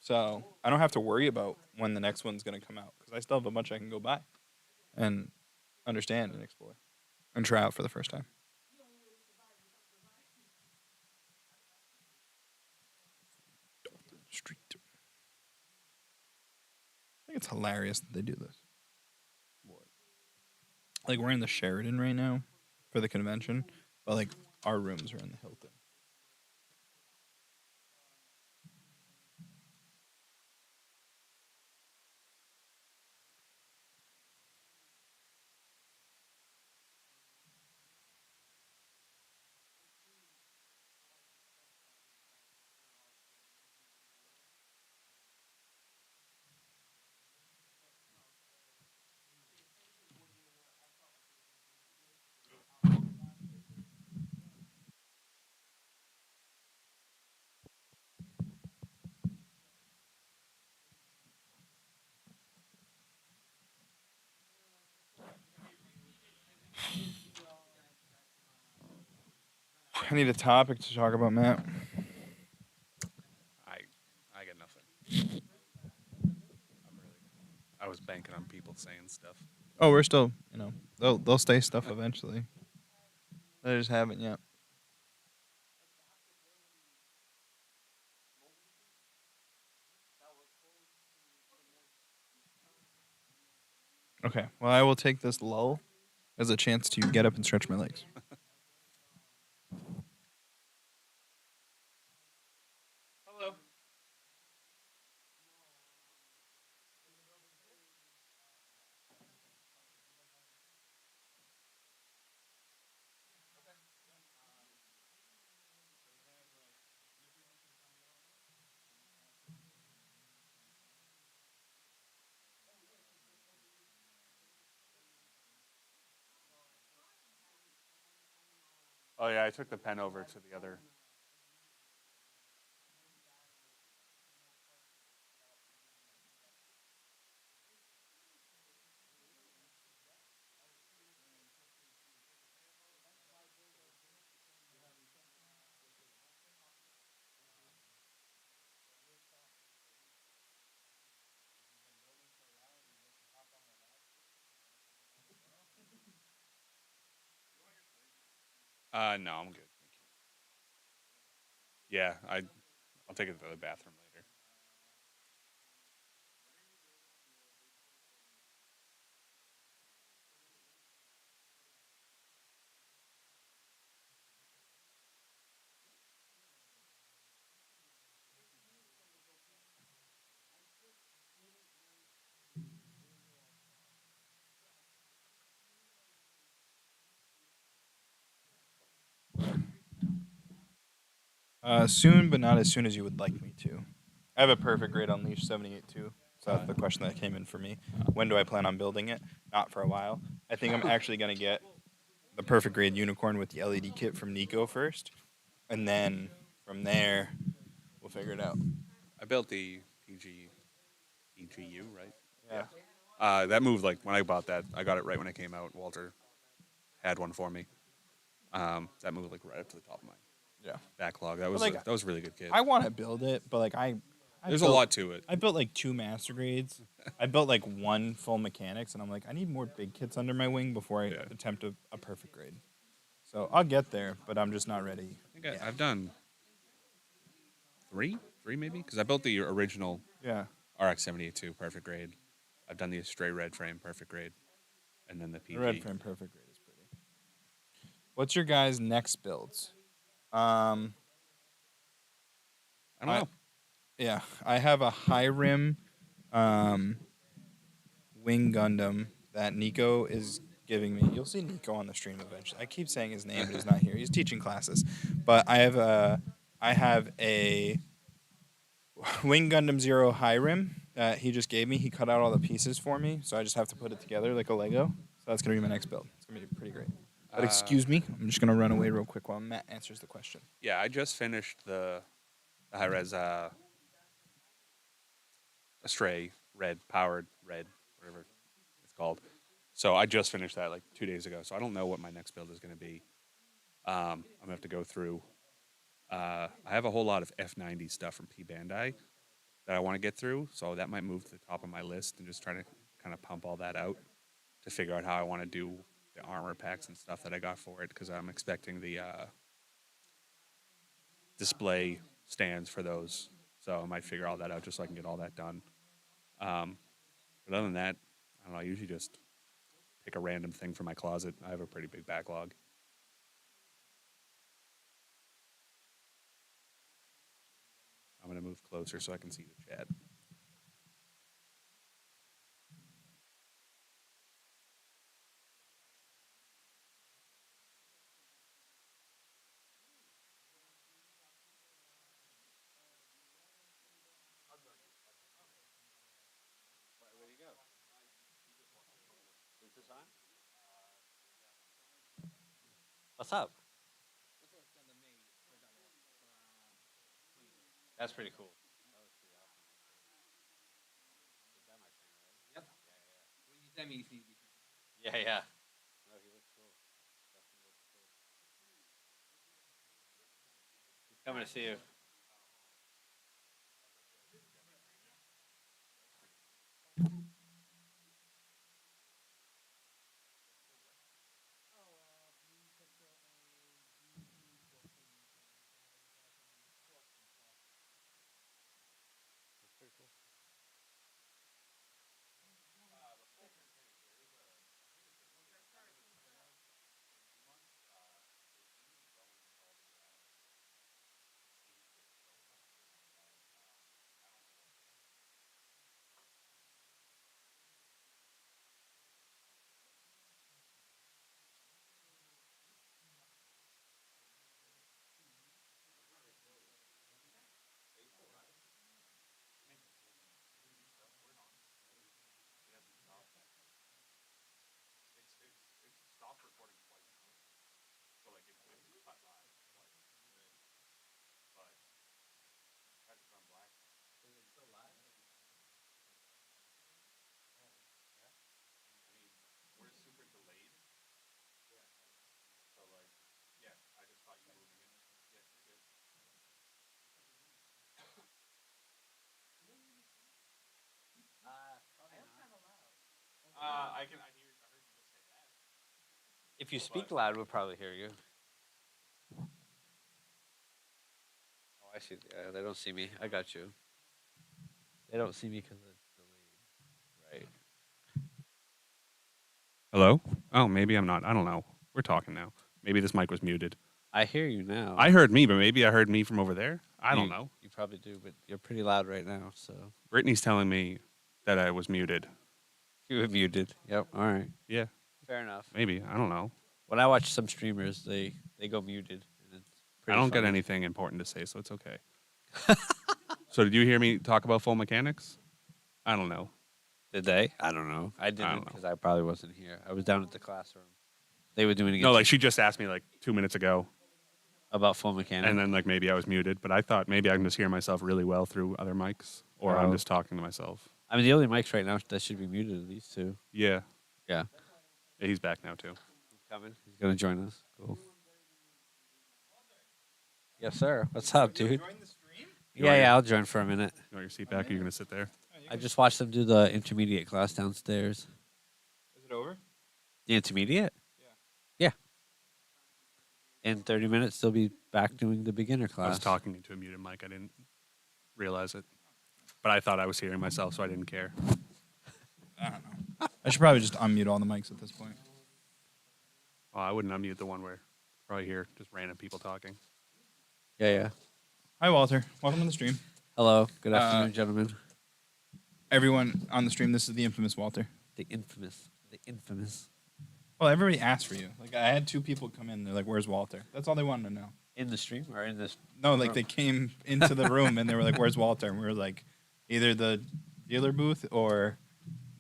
So I don't have to worry about when the next one's gonna come out because I still have a bunch I can go buy and understand and explore and try out for the first time. Street. I think it's hilarious that they do this. Like we're in the Sheraton right now for the convention, but like our rooms are in the Hilton. I need a topic to talk about, Matt.
I get nothing. I was banking on people saying stuff.
Oh, we're still, they'll say stuff eventually. They just haven't yet. Okay, well, I will take this lull as a chance to get up and stretch my legs. Hello.
Oh yeah, I took the pen over to the other. No, I'm good. Thank you. Yeah, I'll take it to the bathroom later.
Soon, but not as soon as you would like me to. I have a perfect grade on Leash 78 too. So that's the question that came in for me. When do I plan on building it? Not for a while. I think I'm actually going to get the perfect grade unicorn with the LED kit from Nico first. And then from there, we'll figure it out.
I built the PGU, right?
Yeah.
That moved like when I bought that. I got it right when it came out. Walter had one for me. That moved like right up to the top of my
Yeah.
backlog. That was
like,
that was a really good kit.
I want to build it, but like
There's a lot to it.
I built like 2 master grades. I built like 1 full mechanics, and I'm like, I need more big kits under my wing before I attempt a perfect grade. So I'll get there, but I'm just not ready.
I think I've done three maybe, because I built the original RX 78-2 perfect grade. I've done the Stray Red frame perfect grade, and then the PG.
The red frame perfect grade is pretty. What's your guys' next builds?
I don't know.
Yeah, I have a high rim wing Gundam that Nico is giving me. You'll see Nico on the stream eventually. I keep saying his name, but he's not here. He's teaching classes. But I have a Wing Gundam Zero high rim that he just gave me. He cut out all the pieces for me, so I just have to put it together like a Lego. So that's gonna be my next build. It's gonna be pretty great. But excuse me, I'm just gonna run away real quick while Matt answers the question.
Yeah, I just finished the high res Stray powered red, whatever it's called. So I just finished that like 2 days ago. So I don't know what my next build is going to be. I'm gonna have to go through. I have a whole lot of F90 stuff from P Bandai that I want to get through. So that might move to the top of my list and just try to kind of pump all that out to figure out how I want to do the armor packs and stuff that I got for it because I'm expecting the display stands for those. So I might figure all that out just so I can get all that done. But other than that, I don't know. I usually just pick a random thing from my closet. I have a pretty big backlog. I'm going to move closer so I can see the chat.
Where do you go? Is this on? What's up? That's pretty cool. That was pretty awesome. Is that my trainer, right?
Yep. When you send me, you see me.
Yeah, yeah. No, he looks cool. Definitely looks cool. He's coming to see you. That's pretty cool.
It's stopped recording twice now. So like it's cut live twice. But had to turn black.
Is it still live?
I mean, we're super delayed. So like, yeah, I just caught you moving it. Yeah, you're good.
Probably not.
I heard you just say that.
If you speak loud, we'll probably hear you. Oh, I see. Yeah, they don't see me. I got you. They don't see me because it's delayed. Right.
Hello? Oh, maybe I'm not. I don't know. We're talking now. Maybe this mic was muted.
I hear you now.
I heard me, but maybe I heard me from over there. I don't
You-
know.
You probably do, but you're pretty loud right now, so.
Brittany's telling me that I was muted.
You were muted. Yep. All right.
Yeah,
Fair enough.
maybe. I don't know.
When I watch some streamers, they go muted. And it's
I
pretty
don't
funny.
get anything important to say, so it's okay. So did you hear me talk about full mechanics? I don't know.
Did they? I don't know. I didn't
know.
because I probably wasn't here. I was down at the classroom. They were doing it
No, like she just asked me like 2 minutes ago,
about full mechanics.
and then like maybe I was muted, but I thought maybe I can just hear myself really well through other mics, or I'm
Oh.
just talking to myself.
I mean, the only mics right now that should be muted are these two.
Yeah.
Yeah.
Yeah, he's back now too.
He's coming. He's gonna join us. Cool. Yes, sir. What's up, dude?
Join the stream?
You want
Yeah,
your-
I'll join for a minute.
You want your seat back? Or are you gonna sit there?
I just watched them do the intermediate class downstairs.
Is it over?
The intermediate? Yeah. In 30 minutes, they'll be back doing the beginner class.
I was talking into a muted mic. I didn't realize it, but I thought I was hearing myself, so I didn't care.
I don't know. I should probably just unmute all the mics at this point.
Oh, I wouldn't unmute the one where probably hear just random people talking.
Yeah.
Hi, Walter. Welcome to the stream.
Hello. Good afternoon, gentlemen.
Everyone on the stream, this is the infamous Walter.
The infamous.
Well, everybody asked for you. Like, I had 2 people come in. They're like, "Where's Walter?" That's all they wanted to know.
In the stream or in this?
No, like they came into the room and they were like, "Where's Walter?" And we were like, either the dealer booth or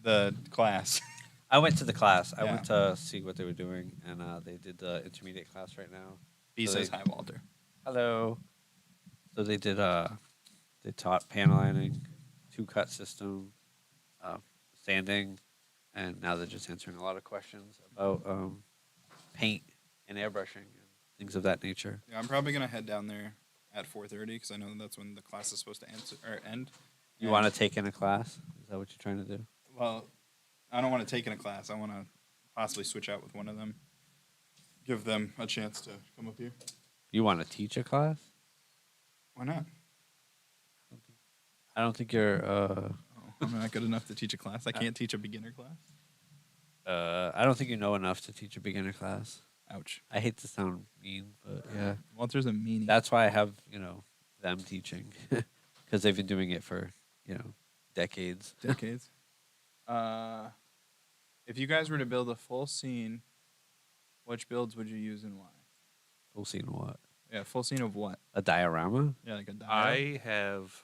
the class.
I went to the class. I
Yeah.
went to see what they were doing, and they did the intermediate class right now.
B
So
says,
they-
"Hi, Walter."
Hello. So they did they taught panel lining, 2-cut system, sanding, and now they're just answering a lot of questions about paint and airbrushing and things of that nature.
Yeah, I'm probably gonna head down there at 4:30 because I know that's when the class is supposed to end.
You
And-
want to take in a class? Is that what you're trying to do?
Well, I don't want to take in a class. I want to possibly switch out with one of them. Give them a chance to come up here.
You want to teach a class?
Why not?
I don't think you're.
I'm not good enough to teach a class. I can't teach a beginner class.
I don't think you know enough to teach a beginner class.
Ouch.
I hate to sound mean, but yeah,
Walter's a meanie.
that's why I have them teaching because they've been doing it for decades.
decades. If you guys were to build a full scene, which builds would you use and why?
Full scene what?
Yeah, full scene of what?
A diorama?
Yeah, like a dial.
I have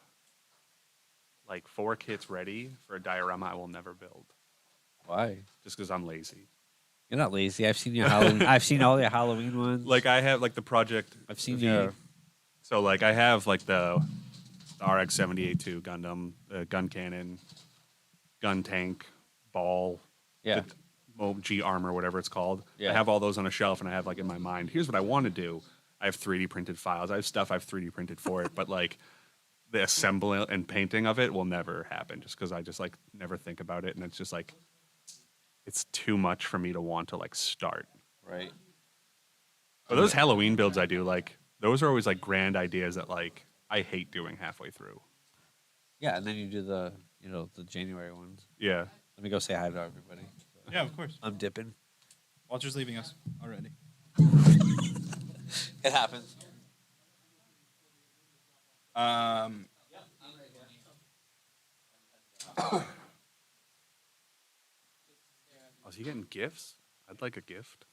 like 4 kits ready for a diorama I will never build,
Why?
just because I'm lazy.
You're not lazy. I've seen your Halloween. I've seen all your Halloween ones.
Like I have like the project.
I've seen
V.
your.
So like I have like the RX-78-2 Gundam, gun cannon, gun tank, ball,
Yeah.
G armor, whatever it's called.
Yeah.
I have all those on a shelf, and I have like in my mind, here's what I want to do. I have 3D printed files. I have stuff I've 3D printed for it, but like the assembly and painting of it will never happen, just because I just like never think about it, and it's just like it's too much for me to want to like start.
Right.
But those Halloween builds I do, like those are always like grand ideas that like I hate doing halfway through.
Yeah, and then you do the the January ones.
Yeah.
Let me go say hi to everybody.
Yeah, of course.
I'm dipping.
Walter's leaving us already.
It happens.
Oh, is he getting gifts? I'd like a gift.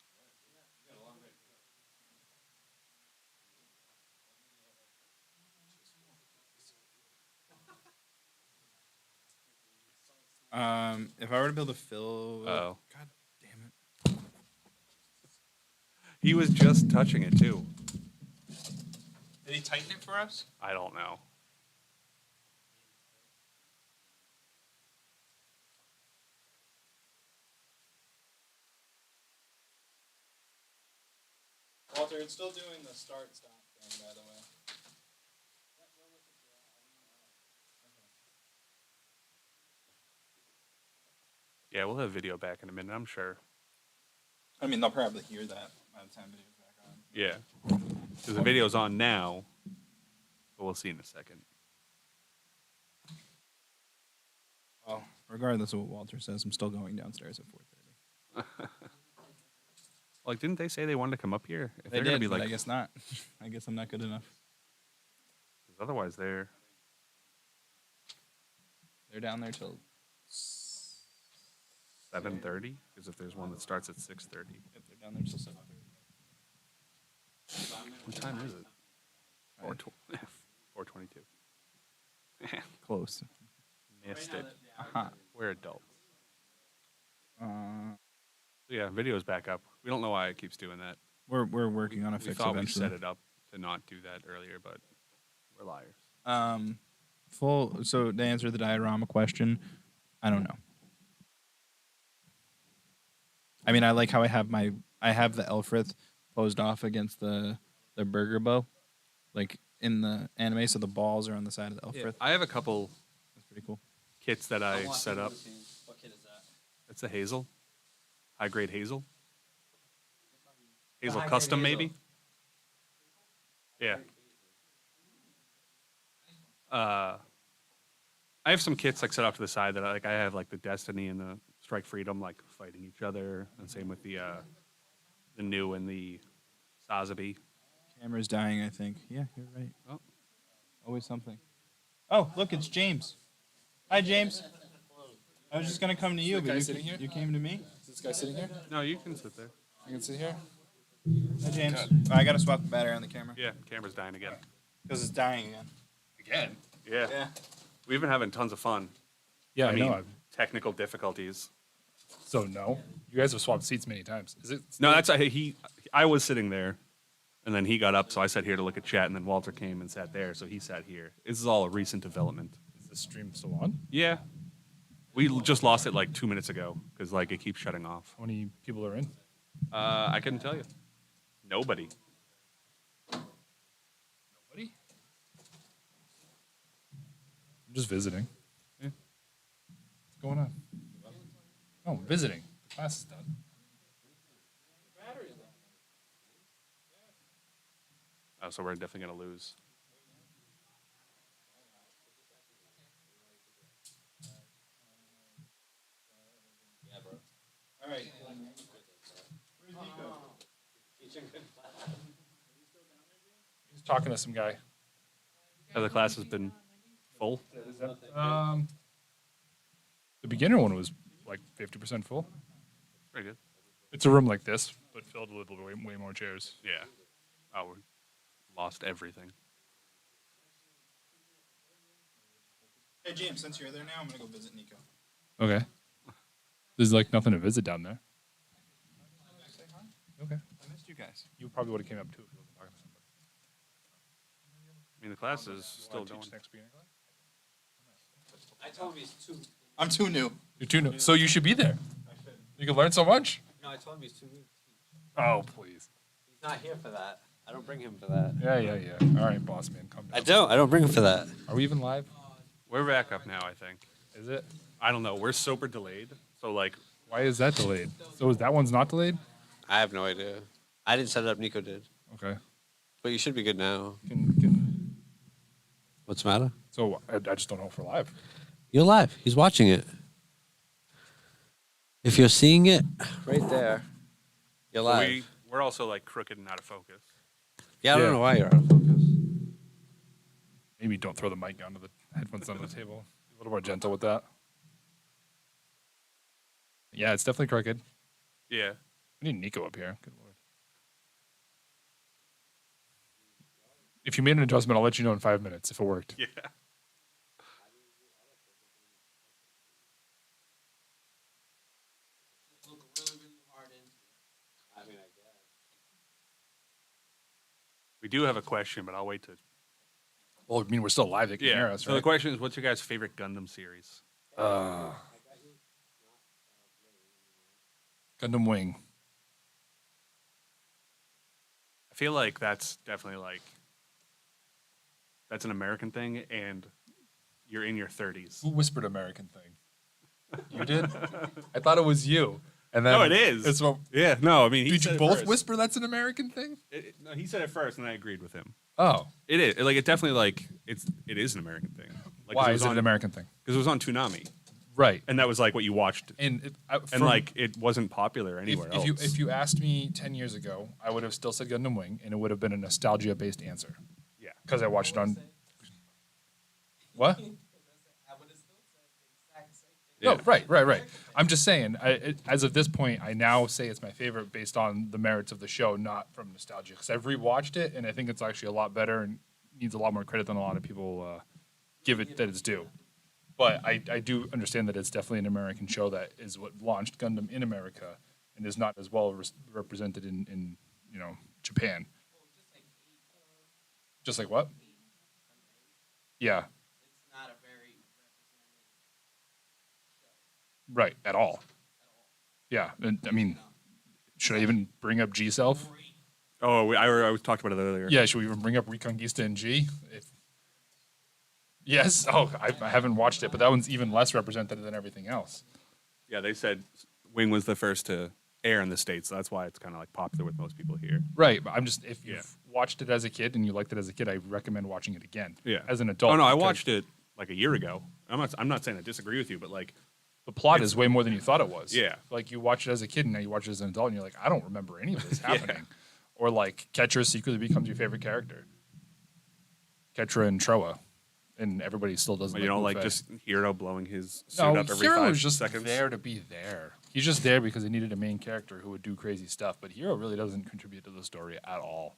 If I were to build a fill,
Oh.
God damn it!
He was just touching it too.
Did he tighten it for us?
I don't know.
Walter, it's still doing the start stop thing, by the way.
Yeah, we'll have video back in a minute, I'm sure.
I mean, they'll probably hear that by the time video's back on.
Yeah. Because the video's on now, but we'll see in a second.
Well, regardless of what Walter says, I'm still going downstairs at 4:30.
Like, didn't they say they wanted to come up here? If
They
they're gonna
did,
be
but
like,
I guess not. I guess I'm not good enough.
'cause otherwise they're.
They're down there till
7:30? Because if there's one that starts at 6:30.
If they're down there till 7:30.
What time is it? 4:22.
Close.
Missed it.
Uh-huh.
We're adults.
Uh,
So yeah, video's back up. We don't know why it keeps doing that.
we're working on a
We
fix
thought we
eventually.
set it up to not do that earlier, but we're liars.
So to answer the diorama question, I don't know. I mean, I like how I have the Elfrith posed off against the burger bow, like in the anime, so the balls are on the side of the Elfrith.
I have a couple
That's pretty cool.
kits that I set up.
What kid is that?
It's a hazel, high grade hazel. Hazel
high-grade
custom,
hazel.
maybe. Yeah. I have some kits like set off to the side that I have like the Destiny and the Strike Freedom like fighting each other, and same with the new and the Sazabi.
Camera's dying, I think. Yeah, you're right.
Oh.
Always something. Oh, look, it's James. Hi, James. I was just gonna come to you,
guy
but
sitting here?
you came to me.
Is this guy sitting here?
No, you can sit there.
I can sit here.
Hi, James. Oh, I gotta swap the battery on the camera
Yeah, camera's dying again.
because it's dying again.
Again?
Yeah.
Yeah.
We've been having tons of fun.
Yeah,
I mean, technical difficulties.
So no, you guys have swapped seats many times. Is it?
No, that's I was sitting there, and then he got up, so I sat here to look at chat, and then Walter came and sat there, so he sat here. This is all a recent development.
Is the stream still on?
Yeah. We just lost it like 2 minutes ago because like it keeps shutting off.
How many people are in?
I couldn't tell you. Nobody.
Nobody? I'm just visiting.
Yeah.
What's going on? Oh, visiting. The class is done.
Oh, so we're definitely gonna lose.
All right.
He's talking to some guy.
The class has been full.
The beginner one was like 50% full.
Pretty good.
It's a room like this, but filled with way more chairs.
Yeah. Oh, we lost everything.
Hey James, since you're there now, I'm gonna go visit Nico.
Okay. There's like nothing to visit down there. Okay.
I missed you guys.
You probably would have came up too if you wasn't talking to somebody.
I mean, the class is still
Wanna
going.
teach next beginner class?
I told him he's too.
I'm too new.
You're too new. So you should be there. You can learn so much.
No, I told him he's too new.
Oh, please.
He's not here for that. I don't bring him for that.
Yeah. All right, boss man, calm down.
I don't bring him for that.
Are we even live?
We're back up now, I think.
Is it?
I don't know. We're super delayed. So like,
Why is that delayed? So is that one's not delayed?
I have no idea. I didn't set it up. Nico did.
Okay.
But you should be good now.
Can
What's the matter?
so I just don't know if we're live.
You're live. He's watching it. If you're seeing it right there, you're live.
we're also like crooked and out of focus.
Yeah, I don't
Yeah.
know why you're out of focus.
Maybe don't throw the mic onto the headphones onto the table. Be a little more gentle with that. Yeah, it's definitely crooked.
Yeah.
We need Nico up here. Good lord. If you made an adjustment, I'll let you know in 5 minutes if it worked.
Yeah. We do have a question, but I'll wait to.
Well, I mean, we're still live. They can hear us,
So
right?
the question is, what's your guys' favorite Gundam series?
Gundam Wing.
I feel like that's definitely like that's an American thing, and you're in your 30s.
Who whispered American thing? You did? I thought it was you. And then
No, it is.
It's what,
Yeah, no, I mean, he
did
said
you
it
both
first.
whisper that's an American thing?
No, he said it first, and I agreed with him.
Oh,
It is like it definitely like it is an American thing. Like,
why is it an American thing?
Because it was on Toonami,
Right.
and that was like what you watched,
And
and like it wasn't popular anywhere else.
if you asked me 10 years ago, I would have still said Gundam Wing, and it would have been a nostalgia based answer
yeah,
because I watched it on. What?
yeah.
No, right. I'm just saying, as of this point, I now say it's my favorite based on the merits of the show, not from nostalgia. Because I've rewatched it, and I think it's actually a lot better and needs a lot more credit than a lot of people give it that it's due. But I do understand that it's definitely an American show that is what launched Gundam in America and is not as well represented in Japan. Just like what? Yeah. Right, at all. Yeah, and I mean, should I even bring up G Self?
Oh, I talked about it earlier.
Yeah, should we even bring up Reconquista and G? Yes. Oh, I haven't watched it, but that one's even less represented than everything else.
Yeah, they said Wing was the first to air in the States, so that's why it's kind of like popular with most people here.
Right, but I'm just if you've
Yeah.
watched it as a kid and you liked it as a kid, I recommend watching it again.
Yeah.
As an adult.
Oh no, I
because
watched it like a year ago. I'm not saying I disagree with you, but like
The plot is way more than you thought it was.
Yeah.
Like you watch it as a kid and now you watch it as an adult and you're like, I don't remember any of this happening. Or like Ketra secretly becomes your favorite character. Ketra and Troa. And everybody still doesn't
you don't like
Buffet.
just Hero blowing his suit
No,
up every
Hero
5
was just
seconds.
there to be there. He's just there because they needed a main character who would do crazy stuff. But Hero really doesn't contribute to the story at all.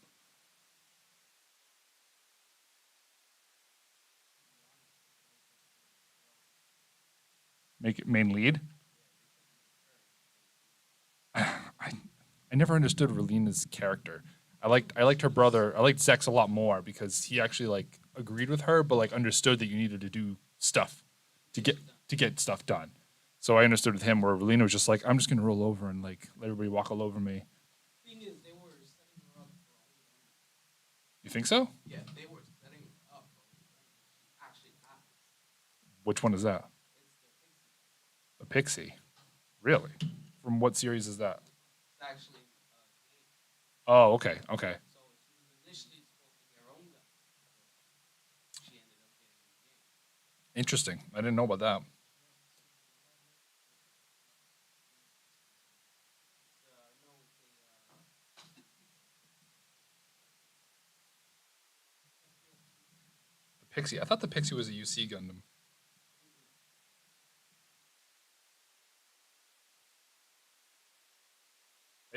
Make it main lead. I never understood Relina's character. I liked her brother. I liked Zex a lot more because he actually agreed with her, but understood that you needed to do stuff to get stuff done. So I understood with him where Lena was just like, I'm just gonna roll over and like let everybody walk all over me.
Thing is, they were setting her up for only running.
You think so?
Yeah, they were setting her up for only running. She actually passed.
Which one is that?
It's
The
the Pixie.
Pixie. Really? From what series is that?
It's actually a game.
Oh, okay, okay.
So she was initially supposed to get her own gun. She ended up getting in the game.
Interesting. I didn't know about that. The Pixie. I thought the Pixie was a UC Gundam.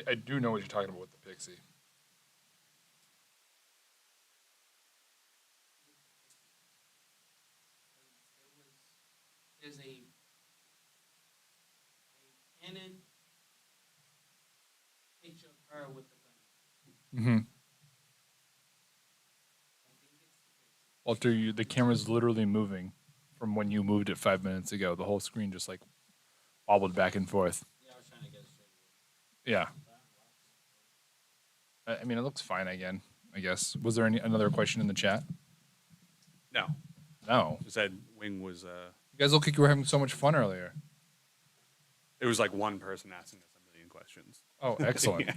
I do know what you're talking about with the Pixie.
There's a canon picture of her with the gun.
Mm-hmm.
I think it's the Pixie.
Walter, the camera's literally moving from when you moved it 5 minutes ago. The whole screen just like wobbled back and forth.
Yeah, I was trying to get it straight.
Yeah. I mean, it looks fine again, I guess. Was there another question in the chat?
No,
No.
just said Wing was.
You guys look like you were having so much fun earlier.
It was like one person asking us a million questions.
Oh, excellent.
Yeah.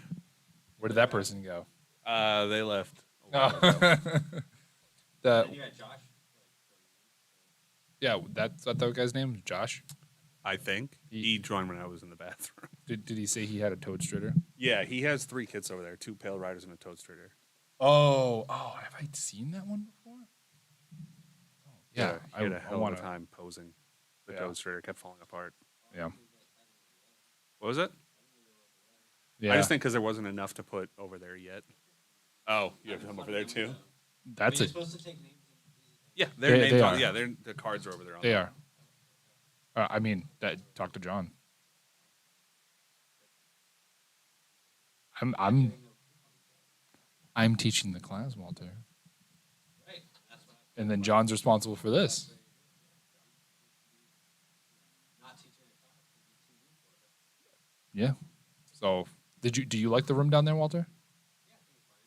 Where did that person go?
They left. A while ago.
The,
And you had Josh.
yeah, that's that guy's name? Josh?
I think he joined when I was in the bathroom.
Did he say he had a toad stritter?
Yeah, he has 3 kids over there: 2 pale riders and a toad stritter.
Oh, have I seen that one before? Oh, yeah,
he had a hell
wanna,
of a time posing. The
Yeah.
toad stritter kept falling apart.
Yeah,
What was it?
yeah.
I just think because there wasn't enough to put over there yet. Oh, you have to come over there too?
That's
You're
it.
supposed to take names.
Yeah,
They-
their
they
names
are.
on. Yeah, the cards are over there.
They are. I mean, talk to John. I'm teaching the class, Walter,
Right. That's what
and then John's responsible for this.
not teaching a class. It'd be too new for her.
Yeah. So, do you like the room down there, Walter?
Yeah, I think it's fine.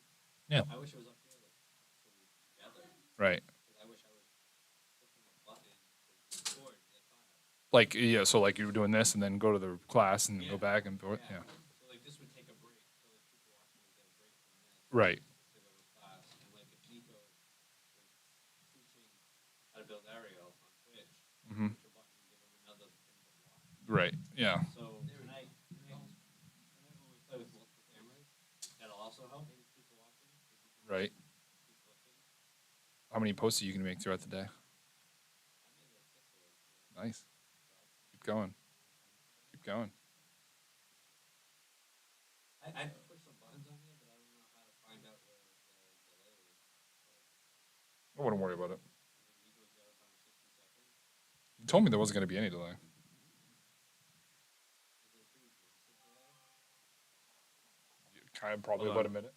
Yeah.
I wish it was up here like together.
Right.
Because I wish I was clicking a button to record the class.
Like yeah, so like you were doing this and then go to the class and then go
Yeah.
back and forth. Yeah.
So like this would take a break. So like people watching would get a break from this
Right.
to go to class. And like if Nico was teaching how to build Aerial on Twitch,
Mhm.
push a button and give him another thing to watch.
Right. Yeah.
So tonight when we play with multiple cameras, that'll also help people watching. 'Cause you can
Right.
keep flipping.
How many posts are you gonna make throughout the day?
I made like 6 of those today.
Nice. Keep going. Keep going.
I pushed some buttons on here, but I don't know how to find out where the delay is.
I wouldn't worry about it.
Nico's got us on 60 seconds.
You told me there wasn't gonna be any delay.
Is it a pretty massive delay?
Kind of probably
Hold
about
on.
a minute.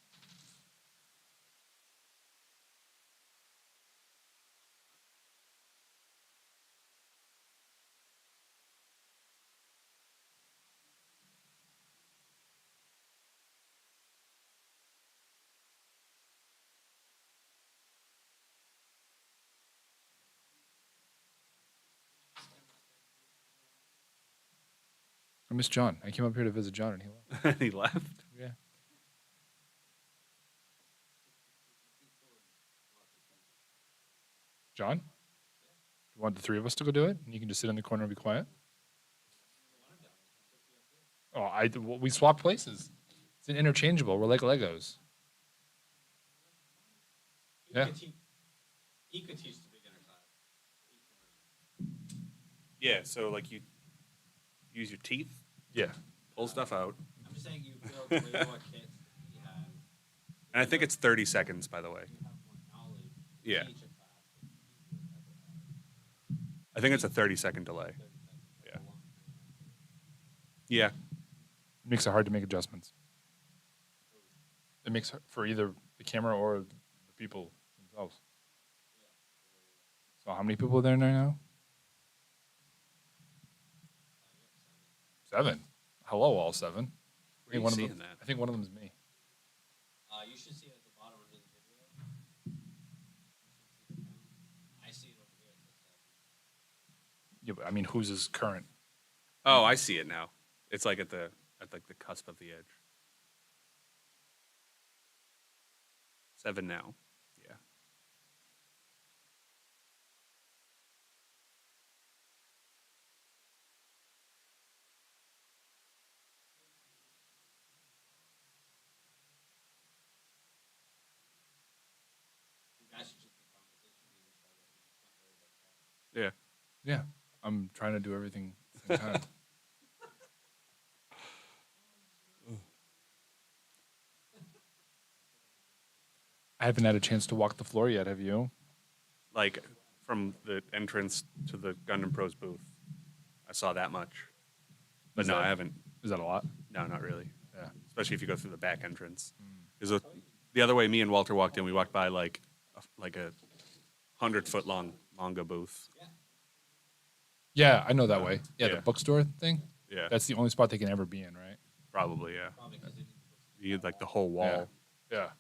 I miss John. I came up here to visit John and he left.
he left.
Yeah. John? You want the 3 of us to go do it? And you can just sit in the corner and be quiet? Oh, well, we swapped places. It's an interchangeable. We're like Legos. Yeah.
He could teach the beginner class.
Yeah, so like you use your teeth,
Yeah.
pull stuff out,
I'm just saying you build way more kits than he has.
and I think it's 30 seconds, by the way.
You have more knowledge. to
Yeah.
Teach a class than he would ever have.
I think it's a 30-second delay.
30 seconds. That's
Yeah.
a long time.
Yeah,
It makes it hard to make adjustments. It makes it for either the camera or the people themselves. So how many people are there now? 7. Hello, all 7.
Where are you
one
seeing
of them,
that?
I think one of them is me.
You should see it at the bottom under the video. I see it over here. It says 7.
Yeah, but I mean, whose is current?
Oh, I see it now. It's like at the cusp of the edge. 7 now. Yeah.
You guys should just be conversation and try to not worry about that.
Yeah.
Yeah, I'm trying to do everything at the same time. I haven't had a chance to walk the floor yet. Have you?
Like from the entrance to the Gundam Pros booth, I saw that much. But
Is
no,
that-
I haven't.
Is that a lot?
No, not really.
Yeah.
Especially if you go through the back entrance. Because the other way me and Walter walked in, we walked by like a 100-foot long manga booth.
Yeah, I know that way. Yeah,
Yeah.
the bookstore thing.
Yeah,
That's the only spot they can ever be in, right?
probably, yeah.
Probably because they need the books.
You need like the whole wall.
Yeah.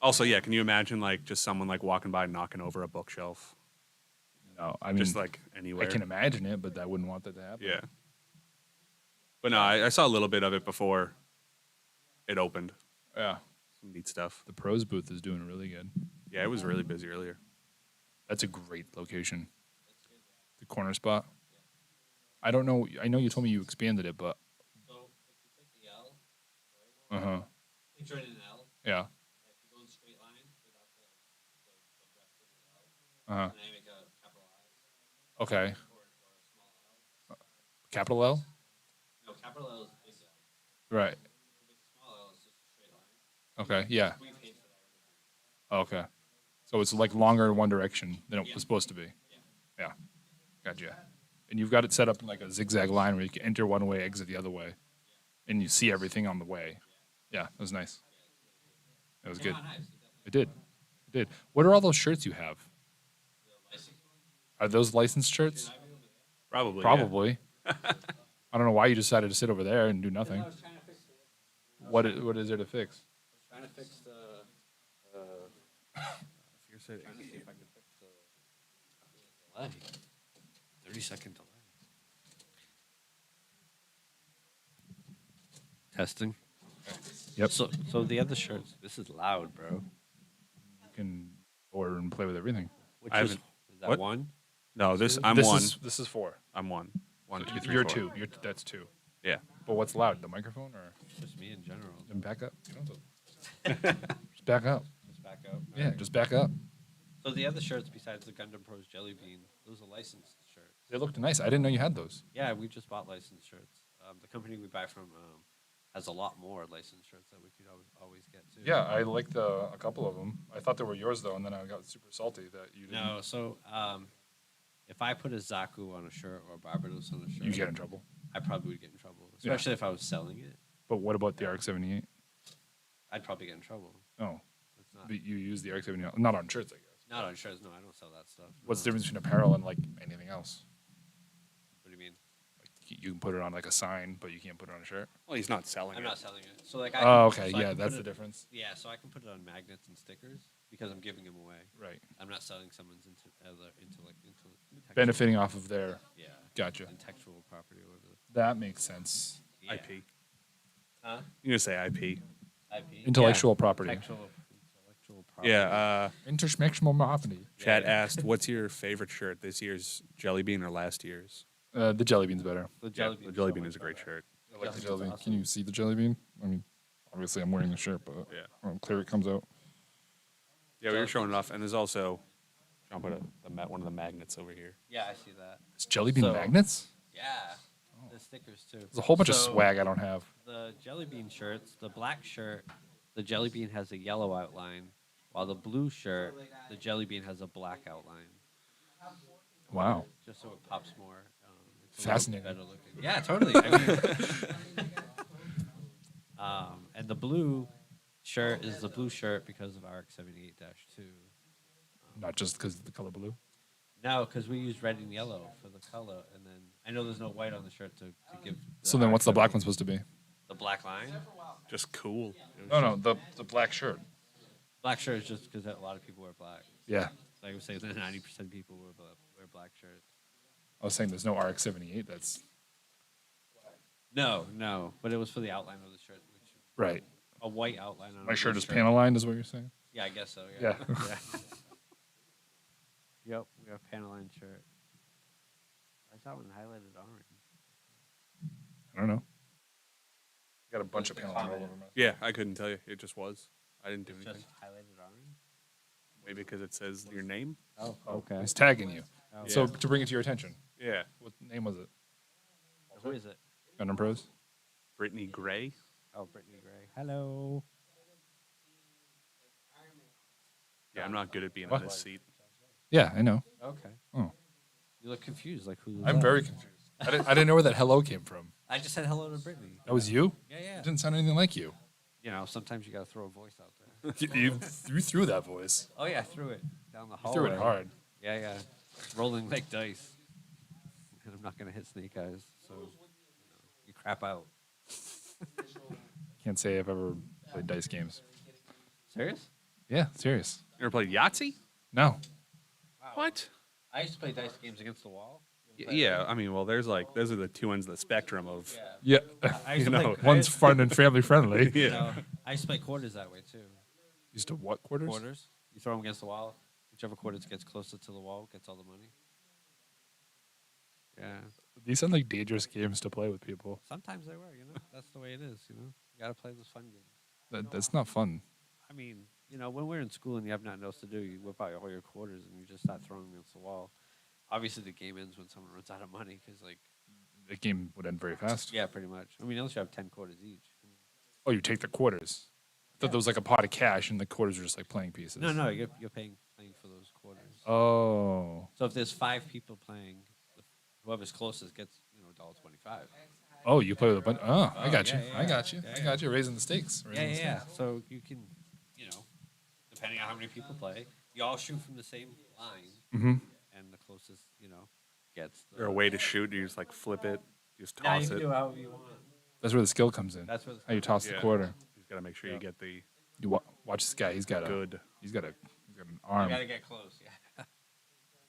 Also, yeah, can you imagine like just someone like walking by knocking over a bookshelf?
No, I mean,
Just like anywhere.
I can imagine it, but I wouldn't want that to happen.
Yeah. But no, I saw a little bit of it before it opened.
Yeah.
Some neat stuff.
The pros booth is doing really good.
Yeah, it was really busy earlier.
That's a great location. The corner spot. I don't know. I know you told me you expanded it, but
So if you take the L, the right one, picture it in an L.
yeah.
If you go in a straight line without the rest of the L,
Uh huh.
and then you make a capital I
Okay.
or a small L.
Capital L.
No, capital L is big L.
Right.
If you make a small L, it's just a straight line.
Okay. Yeah.
We paid for that.
Okay. So it's like longer in one direction than it
Yeah.
was supposed to be.
Yeah.
Yeah. Gotcha. And you've got it set up in like a zigzag line where you can enter one way, exit the other way, and you see everything on the way. Yeah, that was nice. That was good.
Came out nice.
It did. It did. What are all those shirts you have?
The license one.
Are those licensed shirts?
Probably. yeah.
Probably. I don't know why you decided to sit over there and do nothing.
I was trying to fix it.
What is there to fix?
Trying to fix the.
You're
Trying to see if I could fix the delay. 30-second delay. Testing.
Yep.
So the other shirts. This is loud, bro.
You can order and play with everything.
Which
I
is
haven't-
that
what?
one?
No, I'm
this
one.
This is 4.
I'm one. 1, 2, 3,
You're
4.
2. That's 2.
Yeah.
But what's loud? The microphone or
Just me in general.
then back up? You don't have to- just back up.
Just back up.
Yeah, just back up.
So the other shirts besides the Gundam Pros Jelly Bean, those are licensed shirts.
They looked nice. I didn't know you had those.
Yeah, we just bought licensed shirts. The company we buy from has a lot more licensed shirts that we could always get too.
Yeah, I liked a couple of them. I thought they were yours though, and then I got super salty that you didn't.
No, so if I put a Zaku on a shirt or a Barbados on a shirt,
You get in trouble.
I probably would get in trouble, especially if I was selling it.
But what about the RX-78?
I'd probably get in trouble.
Oh,
It's not
but you use the RX-78 not on shirts, I guess.
not on shirts. No, I don't sell that stuff.
What's the
No.
difference between apparel and like anything else?
What do you mean?
Like you can put it on like a sign, but you can't put it on a shirt.
Well, he's not selling
I'm
it.
not selling it. So like,
Oh, okay,
so I
yeah,
can
that's
put
the
it-
difference.
Yeah, so I can put it on magnets and stickers because I'm giving them away.
Right,
I'm not selling someone's intellect.
benefiting off of their.
Yeah.
Gotcha.
Intellectual property or whatever.
That makes sense.
Yeah.
IP.
Huh?
You gonna say IP?
IP.
Intellectual property.
Intellectual property.
Yeah.
Interspectional property.
Chad
Yeah.
asked, "What's your favorite shirt? This year's Jelly Bean or last year's?"
The jelly bean's better.
The
Yeah,
jelly
the
bean.
Jelly Bean is a great shirt.
I like the
Jelly
jelly bean.
bean's
Can you see the jelly bean? I mean, obviously I'm wearing the shirt, but
Yeah.
how clear it comes out.
Yeah, we were showing it off, and there's also I'll put one of the magnets over here.
Yeah, I see that.
It's jelly bean
So-
magnets.
Yeah. The stickers too.
There's a whole bunch of
So,
swag I don't have.
The jelly bean shirts, the black shirt, the jelly bean has a yellow outline, while the blue shirt, the jelly bean has a black outline,
Wow.
just so it pops more. It's a little
Fascinating.
Better looking. Yeah, totally. I mean, and the blue shirt is the blue shirt because of RX-78-2.
Not just because of the color blue.
No, because we use red and yellow for the color, and then I know there's no white on the shirt to give
So then, what's the black one supposed to be?
The black line.
Just cool.
No, the black shirt.
Black shirt is just because a lot of people wear black.
Yeah,
Like I would say, 90% of people wear black shirts.
I was saying there's no RX-78. That's
No, but it was for the outline of the shirt. Which,
right.
a white outline on
My
a
shirt
blue
is panel lined, is what you're saying?
Yeah, I guess so. Yeah.
Yeah.
Yep, we have panel line shirt. Why is that one highlighted orange?
I don't know. Got a bunch of panel line all over my.
Yeah, I couldn't tell you. It just was. I didn't do
It's
anything.
just highlighted orange.
Maybe because it says your name.
Oh, okay.
He's tagging you.
Oh.
So
Yeah.
to bring it to your attention,
Yeah.
what name was it?
Who is it?
Gundam Pros.
Brittany Gray.
Oh, Brittany Gray. Hello.
Yeah, I'm not good at being
What?
in this seat.
Yeah, I know.
Okay.
Oh,
You look confused. Like who?
I'm very confused. I didn't know where that hello came from.
I just said hello to Brittany.
That was you?
Yeah, yeah.
It didn't sound anything like you.
You know, sometimes you gotta throw a voice out there.
You threw that voice.
Oh yeah, I threw it down the
You
hallway.
threw it hard.
Yeah, yeah. It's rolling like dice. And I'm not gonna hit Snake Eyes, so you crap out.
Can't say I've ever played dice games.
Serious?
Yeah, serious.
You ever played Yahtzee?
No.
What?
I used to play dice games against the wall.
Yeah, I mean, well, those are the two ends of the spectrum of.
Yeah.
Yeah.
I used to
know,
play,
One's fun and family friendly.
you know, I used to play quarters that way too.
Used to what quarters?
Quarters. You throw them against the wall. Whichever quarters gets closer to the wall gets all the money. Yeah.
These sound like dangerous games to play with people.
Sometimes they were, you know. That's the way it is, you know. You gotta play those fun games.
That's not fun.
I mean, you know, when we're in school and you have nothing else to do, you whip out all your quarters and you just start throwing them against the wall. Obviously, the game ends when someone runs out of money because, like,
The game would end very fast.
yeah, pretty much. I mean, unless you have 10 quarters each.
Oh, you take the quarters. I thought there was like a pot of cash and the quarters are just like playing pieces.
No, you're playing for those quarters.
Oh.
So if there's 5 people playing, whoever's closest gets, $1.25.
Oh, you play with a bunch. Oh, I
Oh,
got you.
yeah, yeah,
I got you.
yeah,
I
yeah.
got you. Raising the stakes. Raising the
Yeah.
stakes.
So you can, depending on how many people play, you all shoot from the same line,
Mm-hmm.
and the closest, gets.
Is there a way to shoot? Do you just like flip it? You just
Nah, you
toss
can
it.
do however you want.
That's where the skill comes in.
That's what.
How you toss the
Yeah.
quarter.
You just gotta make sure you get the
You watch this guy. He's got
good.
He's got an
You
arm.
gotta get close. Yeah.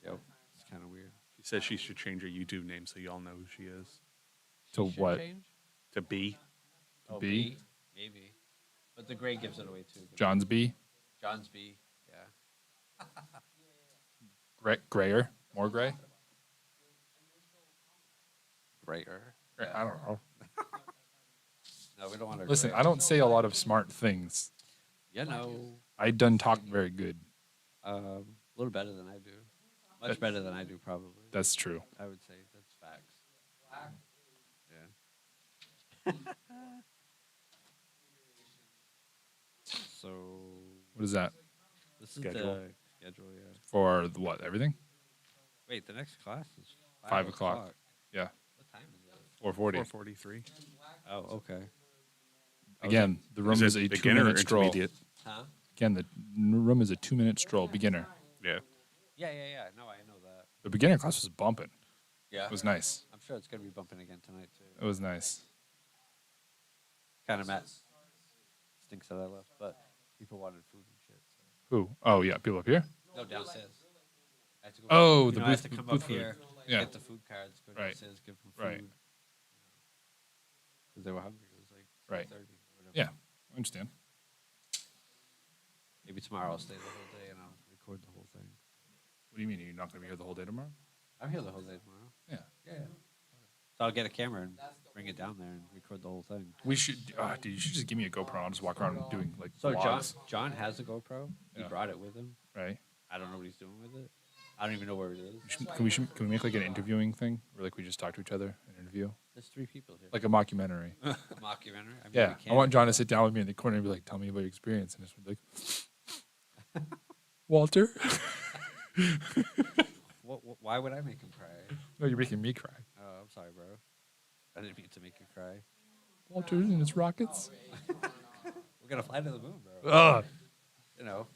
Yep. It's kind of weird.
She says she should change her YouTube name so y'all know who she is.
To
Should
what?
change?
To B.
Oh,
B?
Maybe. But the gray gives it away too.
John's B.
John's B. Yeah.
Grayer. More gray.
Grayer.
I don't know.
No, we don't want to.
Listen, I don't say a lot of smart things. I done talk very good.
A little better than I do. Much better than I do, probably.
That's true.
I would say that's facts. Yeah. So
What is that
this is
Schedule.
the schedule. Yeah.
for? The what? Everything?
Wait, the next class is
5 o'clock. Yeah.
What time is it?
4:40.
443.
Oh, okay.
Again, the room is a
beginner or
2-minute stroll.
intermediate?
Huh?
Again, the room is a 2-minute stroll. Beginner.
Yeah.
Yeah. No, I know that.
The beginner class was bumping.
Yeah.
It was nice.
I'm sure it's gonna be bumping again tonight too.
It was nice.
Kind of Matt stinks that I left, but people wanted food and shit. So.
Who? Oh yeah, people up here.
No, downstairs. I had to go,
Oh, the
I had
booth-
to come
booth
up
food.
here,
Yeah.
get the food cards, go
Right.
downstairs, give them food.
Right.
Because they were hungry. It was like
Right.
6:30 or whatever.
Yeah, I understand.
Maybe tomorrow I'll stay the whole day and I'll record the whole thing.
What do you mean? You're not going to be here the whole day tomorrow?
I'm here the whole day tomorrow.
Yeah.
Yeah. So I'll get a camera and bring it down there and record the whole thing.
We should. Dude, you should just give me a GoPro. I'll just walk around doing like
So
vlogs.
John has a GoPro. He
Yeah.
brought it with him.
Right?
I don't know what he's doing with it. I don't even know where it is.
Can we make like an interviewing thing where like we just talk to each other and interview
There's 3 people here.
like a mockumentary?
A mockumentary. I mean,
Yeah,
we
I
can.
want John to sit down with me in the corner and be like, "Tell me about your experience," and just be like, "Walter."
Why would I make him cry?
No, you're making me cry.
Oh, I'm sorry, bro. I didn't mean to make you cry.
Walter and his rockets.
We're gonna fly to the moon, bro.
Ugh.
You know.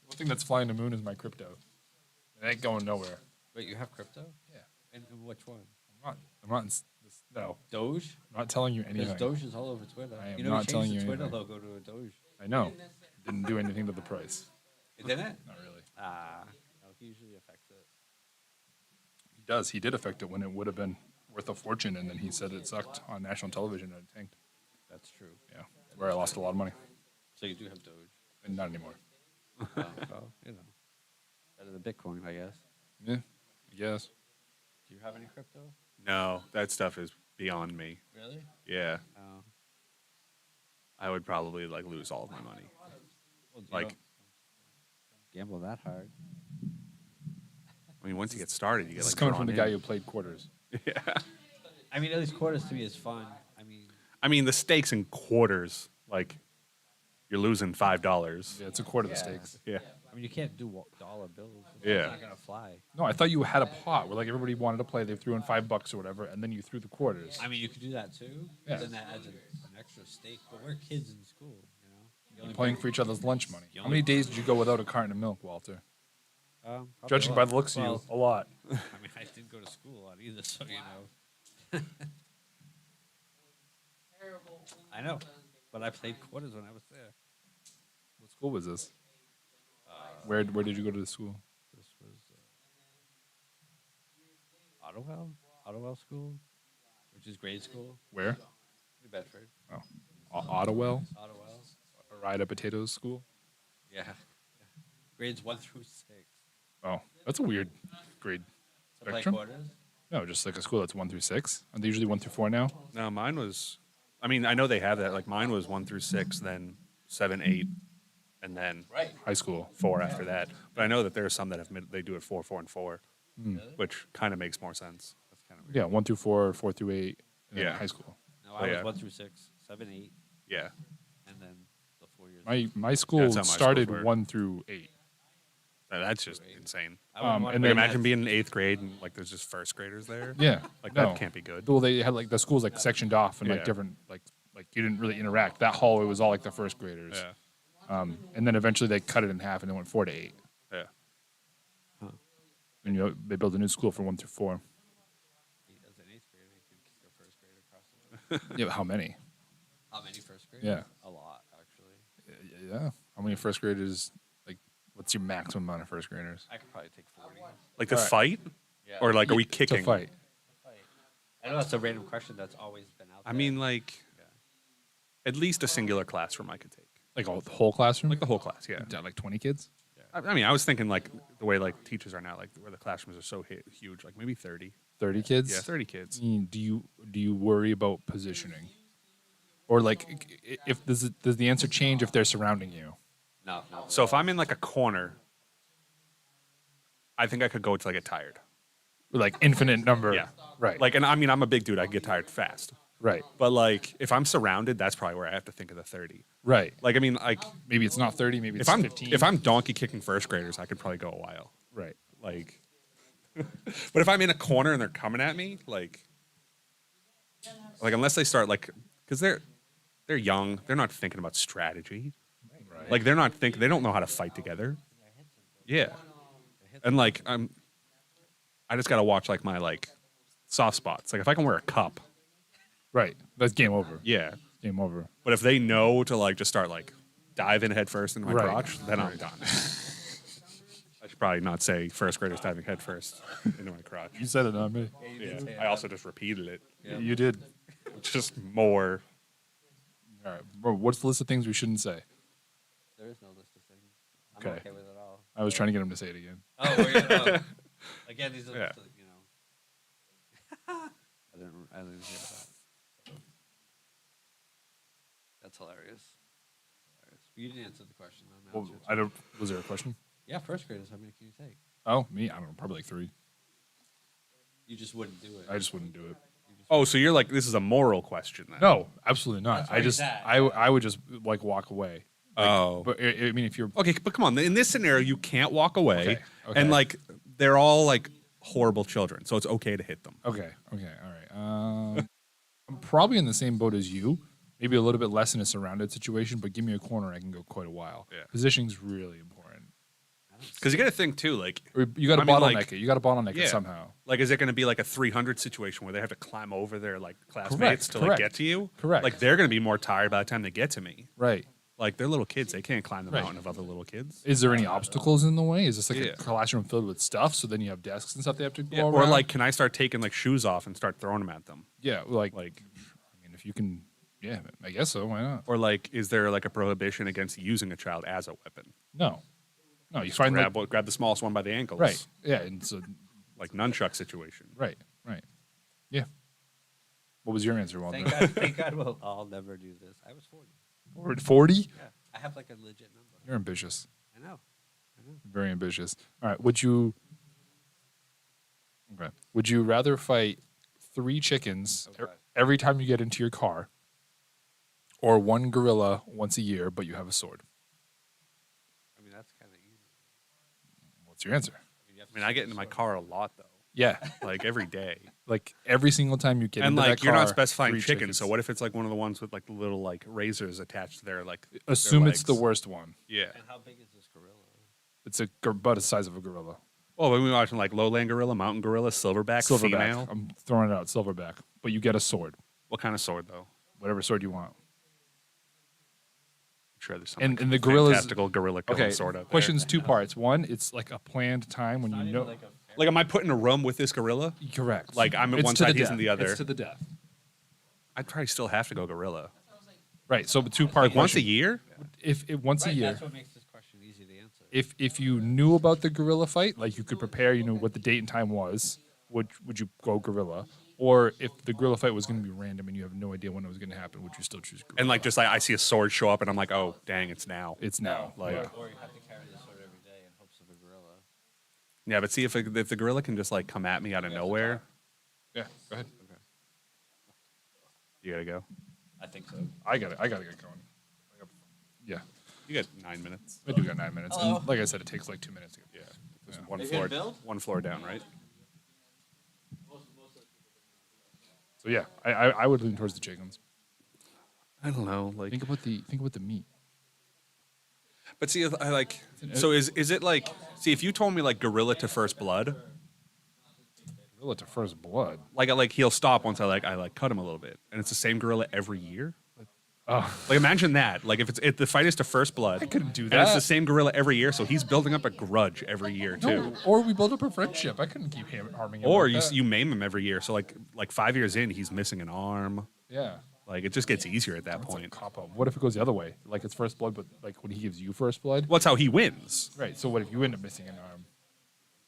One thing that's flying the moon is my crypto. It ain't going nowhere.
Wait, you have crypto?
Yeah.
And which one?
I'm not in No,
Doge?
I'm not telling you
There's
anything.
Doge is all over Twitter.
I am
You know,
not
he changed
telling
the
you
Twitter
anything.
logo to a Doge.
I know. Didn't do anything to the price.
It didn't?
Not really.
No, he usually affects it.
He does. He did affect it when it would have been worth a fortune, and then he said it sucked on national television and it tanked.
That's true.
Yeah, where I lost a lot of money,
So you do have Doge.
and not anymore.
Well, you know, better than Bitcoin, I guess.
Yeah, I guess.
Do you have any crypto?
No, that stuff is beyond me.
Really?
Yeah,
Oh.
I would probably like lose all of my money.
Well, you
Like,
don't gamble that hard.
I mean, once you get started, you get
This is
like
coming from
drawn
the guy
in.
who played quarters.
Yeah.
I mean, at least quarters to me is fun.
I mean, the stakes in quarters, like, you're losing $5.
Yeah, it's a quarter of the
Yeah.
stakes.
Yeah.
I mean, you can't do dollar bills. It's
Yeah.
not gonna fly.
No, I thought you had a pot where like everybody wanted to play. They threw in $5 or whatever, and then you threw the quarters.
I mean, you could do that too.
Yeah.
But then that adds an extra stake. But we're kids in school, you know. You only
Playing
bring-
for each other's lunch money.
You
How many
only-
days did you go without a carton of milk, Walter?
Probably
Judging
a
by
lot.
the looks
Well,
of you, a lot.
I mean, I didn't go to school a lot either, so you know. I know, but I played quarters when I was there.
What school was this? Where did you go to the school?
This was Ottawell School, which is grade school,
Where?
New Bedford,
Ottawell,
Ottawell.
Ride a Potatoes School.
Yeah, grades 1 through 6.
Oh, that's a weird grade
To play
spectrum.
quarters.
No, just like a school that's 1 through 6. Are they usually 1 through 4 now?
No, mine was, I mean, I know they have that. Like, mine was 1 through 6, then 7, 8, and then
Right.
High school.
4 after that. But I know that there are some that have they do it 4, 4, and 4,
Hmm.
which kind of makes more sense.
That's kind of weird.
Yeah, 1 through 4, 4 through 8, and then
Yeah.
high school.
No, I was
yeah.
1 through 6, 7, 8,
Yeah.
and then the 4 years.
My school
That's how my schools
started
were.
1 through 8.
That's just insane.
I wouldn't
and
want
then-
Like,
to
imagine being in 8th grade and like there's just first graders there.
Yeah,
Like
no.
that can't be good.
Well, they had like the schools like sectioned off and like
Yeah.
different like you didn't really interact. That hallway was all like the first graders.
Yeah.
And then eventually they cut it in half and they went 4 to 8.
Yeah.
And they built a new school for 1 through 4.
As an 8th grader, you could kick a first grader across the room.
Yeah, but how many?
How many first graders?
Yeah.
A lot, actually.
Yeah. How many first graders? Like, what's your maximum amount of first graders?
I could probably take 40.
Like the
All right.
fight,
Yeah.
or like are we
To
kicking?
fight.
I know that's a random question that's always been out there.
I mean, like
Yeah.
at least a singular classroom I could take.
Like the whole classroom?
Like the whole class. Yeah.
Like 20 kids?
I mean, I was thinking like the way like teachers are now, like where the classrooms are so huge, like maybe 30.
30 kids?
Yeah, 30 kids.
Do you worry about positioning? Or like if does the answer change if they're surrounding you?
No.
So if I'm in like a corner, I think I could go until I get tired.
Like infinite number.
Yeah.
Right.
Like, and I mean, I'm a big dude. I can get tired fast.
right.
But like, if I'm surrounded, that's probably where I have to think of the 30.
Right.
Like, I mean, like,
Maybe it's not 30, maybe it's
if I'm
15.
if I'm donkey kicking first graders, I could probably go a while.
right.
Like, but if I'm in a corner and they're coming at me, like unless they start like, because they're young, they're not thinking about strategy.
Right.
Like, they're not thinking, they don't know how to fight together. Yeah, and like I just gotta watch like my like soft spots. Like if I can wear a cup,
right. That's game over.
yeah.
Game over.
But if they know to like just start like diving head first into my
Right.
crotch, then I'm done. I should probably not say first graders diving head first into my crotch.
You said it, not me.
Yeah. I also just repeated it.
You did.
Just more.
All right. Bro, what's the list of things we shouldn't say?
There is no list of things. I'm
Okay.
okay with it all.
I was trying to get him to say it again.
Oh, again, these are
Yeah.
just, you know. I didn't hear that. That's hilarious. You didn't answer the question though. Now
Well,
it's your turn.
was there a question?
Yeah, first graders. How many can you take?
Oh, me? I don't know. Probably like 3.
You just wouldn't do it.
I just wouldn't do it.
Oh, so you're like, this is a moral question then?
No, absolutely not.
That's
I
where
just,
he's at.
I would just like walk away.
Oh.
But I mean, if you're
Okay, but come on. In this scenario, you can't walk away.
Okay, okay.
And like, they're all like horrible children. So it's okay to hit them.
okay, all right. I'm probably in the same boat as you. Maybe a little bit less in a surrounded situation, but give me a corner, I can go quite a while.
Yeah.
Positioning's really important.
Because you got to think too, like,
Or you got to
I mean,
bottleneck
like-
it. You got to bottleneck
Yeah.
it somehow.
like, is it going to be like a 300 situation where they have to climb over their like classmates
Correct,
to like
correct,
get to you?
correct.
Like they're going to be more tired by the time they get to me.
Right.
Like they're little kids; they can't climb the
Right.
mountain of other little kids.
Is there any obstacles in the way? Is this like
Yeah.
a classroom filled with stuff? So then you have desks and stuff they have to go
Yeah.
around?
Or like, can I start taking like shoes off and start throwing them at them?
yeah, like
Like,
I mean, if you can, yeah, I guess so. Why not?
or like, is there like a prohibition against using a child as a weapon?
No, you find
Grab the smallest one by the ankles.
right, yeah, and so
Like nunchuck situation.
right, yeah. What was your answer, Walter?
Thank God I'll never do this. I was 40.
40?
Yeah. I have like a legit number.
You're ambitious.
I know.
Very ambitious. All right. Would you rather fight 3 chickens every time you get into your car, or 1 gorilla once a year, but you have a sword?
I mean, that's kind of easy.
What's your answer?
I mean, I get into my car a lot though,
Yeah,
like every day.
like every single time you get
And
into
like
that
you're
car,
not specifying
3
chicken,
chickens.
so what if it's like one of the ones with like the little like razors attached to their like? their
Assume it's the
legs?
worst one.
Yeah.
And how big is this gorilla?
It's about the size of a gorilla.
Well, when we watching like lowland gorilla, mountain gorilla, silverback,
Silverback.
female.
I'm throwing it out. Silverback. But you get a sword.
What kind of sword though?
Whatever sword you want.
I'm sure there's some
And-
like,
and the gorillas-
fantastical gorilla killing
Okay.
sword out there.
Questions 2 parts. One, it's like a planned time when you know.
Like, am I put in a room with this gorilla?
Correct.
Like, I'm at
It's
one
to
side,
the
he's
death.
in the other.
It's to the death.
I'd probably still have to go gorilla.
Right. So, 2-part
Like once a
question.
year?
If once a year,
That's what makes this question easy to answer.
if you knew about the gorilla fight, like you could prepare, you know what the date and time was, would you go gorilla? Or if the gorilla fight was going to be random and you have no idea when it was going to happen, would you still choose gorilla?
And like, just like I see a sword show up, and I'm like, oh, dang, it's now.
It's now.
Like-
yeah.
Or you have to carry the sword every day in hopes of a gorilla.
Yeah, but see if the gorilla can just like come at me out of nowhere,
Yeah. Go ahead.
you gotta go.
I think so.
I got to get going. Yeah.
You got 9 minutes.
I do got 9 minutes.
Hello.
And like I said, it takes like 2 minutes to get.
Yeah, there's one
You
floor,
gonna build?
one floor down, right?
So yeah, I would lean towards the chickens.
I don't know, like,
Think about the meat.
but see, I like. So is it like? See, if you told me like gorilla to first blood,
Gorilla to first blood.
like he'll stop once I cut him a little bit, and it's the same gorilla every year.
Oh,
Like imagine that. Like if the fight is to first blood,
I couldn't do
and it's
that.
the same gorilla every year, so he's building up a grudge every year too.
no. Or we build up a friendship. I couldn't keep harming him.
Or
like
you
that.
you maim him every year, so like 5 years in, he's missing an arm.
Yeah.
Like it just gets easier at that
That's a
point.
cop out. What if it goes the other way? Like it's first blood, but like when he gives you first blood.
Well, that's how he wins.
Right. So what if you end up missing an arm?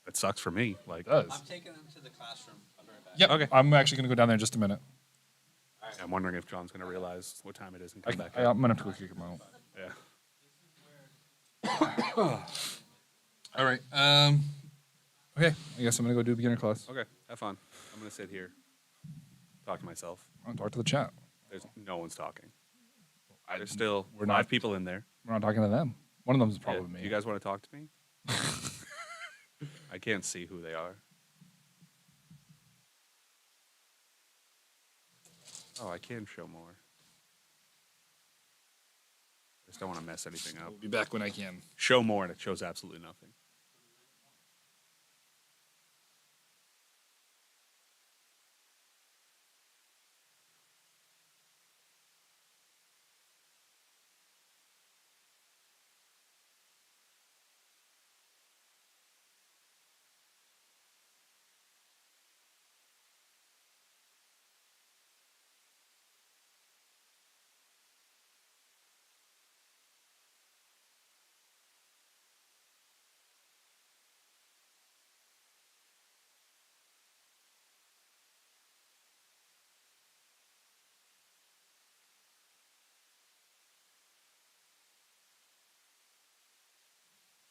That sucks for me. Like
It does.
I'm taking them to the classroom. I'll be right back.
Yep.
Okay.
I'm actually gonna go down there in just a minute.
I'm wondering if John's gonna realize what time it is and come back.
I'm gonna have to go kick him out.
Yeah.
All right. Okay. I guess I'm gonna go do beginner class.
Okay. Have fun. I'm gonna sit here, talk to myself.
I'll talk to the chat.
There's no one's talking.
I-
There's still
we're
5
not-
people in there.
We're not talking to them. One of them is
Yeah.
probably me.
You guys want to talk to me? I can't see who they are. Oh, I can show more. I just don't want to mess anything up.
I'll be back when I can.
Show more, and it shows absolutely nothing.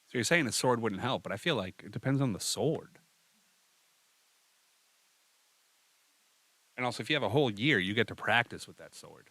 So you're saying a sword wouldn't help, but I feel like it depends on the sword. And also, if you have a whole year, you get to practice with that sword.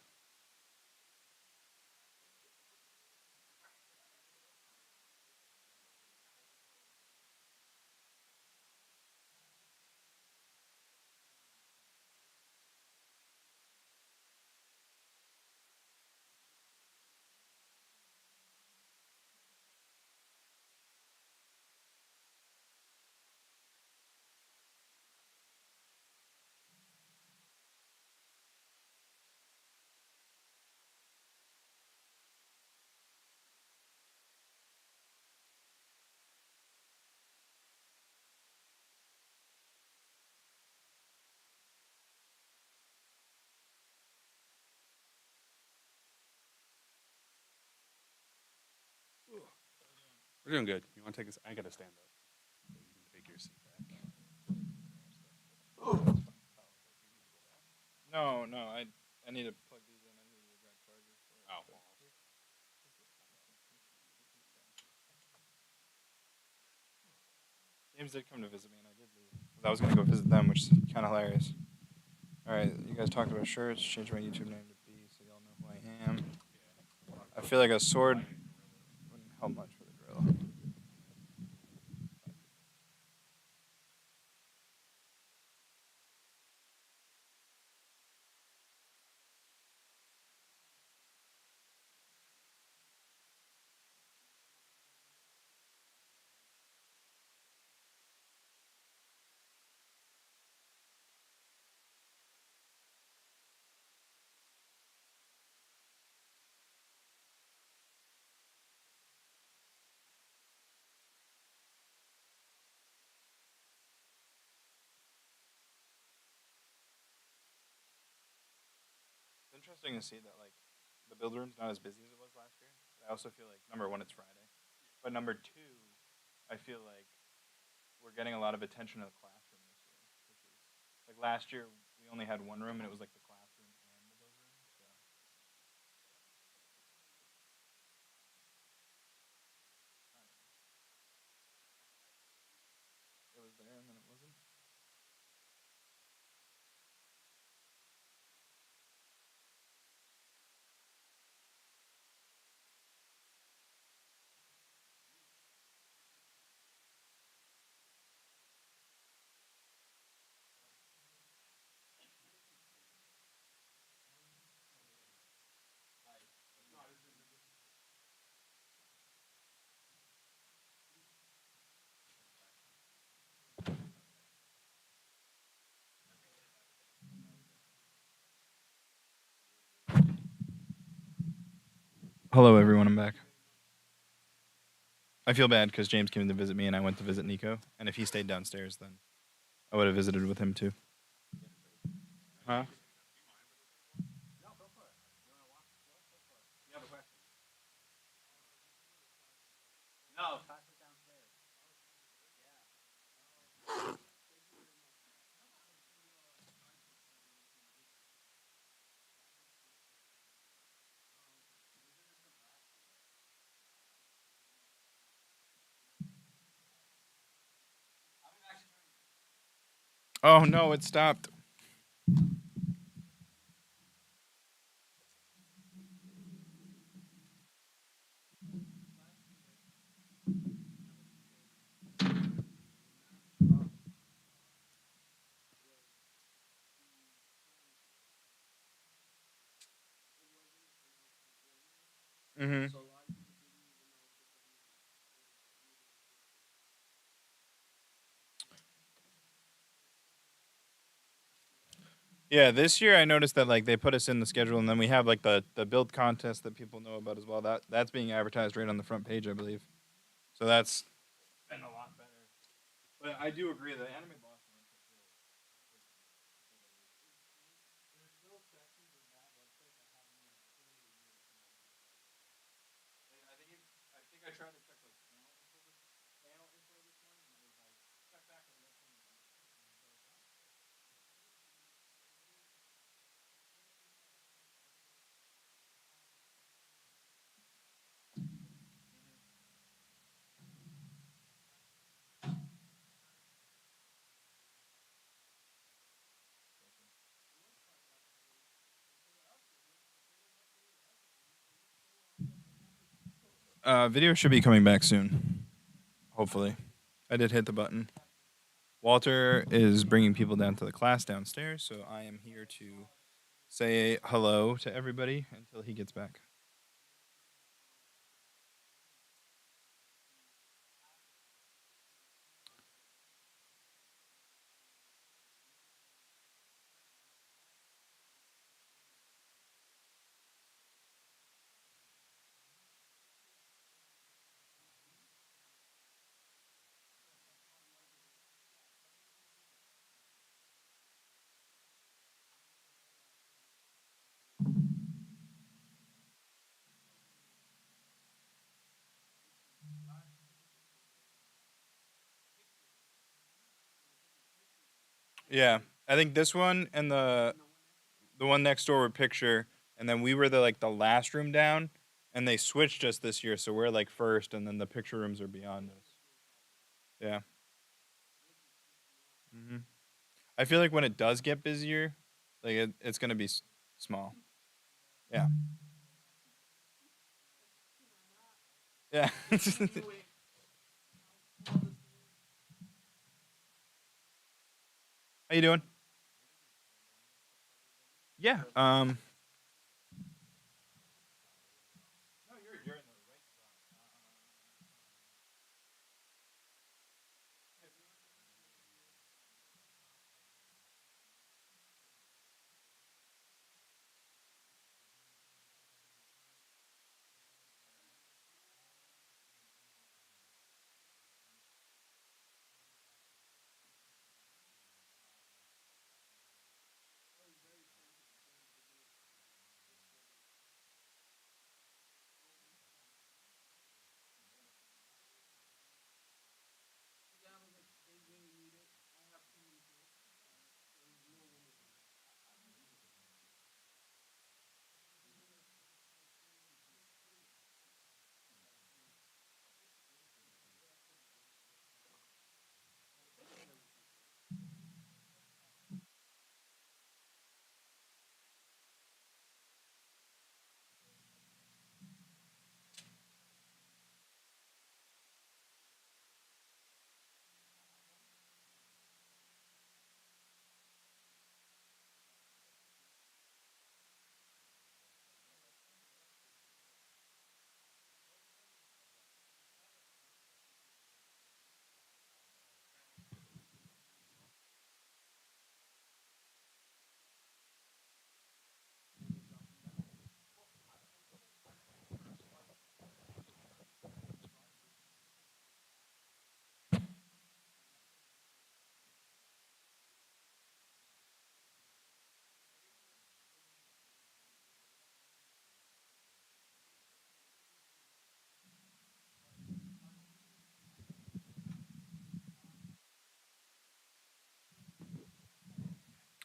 We're doing good. You want to take this? I gotta stand up. So you can take your seat back.
No, I need to plug these in. I need to grab chargers for it.
Oh.
James did come to visit me, and I did leave because I was gonna go visit them, which is kind of hilarious. All right, you guys talked about shirts. Change my YouTube name to B, so y'all know who I am. I feel like a sword wouldn't help much with a gorilla. It's interesting to see that like the build room's not as busy as it was last year. I also feel like number one, it's Friday, but number two, I feel like we're getting a lot of attention in the classroom this year, which is like last year we only had one room and it was like the classroom and the build room. So it was there and then it wasn't. Hello, everyone. I'm back. I feel bad because James came to visit me and I went to visit Nico. And if he stayed downstairs, then I would have visited with him too. Huh?
No, pass it downstairs.
Oh no, it stopped. Mm-hmm. Yeah, this year I noticed that like they put us in the schedule, and then we have like the build contest that people know about as well. That's being advertised right on the front page, I believe. So that's been a lot better. But I do agree that Anime Boston website's really. There's still sections of that website that haven't even updated a year from last year. Like, I think I tried to check like panel info this morning, and it was like check back on the upcoming event. Video should be coming back soon. Hopefully, I did hit the button. Walter is bringing people down to the class downstairs, so I am here to say hello to everybody until he gets back. Yeah, I think this one and the one next door were picture, and then we were the last room down, and they switched us this year, so we're like first, and then the picture rooms are beyond us. Yeah. hmm I feel like when it does get busier, it's gonna be small. Yeah. Yeah. How you doing? Yeah.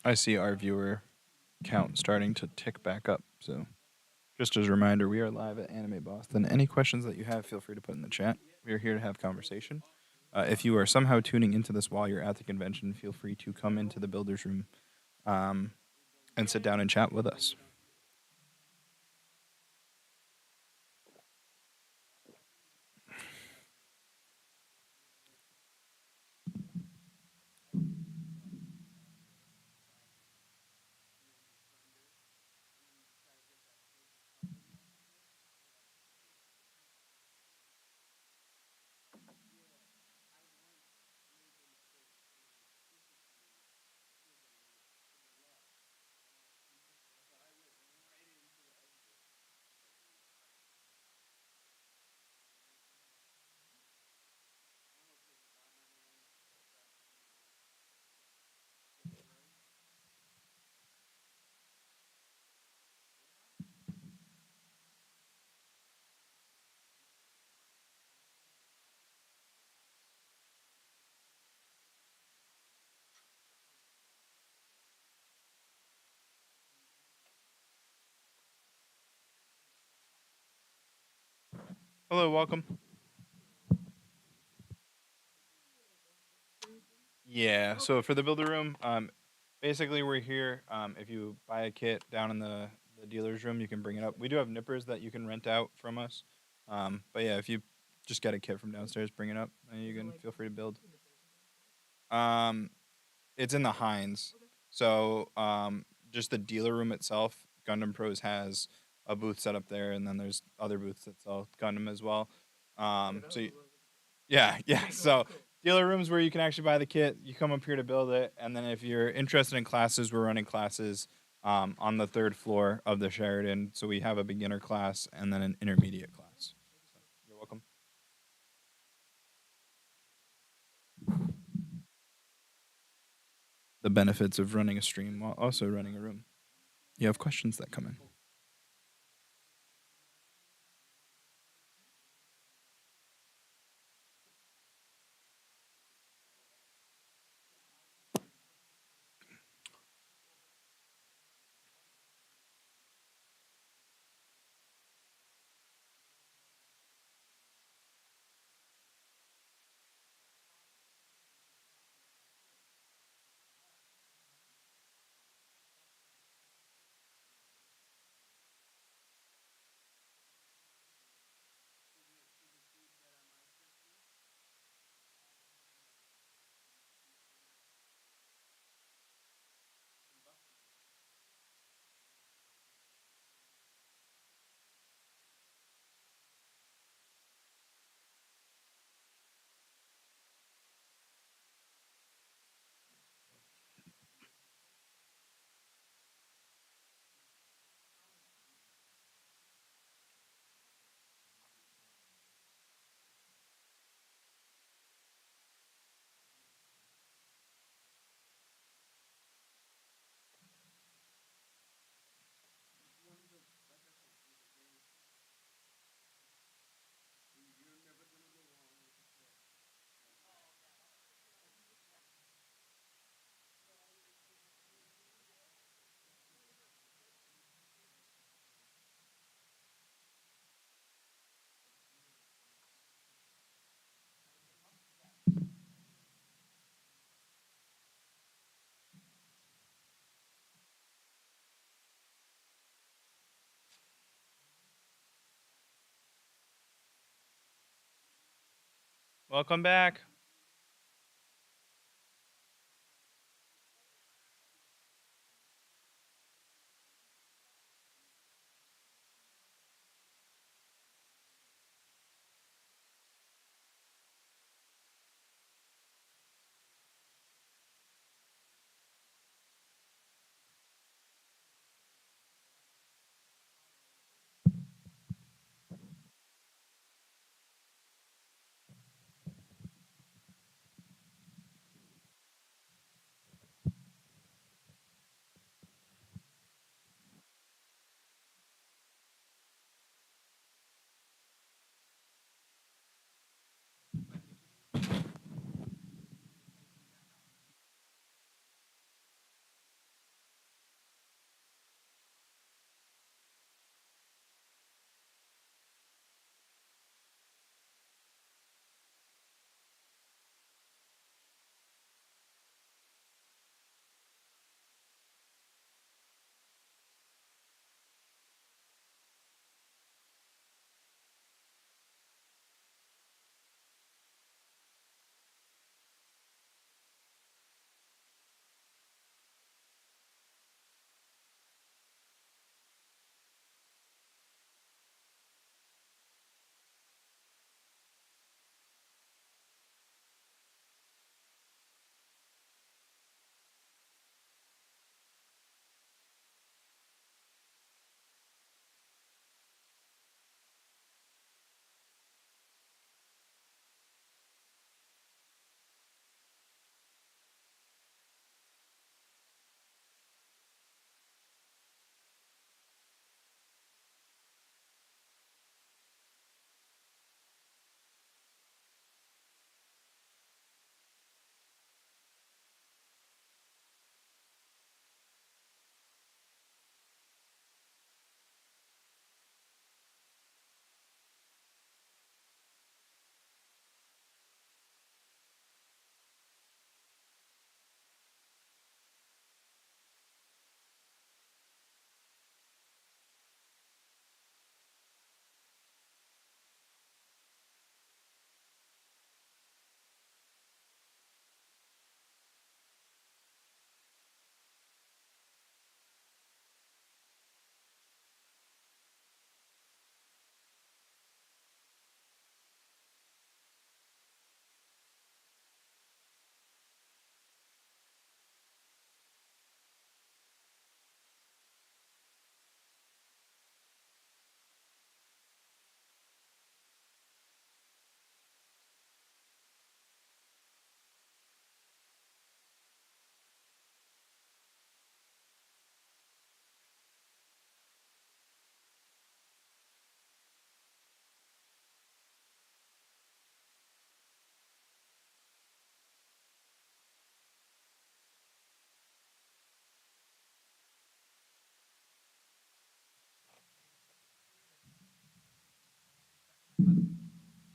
I see our viewer count starting to tick back up. So, just as a reminder, we are live at Anime Boston. Any questions that you have, feel free to put in the chat. We are here to have conversation. If you are somehow tuning into this while you're at the convention, feel free to come into the builders room um, and sit down and chat with us. Hello, welcome. Yeah, so for the builder room, basically we're here. If you buy a kit down in the dealer's room, you can bring it up. We do have nippers that you can rent out from us. But yeah, if you just get a kit from downstairs, bring it up, and you can feel free to build. Um, it's in the Heinz. So just the dealer room itself, Gundam Pros has a booth set up there, and then there's other booths that sell Gundam as well. So yeah, yeah. So dealer rooms where you can actually buy the kit. You come up here to build it, and then if you're interested in classes, we're running classes on the third floor of the Sheridan. So we have a beginner class and then an intermediate class. So you're welcome. The benefits of running a stream while also running a room. You have questions that come in. Welcome back.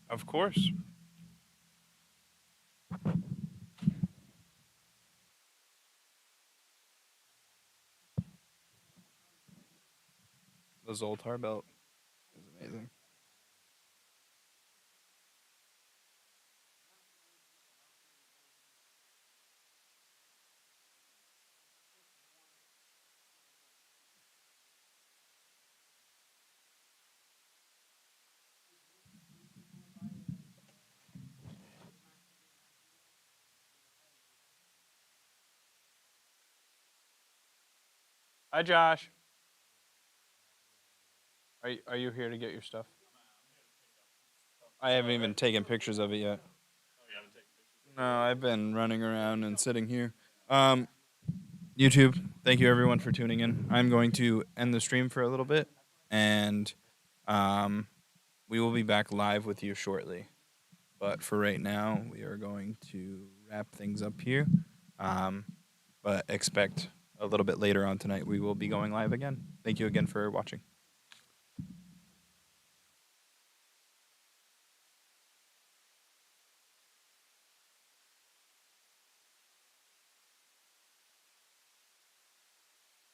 Of course. The Zoltar belt is amazing. Hi, Josh. Are you here to get your stuff? I haven't even taken pictures of it yet. No, I've been running around and sitting here. Um, YouTube, thank you everyone for tuning in. I'm going to end the stream for a little bit, and um, we will be back live with you shortly. But for right now, we are going to wrap things up here. Um, but expect a little bit later on tonight, we will be going live again. Thank you again for watching.